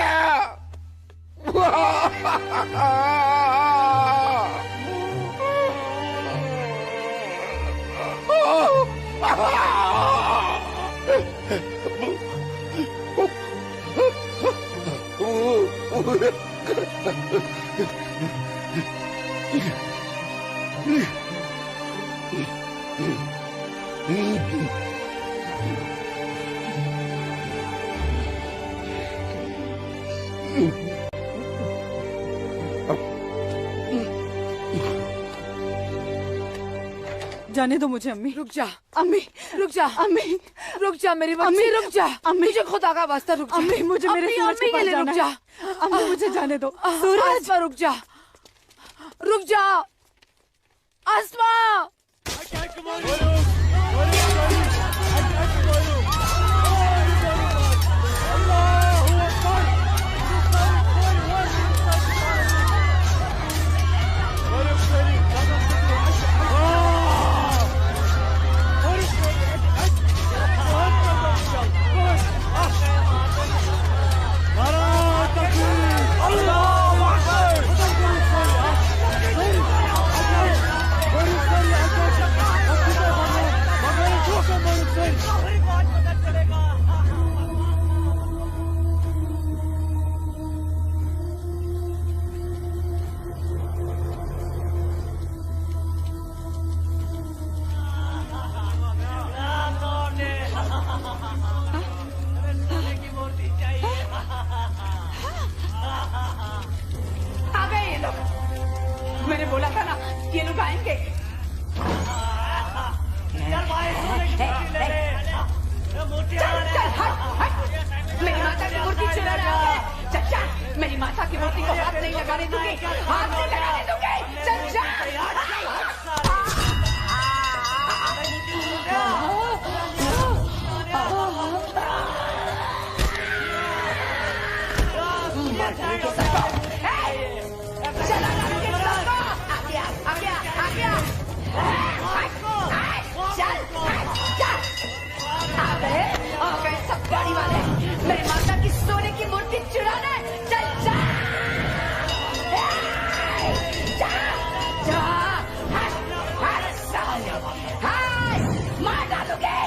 जाने दो मुझे अम्मी।
रुक जा अम्मी, रुक जा
अम्मी,
रुक जा मेरी बच्ची, रुक जा
अम्मी,
मुझे खुदा का वास्ता रुक जा।
अम्मी मुझे मेरे सूरज के पास जाना
रुक जा।
है। अम्मी मुझे जाने दो।
सूरज आसमा रुक जा, रुक जा आसमा।
मैंने बोला था ना ये लोग आएंगे। चल चल हट हट। मेरी माता की मूर्ति चुरा रहा है। चल चल, मेरी माता की मूर्ति को हाथ नहीं लगाने दूंगी, हाथ नहीं लगाने दूंगी। चल चल। सब गाड़ी वाले मेरी माता की सोने की मूर्ति चुराना है। चल जा मार डालोगे।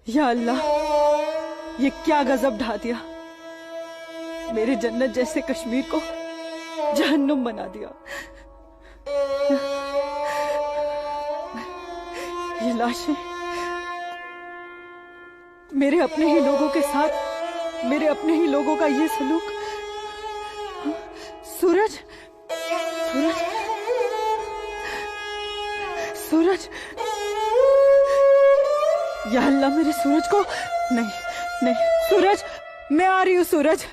या अल्लाह, ये क्या गजब ढा दिया। मेरे जन्नत जैसे कश्मीर को जहन्नुम बना दिया। ये लाशें, मेरे अपने ही लोगों के साथ मेरे अपने ही लोगों का ये सलूक। सूरज, सूरज, सूरज, या अल्लाह, मेरे सूरज को नहीं, नहीं, सूरज, मैं आ रही हूँ सूरज।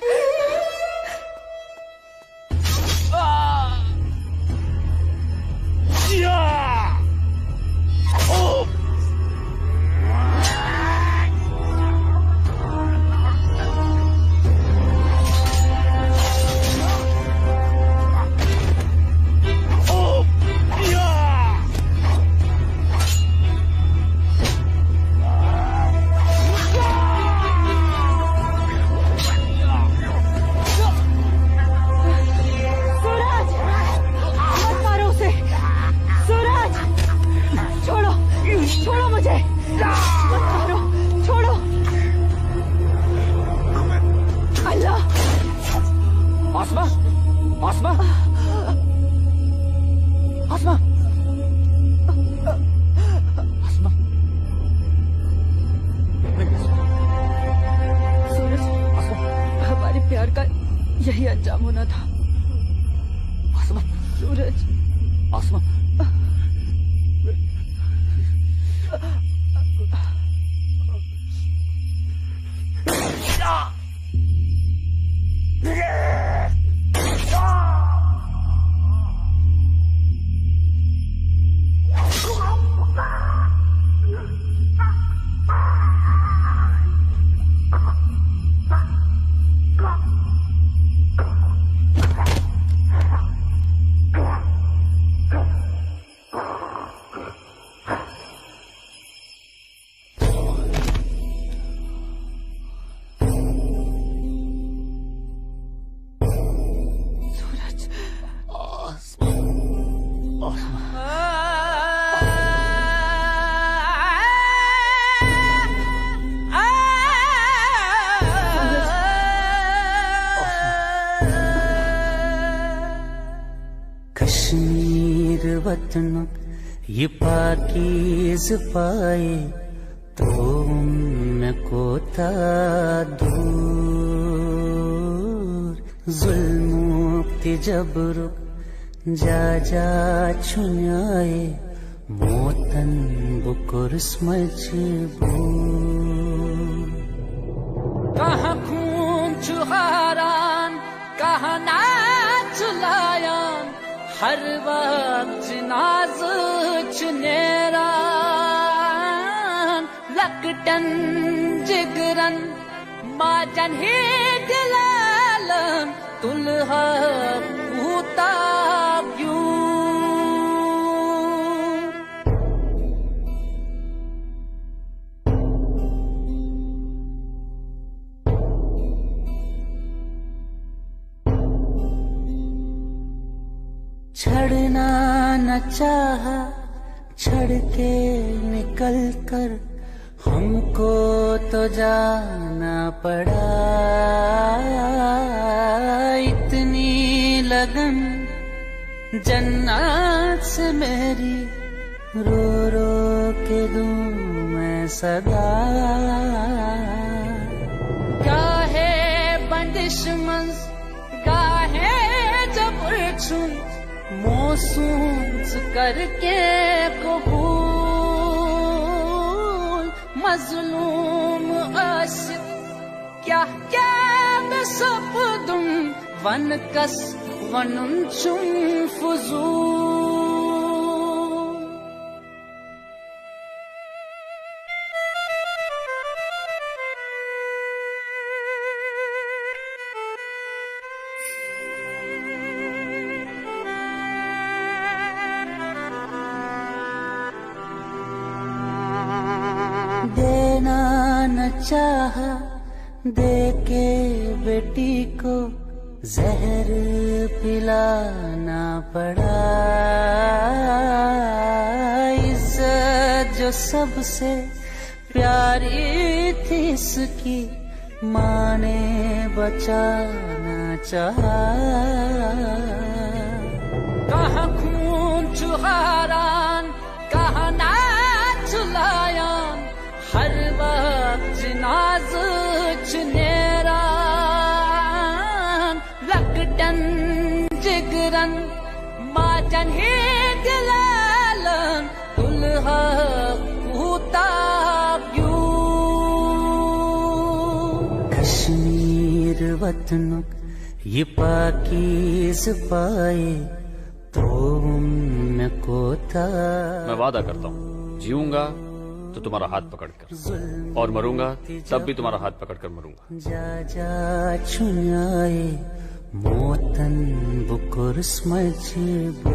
यही अंजाम होना था। सूरज,
कश्मीर वतन ये पाकीज़ पाए तो मैं कोता दूर जुल्म के जबर जा जा छुन्याए मोतन बुकुर्स मजबूर
कहाँ खून चुहारान कहाँ नाच लायान हर वक्त नाज चुनेरान लकटन जिगरन माजन ही दिलालन तुलहा पूता क्यों
छड़ना न चाहा छड़ के निकल कर हमको तो जाना पड़ा इतनी लगन जन्नत से मेरी रो रो के दूं मैं सदा
गाहे बंदिश मंज गाहे जबर छुन मोसूस करके कबूल मजलूम आशिक क्या क्या मैं सब दूं वन कस वनुन चुम फुजूल
देना न चाहा दे के बेटी को जहर पिलाना पड़ा इज्जत जो सबसे प्यारी थी इसकी माँ ने बचाना चाहा।
कहाँ खून चुहारान कहाँ नाच लायान हर वक्त नाज चुनेरान लकटन जिगरन माचन ही दिलालन दुल्हा कूता
कश्मीर वतन ये पाकीज़ पाए तो उनको था।
मैं वादा करता हूँ जीऊंगा तो तुम्हारा हाथ पकड़कर और मरूंगा तब भी तुम्हारा हाथ पकड़कर मरूंगा।
जा जा छुनाए मोतन बुकुर मजबूर